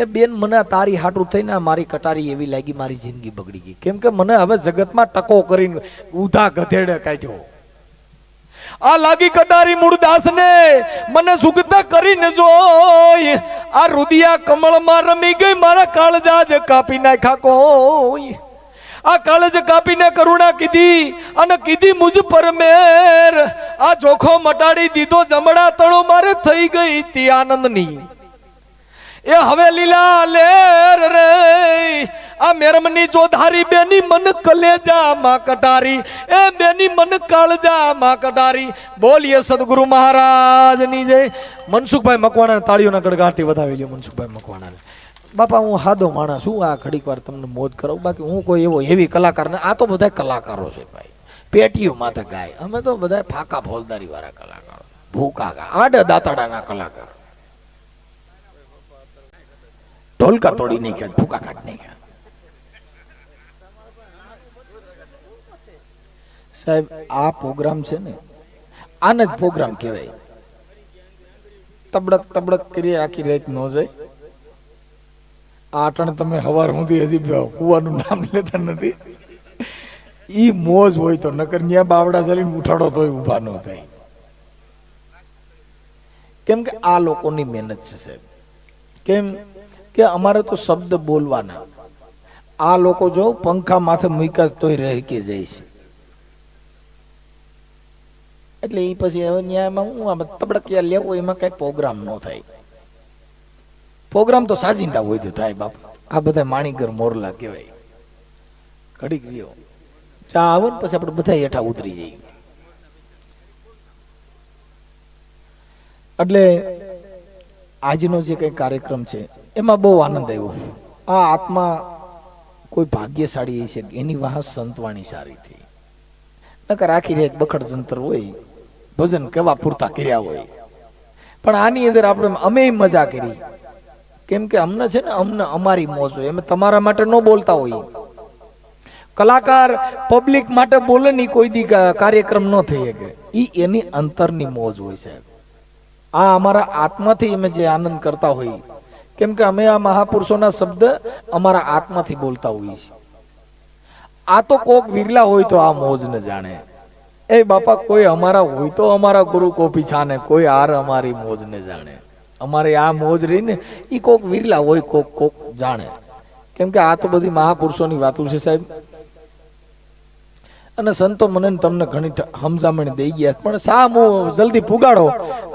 એ બેન મને તારી હાટું થઈને મારી કટારી એવી લાગી મારી જિંદગી બગડી ગઈ. કેમ કે મને હવે જગતમાં ટકો કરીને ઉધા ગધેડે કાઢ્યો. આ લાગી કટારી મૂળદાસ ને મને સુગતા કરીને જોઈ આ રુદિયા કમળમાં રમી ગઈ મારા કાળજા જ કાપી નાખ્યા કોઈ. આ કાળજ કાપીને કરુણા કીધી અને કીધી મુજ પર મેર આ જોખો મટાડી દીધો જમણા તળો મારે થઈ ગઈ તી આનંદની. એ હવે લીલા લેર રે આ મેરમની જોધારી બેની મન કલેજા માં કટારી એ બેની મન કાળજા માં કટારી. બોલીએ સદગુરુ મહારાજની જય. મનસુખભાઈ મકવાણા તાળીઓના ગડગાટથી વધાવી લ્યો મનસુખભાઈ મકવાણા. બાપા હું હાદો માણસ છું આ ઘડીક વાર તમને મોજ કરાવું બાકી હું કોઈ એવો હેવી કલાકાર ને આ તો બધા કલાકારો છે ભાઈ પેટીઓ માથે ગાય અમે તો બધા ફાકા ફોલદારી વાળા કલાકારો ભૂકા ગા આડા દાતાડાના કલાકાર ઢોલકા તોડી નાખ્યા ભૂકા કાઢી નાખ્યા. સાહેબ આ પ્રોગ્રામ છે ને આને જ પ્રોગ્રામ કહેવાય. તબડક તબડક કરી આખી રાત ન જાય. આટણ તમે હવાર સુધી હજી કુવાનું નામ લેતા નથી. ઈ મોજ હોય તો નકર ન્યા બાવડા ચાલીને ઉઠાડો તોય ઊભા ન થાય. કેમ કે આ લોકોની મહેનત છે સાહેબ. કેમ કે અમારે તો શબ્દ બોલવાના. આ લોકો જો પંખા માથે મૂકા તોય રહી કે જાય છે. એટલે એ પછી હવે ન્યાયમાં હું તબડકિયા લેવો એમાં કઈ પ્રોગ્રામ ન થાય. પ્રોગ્રામ તો સાજિંદા હોય તો થાય બાપ. આ બધા માણીગર મોરલા કહેવાય. ઘડીક રહ્યો ચા આવે ને પછી આપણે બધા હેઠા ઉતરી જઈએ. એટલે આજનો જે કઈ કાર્યક્રમ છે એમાં બહુ આનંદ આવ્યો. આ આત્મા કોઈ ભાગ્યશાળી છે એની વાહ સંતવાણી સારી થઈ. નકર આખી રેત બખડ જંતર હોય ભજન કેવા પૂરતા કર્યા હોય. પણ આની અંદર આપણે અમે મજા કરી. કેમ કે અમને છે ને અમને અમારી મોજ હોય. અમે તમારા માટે ન બોલતા હોય. કલાકાર પબ્લિક માટે બોલે નહીં કોઈ દી કાર્યક્રમ ન થઈ શકે. ઈ એની અંતરની મોજ હોય સાહેબ. આ અમારા આત્માથી અમે જે આનંદ કરતા હોઈએ. કેમ કે અમે આ મહાપુરુષોના શબ્દ અમારા આત્માથી બોલતા હોઈએ છીએ. આ તો કોક વિરલા હોય તો આ મોજ ન જાણે. એ બાપા કોઈ અમારા હોય તો અમારા ગુરુ કોપી છાને કોઈ હાર અમારી મોજ ને જાણે. અમારે આ મોજ રહી ને ઈ કોક વિરલા હોય કોક કોક જાણે. કેમ કે આ તો બધી મહાપુરુષોની વાતો છે સાહેબ. અને સંતો મને તમને ઘણી સમજામણ દઈ ગયા પણ સા હું જલ્દી પુગાડો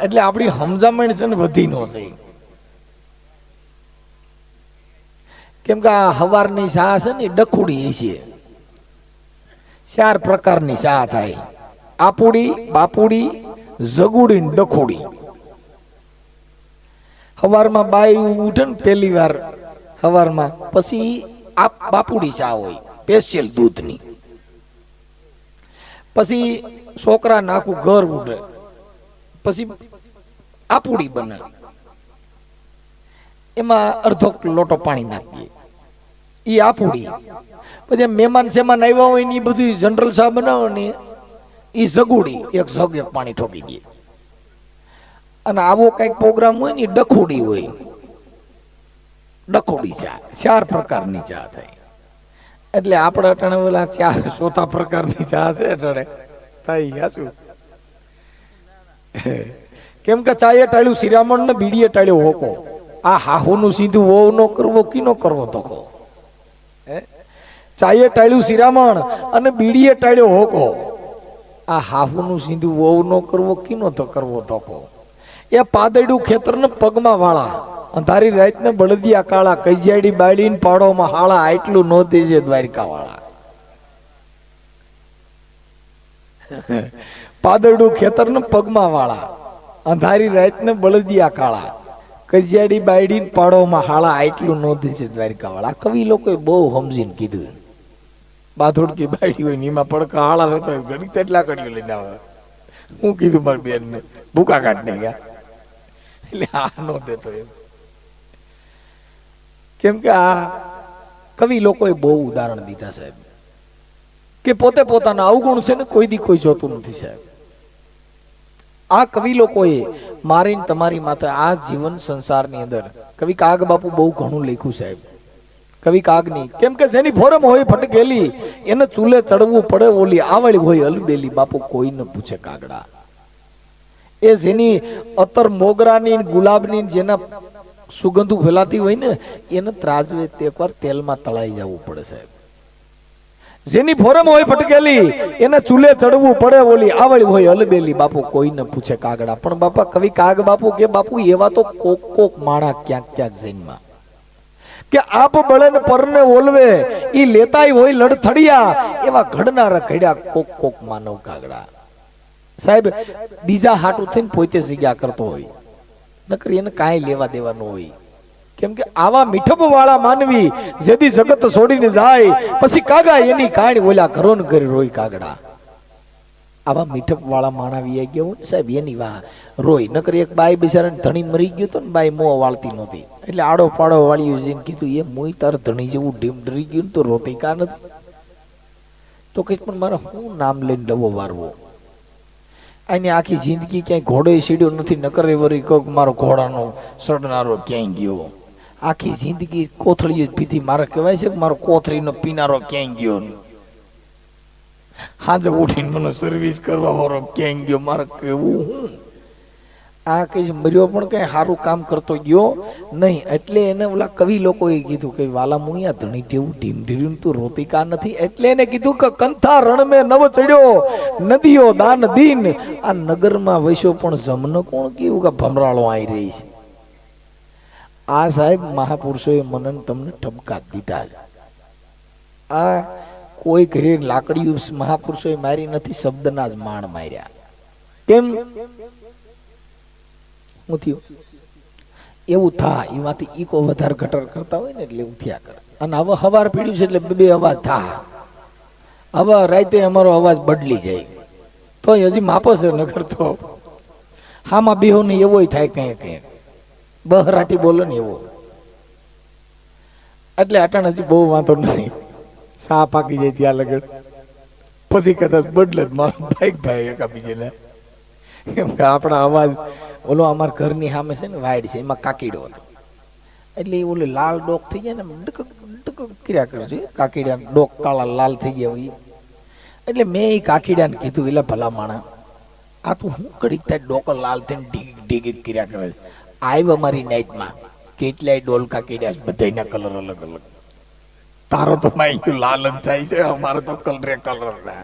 એટલે આપણી સમજામણ છે ને વધી ન જાય. કેમ કે આ હવારની શા છે ને ડખુડી છે. 4 પ્રકારની શા થાય. આપુડી બાપુડી જગુડી ને ડખુડી. હવારમાં બાઈ ઉઠે ને પહેલી વાર હવારમાં પછી બાપુડી શા હોય સ્પેશિયલ દૂધની. પછી છોકરા નાખું ઘર ઉડે પછી આપુડી બને એમાં અડધો લોટો પાણી નાખીએ ઈ આપુડી. પછી મહેમાન સેમાન આવ્યા હોય ને એ બધી જનરલ ચા બનાવો ને ઈ જગુડી એક જગ એક પાણી ઠોકી દે. અને આવો કઈક પ્રોગ્રામ હોય ને ડખુડી હોય. ડખુડી ચા 4 પ્રકારની ચા થાય. એટલે આપણે અટાણે ઓલા 4 પ્રકારની ચા છે અટાણે થાય શું. કેમ કે ચાએ ટાળ્યું શિરામણ ને બીડીએ ટાળ્યો હોકો. આ હાહુનું સીધું વહુ નો કરવો કીનો કરવો ધોકો? ચાયે ટાળ્યું શિરામણ અને બીડીએ ટાળ્યો હોકો. આ હાહુનું સીધું વહુ નો કરવો કીનો તો કરવો ધોકો? એ પાદડું ખેતરને પગમાં વાળા, અંધારી રાતને બળદિયા કાળા, કૈજાડી બાળીને પાડોમાં હાળા, આટલું નો દેજે દ્વારકા વાળા. પાદરડું ખેતરને પગમાં વાળા, અંધારી રાતને બળદિયા કાળા, કજિયાડી બાયડીને પાડોમાં હાળા, આટલું નો દેજે દ્વારકા વાળા. કવિ લોકોએ બહુ સમજીને કીધું. બાથોડકી બાયડી હોય નીમાં પડકા હાળા રહેતા હોય, ઘણી તેટલા કડીઓ લઈને આવે. હું કીધું મારી બેન ને ભૂકા કાઢ નહીં ગયા, એટલે આ નો દેતો એમ. કેમ કે આ કવિ લોકોએ બહુ ઉદાહરણ દીધા સાહેબ, કે પોતે પોતાના અવગુણ છે ને કોઈ દી કોઈ જોતું નથી સાહેબ. આ કવિ લોકોએ મારીને તમારી માથે આ જીવન સંસારની અંદર કવિ કાગ બાપુ બહુ ઘણું લખ્યું સાહેબ. કવિ કાગની, કેમ કે જેની ફોરમ હોય ફટકેલી, એને ચૂલે ચડવું પડે ઓલી, આવળી હોય અલબેલી, બાપુ કોઈ ન પૂછે કાગડા. એ જેની અતર મોગરાની ગુલાબની જેના સુગંધુ ફેલાતી હોય ને, એને ત્રાજવે તે એકવાર તેલમાં તળાઈ જવું પડે સાહેબ. જેની ફોરમ હોય ફટકેલી, એને ચૂલે ચડવું પડે ઓલી, આવળી હોય અલબેલી, બાપુ કોઈ ન પૂછે કાગડા. પણ બાપા કવિ કાગ બાપુ કે બાપુ એવા તો કોક કોક માણા ક્યાંક ક્યાંક જૈનમાં, કે આપ બળે ને પરને ઓલવે, ઈ લેતાય હોય લડથડિયા, એવા ઘડનારા ઘડ્યા કોક કોક માનવ કાગડા. સાહેબ બીજા હાટું થઈને પોતે જગ્યા કરતો હોય, નકર એને કાંઈ લેવા દેવા ન હોય. કેમ કે આવા મીઠપ વાળા માનવી જેદી જગત છોડીને જાય, પછી કાગા એની કાણી ઓલા ઘરો ને ઘરે રોય કાગડા. આવા મીઠપ વાળા માણાવી આવી ગયા હોય સાહેબ, એની વાહ રોય. નકર એક બાઈ બિચારાને ધણી મરી ગયો તો ને, બાઈ મોં વાળતી નહોતી, એટલે આડો પાડો વાળી જઈને કીધું, એ મોય તાર ધણી જેવું ડીમ ડરી ગયું તો રોતી કા નથી? તો કઈ પણ મારે હું નામ લઈને ડબો વારવો? આની આખી જિંદગી ક્યાંય ઘોડો સીડ્યો નથી, નકરે વરી કોક મારો ઘોડાનો સડનારો ક્યાંય ગયો. આખી જિંદગી કોથળીઓ જ પીધી, મારે કહેવાય છે કે મારો કોથળીનો પીનારો ક્યાંય ગયો. હાજે ઉઠીને મને સર્વિસ કરવા વાળો ક્યાંય ગયો, મારે કેવું હું? આ કઈ મર્યો પણ કઈ સારું કામ કરતો ગયો નહીં. એટલે એને ઓલા કવિ લોકોએ કીધું કે વાલા મુયા ધણી ટેવું ઢીમ ઢીર્યું તું રોતી કા નથી? એટલે એને કીધું કે કંથા રણ મેં નવ ચડ્યો, નદીઓ દાન દીન, આ નગરમાં વસ્યો પણ જમનો કોણ કેવું કે ભમરાળો આવી રહી છે. આ સાહેબ મહાપુરુષોએ મને તમને ઠપકા દીધા. આ કોઈ ઘરે લાકડીઓ મહાપુરુષોએ મારી નથી, શબ્દના જ માણ માર્યા. કેમ હું થયું એવું થા, એમાંથી ઈકો વધારે ઘટર કરતા હોય ને એટલે એવું થયા કરે. અને હવે હવાર પીડ્યું છે એટલે બે અવાજ થા, હવે રાતે અમારો અવાજ બદલી જાય તો હજી માપો છે, નકર તો હામાં બેહો ને એવો થાય કઈ કઈ બહરાટી બોલો ને એવો. એટલે અટાણ હજી બહુ વાંધો નથી, સા પાકી જાય ત્યાં લગડ, પછી કદાચ બદલે જ મારો ભાઈ એકાબીજીને. કેમ કે આપણા અવાજ ઓલો અમારા ઘરની સામે છે ને વાઈડ છે, એમાં કાકીડો હતો, એટલે ઓલો લાલ ડોક થઈ જાય ને ડક ડક કર્યા કરે છે. કાકીડા ડોક કાળા લાલ થઈ ગયા હોય, એટલે મેં એ કાકીડાને કીધું, એટલે ભલા માણા આ તું હું ઘડીક થાય ડોકો લાલ થઈને ઢીગ ઢીગ કર્યા કરે છે. આવ અમારી નાઈટમાં કેટલાય ડોલ કાકીડા, બધાના કલર અલગ અલગ. તારો તો માઈ લાલ જ થાય છે, અમારો તો કલરે કલર ના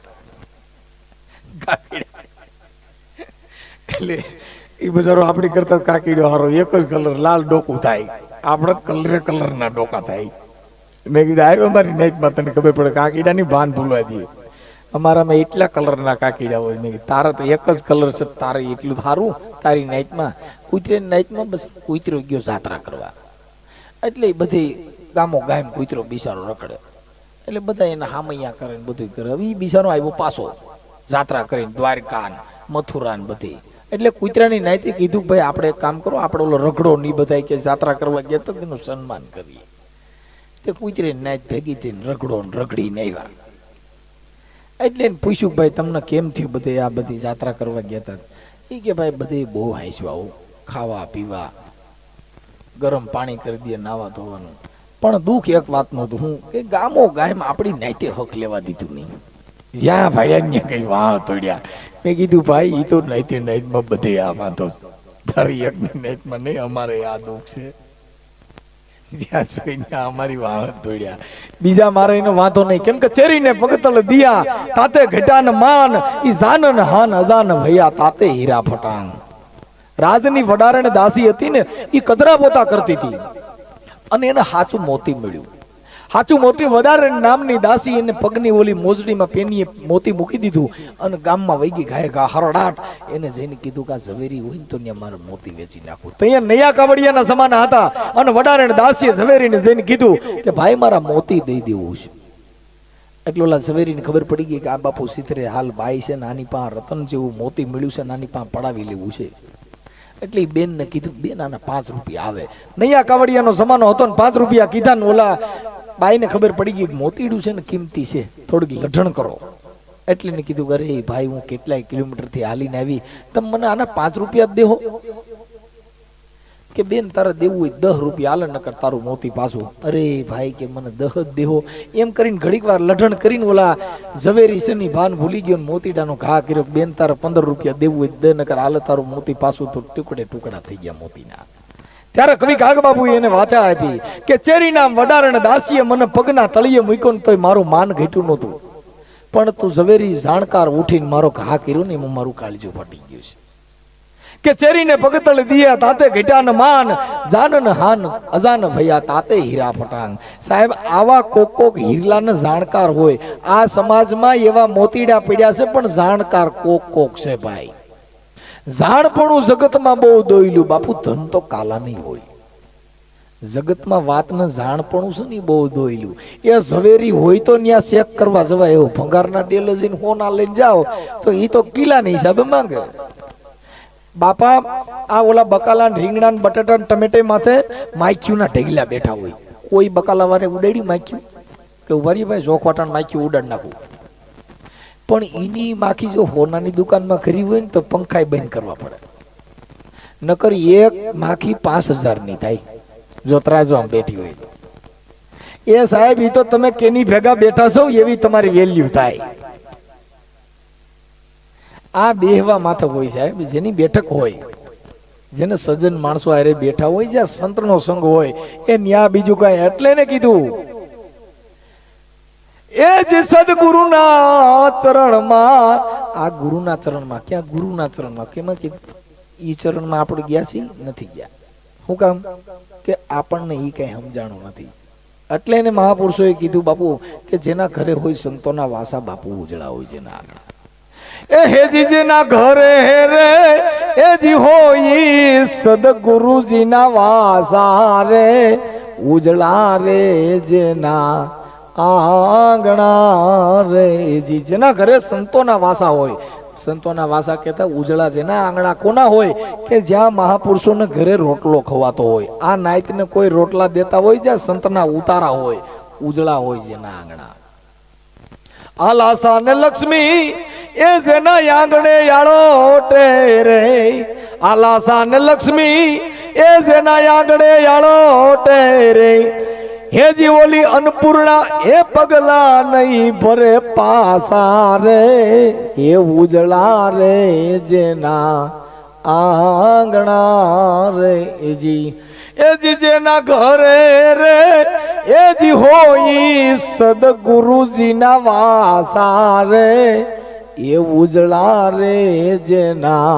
કાકીડા. એટલે એ બજારો આપણી કરતા કાકીડો હારો એક જ કલર લાલ ડોકું થાય, આપણે કલરે કલર ના ડોકા થાય. મેં કીધું આવ્યો અમારી નાઈટમાં તને ખબર પડે, કાકીડાની ભાન ભૂલવા દઈએ, અમારામાં એટલા કલરના કાકીડા હોય. મેં કીધું તારા તો એક જ કલર છે, તારે એટલું સારું. તારી નાઈટમાં કૂતરાની નાઈટમાં બસ કૂતરો ગયો જાત્રા કરવા, એટલે બધી ગામો ગામ કૂતરો બિચારો રખડે, એટલે બધા એના હામૈયા કરે ને બધું કરે. હવે એ બિચારો આવ્યો પાછો જાત્રા કરીને દ્વારકા મથુરા ને બધી. એટલે કૂતરાની નાઈતે કીધું ભાઈ આપણે એક કામ કરો, આપણે ઓલો રગડો નહીં બધા કે જાત્રા કરવા ગયા તો તેનું સન્માન કરીએ. તે કૂતરાની નાઈત ભેગી થઈને રગડો રગડીને આવ્યા. એટલે પૂછ્યું ભાઈ તમને કેમ થયું બધે આ બધી જાત્રા કરવા ગયા હતા? એ કે ભાઈ બધે બહુ હાંસવા, ખાવા પીવા, ગરમ પાણી કરી દે, નાવા ધોવાનું. પણ દુઃખ એક વાતનું હતું, હું કે ગામો ગામ આપણી નાઈતે હક લેવા દીધું નહીં. જ્યાં ભાઈ કઈ વાહ તોડ્યા. મેં કીધું ભાઈ એ તો નાઈતે નાઈટમાં બધે આ વાંધો, તારી એક નાઈટમાં નહીં, અમારે આ દુઃખ છે. જ્યાં જોઈને અમારી વાહન તોડ્યા. બીજા મારે એનો વાંધો નહીં, કેમ કે ચેરીને પગતલ દિયા તાતે ઘટાન માન ઈ જાનન હાન અજાન ભૈયા તાતે હીરા ફટાણ. રાજની વડારણ દાસી હતી ને, ઈ કચરા પોતા કરતી હતી અને એને હાચું મોતી મળ્યું. હાચું મોતી વધારે નામની દાસી એને પગની ઓલી મોજડીમાં પેનીએ મોતી મૂકી દીધું અને ગામમાં વહી ગઈ ગાય ગા હરડાટ. એને જઈને કીધું કે આ ઝવેરી હોય ને તો ત્યાં મારે મોતી વેચી નાખું. તો અહીંયા નયા કાવડિયાના સમાન હતા અને વડારણ દાસીએ ઝવેરીને જઈને કીધું કે ભાઈ મારા મોતી દઈ દેવું છે. એટલે ઓલા ઝવેરીને ખબર પડી ગઈ કે આ બાપુ સિથરે હાલ બાઈ છે, નાની પા રતન જેવું મોતી મળ્યું છે, નાની પા પડાવી લેવું છે. એટલે એ બેન ને કીધું, બેન આના 5 રૂપિયા આવે. નયા કાવડિયાનો જમાનો હતો ને 5 રૂપિયા કીધા ને ઓલા બાઈને ખબર પડી ગઈ કે મોતીડું છે ને કિંમતી છે, થોડીક લઢણ કરો. એટલે ને કીધું કે અરે ભાઈ હું કેટલાય કિલોમીટર થી હાલીને આવી, તમે મને આના 5 રૂપિયા જ દેહો. કે બેન તારે દેવું હોય 10 રૂપિયા હાલે, નકર તારું મોતી પાછું. અરે ભાઈ કે મને 10 જ દેહો. એમ કરીને ઘડીક વાર લઢણ કરીને ઓલા ઝવેરી છે ની ભાન ભૂલી ગયો ને મોતીડાનો ઘા કર્યો. બેન તારે 15 રૂપિયા દેવું હોય દે, નકર હાલે તારું મોતી પાછું. તો ટુકડે ટુકડા થઈ ગયા મોતીના. ત્યારે કવિ કાગબાબુ એને વાચા આપી કે ચેરીના વડારણ દાસીએ મને પગના તળિયે મૂક્યો ને તોય મારું માન ઘટ્યું નહોતું, પણ તું ઝવેરી જાણકાર ઉઠીને મારો ઘા કર્યો ને એમાં મારું કાળજું ફાટી ગયું છે. કે ચેરીને પગતળ દિયા તાતે ઘટ્યાન માન જાનન હાન અજાન ભૈયા તાતે હીરા ફટાંગ. સાહેબ આવા કોક હીરલાને જાણકાર હોય. આ સમાજમાં એવા મોતીડા પડ્યા છે પણ જાણકાર કોક છે ભાઈ. જાણપણું જગતમાં બહુ દોયલું બાપુ, ધન તો કાલા નહીં હોય. જગતમાં વાતને જાણપણું છે ને બહુ દોયલું. એ ઝવેરી હોય તો ત્યાં ચેક કરવા જવાય. એવું ભંગારના ડેલે જઈને હોના લઈને જાઓ તો એ તો કિલ્લાના હિસાબે માંગે. બાપા આ ઓલા બકાલા રીંગણા બટાટા ટમેટે માથે માખ્યુંના ઢગલા બેઠા હોય. કોઈ બકાલા વારે ઉડાડી માખ્યું કે ઉભારી ભાઈ જોખવાટાણ માખ્યું ઉડાડ નાખું. પણ એની માખી જો હોનાની દુકાનમાં ખરી હોય ને તો પંખાય બંધ કરવા પડે. નકર એક માખી 5000 ની થાય જો ત્રાજવામાં બેઠી હોય. એ સાહેબ એ તો તમે કેની ભેગા બેઠા છો એવી તમારી વેલ્યુ થાય. આ બેહવા માથે હોય સાહેબ, જેની બેઠક હોય, જેને સજ્જન માણસો આરે બેઠા હોય, જ્યાં સંતનો સંગ હોય એ ન્યા બીજું કઈ. એટલે ને કીધું એ જે સદગુરુના ચરણમાં, આ ગુરુના ચરણમાં, ક્યાં ગુરુના ચરણમાં, કેમાં કીધું ઈ ચરણમાં આપણે ગયા છીએ નથી ગયા. શું કામ? કે આપણને ઈ કઈ સમજાણું નથી. એટલે એને મહાપુરુષોએ કીધું બાપુ કે જેના ઘરે હોય સંતોના વાસા બાપુ ઉજળા હોય છે ના આગળ. એ હેજી જેના ઘરે રે હેજી હોય સદગુરુજીના વાસા રે ઉજળા રે જેના આંગણા રે. જેના ઘરે સંતોના વાસા હોય, સંતોના વાસા કહેતા ઉજળા જેના આંગણા કોના હોય કે જ્યાં મહાપુરુષોને ઘરે રોટલો ખવાતો હોય. આ નાઈતને કોઈ રોટલા દેતા હોય, જ્યાં સંતના ઉતારા હોય, ઉજળા હોય જેના આંગણા. આલાસા ને લક્ષ્મી એ જેના આંગણે યાળોટે રે. આલાસા ને લક્ષ્મી એ જેના આંગણે યાળોટે રે. હેજી ઓલી અન્નપૂર્ણા એ પગલા નહીં ભરે પાસા રે. એ ઉજળા રે જેના આંગણા રે. એજી જેના ઘરે રે એજી હોય સદગુરુજીના વાસા રે. એ ઉજળા રે જેના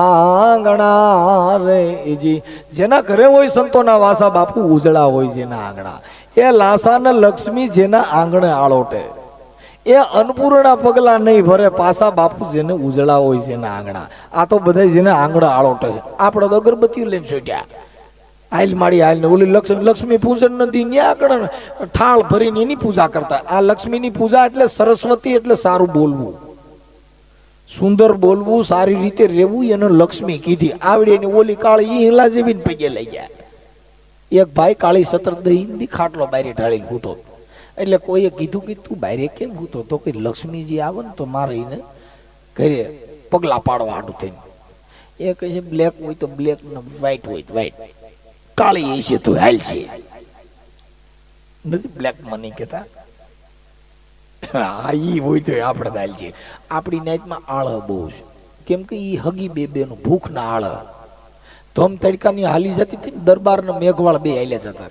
આંગણા રે. જેના ઘરે હોય સંતોના વાસા બાપુ ઉજળા હોય જેના આંગણા. એ લાસા ને લક્ષ્મી જેના આંગણે આળોટે. એ અન્નપૂર્ણા પગલા નહીં ભરે પાસા બાપુ જેને ઉજળા હોય જેના આંગણા. આ તો બધા જેના આંગણા આળોટે છે. આપણે તો અગરબત્તીઓ લઈને છોટ્યા આઈલ માડી આઈલ ને ઓલી લક્ષ્મી પૂજન નથી ત્યાં આગળ થાળ ભરીને એની પૂજા કરતા. આ લક્ષ્મીની પૂજા એટલે સરસ્વતી એટલે સારું બોલવું, સુંદર બોલવું, સારી રીતે રહેવું, એને લક્ષ્મી કીધી. આવડે ને ઓલી કાળી હિલા જેવી પગે લઈ ગયા. એક ભાઈ કાળી સતર દહીં ખાટલો બારી ઢાળીને ભૂતો. એટલે કોઈએ કીધું કે તું બારે કેમ ભૂતો? તો કે લક્ષ્મીજી આવે ને તો મારે એને ઘરે પગલા પાડવા આડું થઈને. એ કહે છે બ્લેક હોય તો બ્લેક ને વ્હાઈટ હોય તો વ્હાઈટ, કાળી છે તો હાલ છે. નથી બ્લેક મની કેતા. હા ઈ હોય તો આપણે દાલ છે. આપણી નાઈટમાં આળ બહુ છે, કેમ કે ઈ હગી બે નું ભૂખ ના આળ. ધોમ તડકાની હાલી જતી હતી, દરબાર ને મેઘવાળ બે હાલ્યા જતા.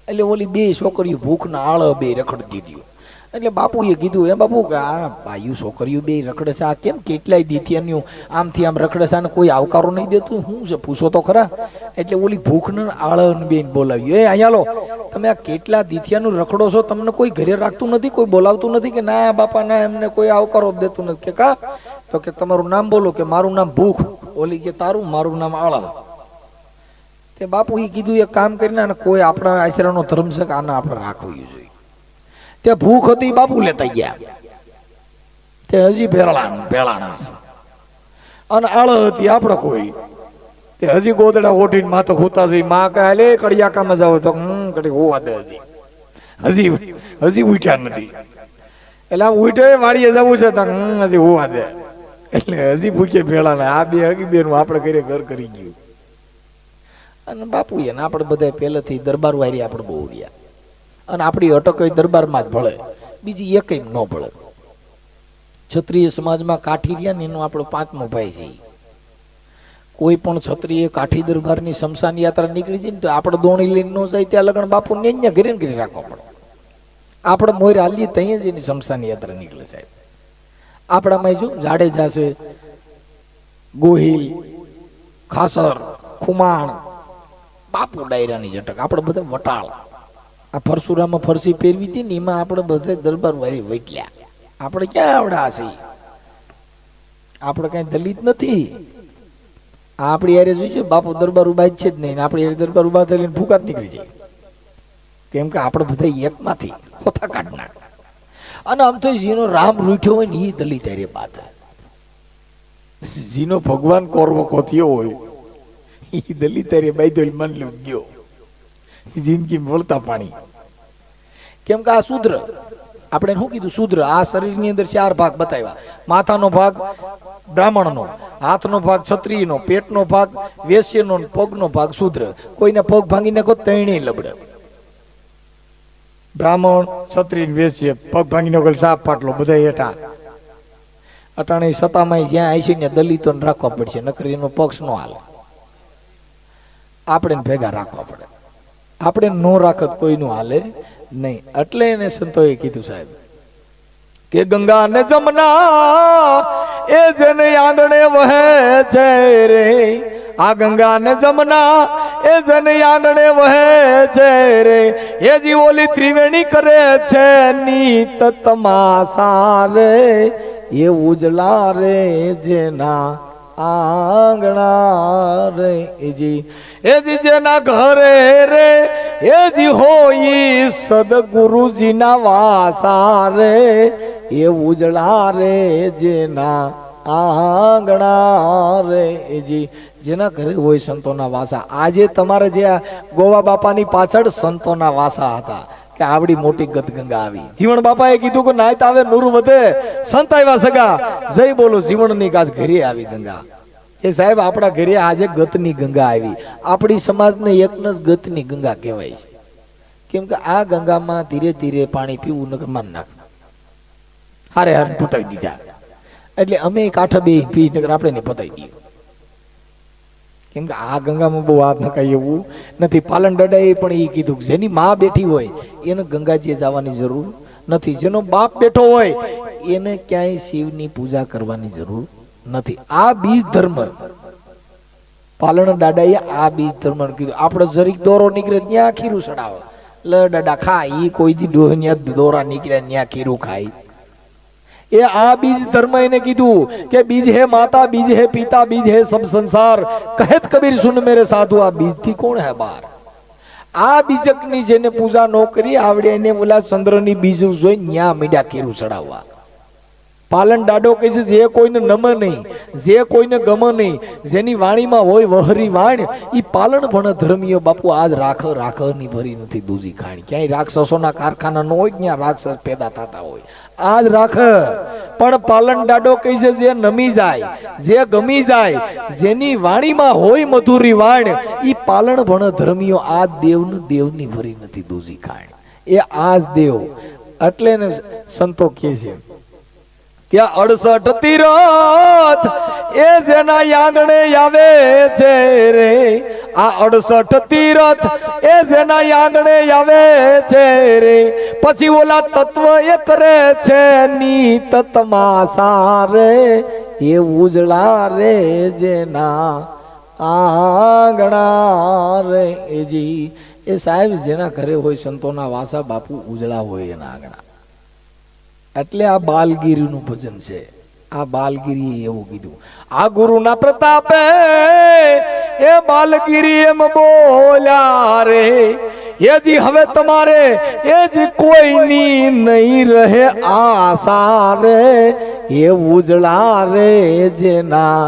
એટલે ઓલી બે છોકરીઓ ભૂખના આળ બે રખડતી હતી. એટલે બાપુએ કીધું એ બાપુ કે આ બાયું છોકરીઓ બે રખડે છે, આ કેમ કેટલાય દીથિયાનું આમથી આમ રખડે છે અને કોઈ આવકારો નહીં દેતું, શું છે પૂછો તો ખરા. એટલે ઓલી ભૂખના આળ બેન બોલાવી, એ અહીંયા લો, તમે આ કેટલા દીથિયાનું રખડો છો, તમને કોઈ ઘરે રાખતું નથી, કોઈ બોલાવતું નથી? કે ના બાપા ના, એમને કોઈ આવકારો દેતું નથી. કે કા? તો કે તમારું નામ બોલો. કે મારું નામ ભૂખ. ઓલી કે તારું? મારું નામ આળા. તે બાપુ એ કીધું એક કામ કરીને અને કોઈ આપણા આશરાનો ધર્મ છે કે આને આપણે રાખવું જોઈએ. તે ભૂખ હતી બાપુ લેતા ગયા, તે હજી ભેળાણા અને આળ હતી આપણે કોઈ, તે હજી ગોદડા ઓઢીને માથે હોતા જઈ. માં કહે લે કડિયાકામાં જાવ તો કડી હોવા દે, હજી ઉઠ્યા નથી. એટલે આમ ઉઠે વાડીએ જવું છે તો હજી હોવા દે. એટલે હજી ભૂખે ભેળાના આ બે હગી બેન આપણે ઘરે ઘર કરી ગયું. અને બાપુ એને આપણે બધા પહેલેથી દરબાર વારી આપણે બહુ રહ્યા અને આપણી અટક દરબારમાં જ ભળે, બીજી એકય ન ભળે. ક્ષત્રિય સમાજમાં કાઠી રહ્યા ને એનો આપણો 5મો ભાઈ છે. કોઈ પણ ક્ષત્રિય કાઠી દરબારની શમશાન યાત્રા નીકળી જાય ને તો આપણે દોણી લઈને ન જાય, ત્યાં લગન બાપુ ને ઘરે ને ઘરે રાખવા પડે. આપણે મોર હાલીએ ત્યાં જ એની શમશાન યાત્રા નીકળે સાહેબ. આપણામાં જો જાડેજા છે, ગોહિલ, ખાસર, ખુમાણ, બાપુ ડાયરાની જટક, આપણે બધા વટાળ. આ પરશુરામાં ફરસી પહેરવી હતી ને એમાં આપણે બધા દરબાર વારી વૈટલ્યા. આપણે ક્યાં આવડા છે? આપણે કઈ દલિત નથી. આપણી યારે જોઈશે બાપુ દરબાર ઉભા છે જ નહીં, આપણી યારે દરબાર ઉભા થઈને ફૂકાટ નીકળી જાય. કેમ કે આપણે બધા એકમાંથી કોથા કાઢના. અને આમ તો જેનો રામ રૂઠ્યો હોય ને એ દલિત હારે બાત, જેનો ભગવાન કોરવો કોથ્યો હોય એ દલિત હારે બાઈદોલ મન લો ગયો જિંદગી વળતા પાણી. કેમ કે આ શુદ્ર, આપણે શું કીધું? શુદ્ર. આ શરીરની અંદર 4 ભાગ બતાવ્યા. માથાનો ભાગ બ્રાહ્મણનો, હાથનો ભાગ ક્ષત્રિયનો, પેટનો ભાગ વેશ્યનો, પગનો ભાગ શુદ્ર. કોઈને પગ ભાંગી નાખો તૈણે લબડે. બ્રાહ્મણ, ક્ષત્રિય, વેશ્ય પગ ભાંગી નાખો સાપ પાટલો બધા હેઠા. અટાણે સતામાં જ્યાં આવી છે ને દલિતોને રાખવા પડશે, નકર એનો પક્ષ નો હાલે. આપણે ભેગા રાખવા પડે. આપણે નો રાખત કોઈનું હાલે નહીં. એટલે એને સંતોએ કીધું સાહેબ કે ગંગા ને જમના એ જેને આંગણે વહે છે રે, આ ગંગા ને જમના એ જેને આંગણે વહે છે રે, એ જી ઓલી ત્રિવેણી કરે છે નીત તમાસા રે, એ ઉજલા રે જેના આંગણા રે, એ જી જેના ઘરે રે, એ જી હોય સદગુરુજીના વાસા રે, એ ઉજળા રે જેના આંગણા રે, એ જેના ઘરે હોય સંતોના વાસા. આજે તમારે જે આ ગોવા બાપાની પાછળ સંતોના વાસા હતા કે આવડી મોટી ગતગંગા આવી. જીવણ બાપાએ કીધું કે નાયત આવે નૂર વધે, સંત આવ્યા સગા, જય બોલો જીવણની કાજ ઘરે આવી ગંગા. એ સાહેબ આપણા ઘરે આજે ગતની ગંગા આવી. આપણી સમાજને એકને જ ગતની ગંગા કહેવાય છે. કેમ કે આ ગંગામાં ધીરે ધીરે પાણી પીવું નકર માન નાખ હારે હારે પતાવી દીધા. એટલે અમે કાંઠા બે પી નકર આપણે ને પતાવી દઈએ. કેમ કે આ ગંગામાં બહુ હાથ નખાય એવું નથી. પાલન દાદાએ પણ એ કીધું જેની માં બેઠી હોય એને ગંગાજીએ જવાની જરૂર નથી. જેનો બાપ બેઠો હોય એને ક્યાંય શિવની પૂજા કરવાની જરૂર નથી. આ બીજ ધર્મ પાલન દાદાએ આ બીજ ધર્મ કીધું. આપણે જરીક દોરો નીકળે ત્યાં ખીરું ચડાવે, લે દાદા ખા. ઈ કોઈ દી ડોહનિયા દોરા નીકળ્યા ત્યાં ખીરું ખાય. એ આ બીજ ધર્મ એને કીધું કે બીજ હે માતા, બીજ હે પિતા, બીજ હે સબ સંસાર, કહેત કબીર સુન મેરે સાધુ, આ બીજ થી કોણ હે બાર. આ બીજકની જેને પૂજા નો કરી આવડે એને ઓલા ચંદ્રની બીજ જોઈ ન્યા મીડા ખીરું ચડાવવા. પાલન દાડો કહે છે જે કોઈને નમે નહીં, જે કોઈને ગમે નહીં, જેની વાણીમાં હોય વહરી વાણ, ઈ પાલન ભણ ધર્મીઓ બાપુ આજ રાખ ની ભરી નથી દૂજી ખાણી. ક્યાંય રાક્ષસોના કારખાના ન હોય ત્યાં રાક્ષસ પેદા થતા હોય. આજ રાખ પણ પાલન દાડો કહે છે જે નમી જાય, જે ગમી જાય, જેની વાણીમાં હોય મધુરી વાણ, ઈ પાલન ભણ ધર્મીઓ આજ દેવની ભરી નથી દૂજી ખાણી. એ આજ દેવ. એટલે ને સંતો કહે છે કે 68 તીરથ એ જેના આંગણે આવે છે રે આ 68 તીરથ એ જેના આંગણે આવે છે રે પછી ઓલા તત્વ એ કરે છે નીત તમાસા રે એ ઉજળા રે જેના આંગણા રે એજી એ સાહેબ જેના ઘરે હોય સંતોના વાસા બાપુ ઉજળા હોય એના આંગણા એટલે આ બાલગીરીનું ભજન છે આ બાલગીરી એવું કીધું આ ગુરુના પ્રતાપે એ બાલગીરી એમ બોલ્યા રે એજી હવે તમારે એજી કોઈની નહીં રહે આશા રે એ ઉજળા રે જેના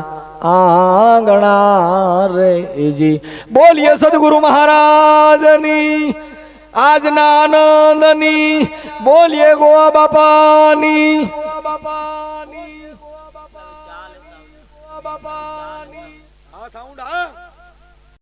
આંગણા રે એજી બોલીએ સદગુરુ મહારાજની આજના આનંદની બોલીએ ગોવા બાપાની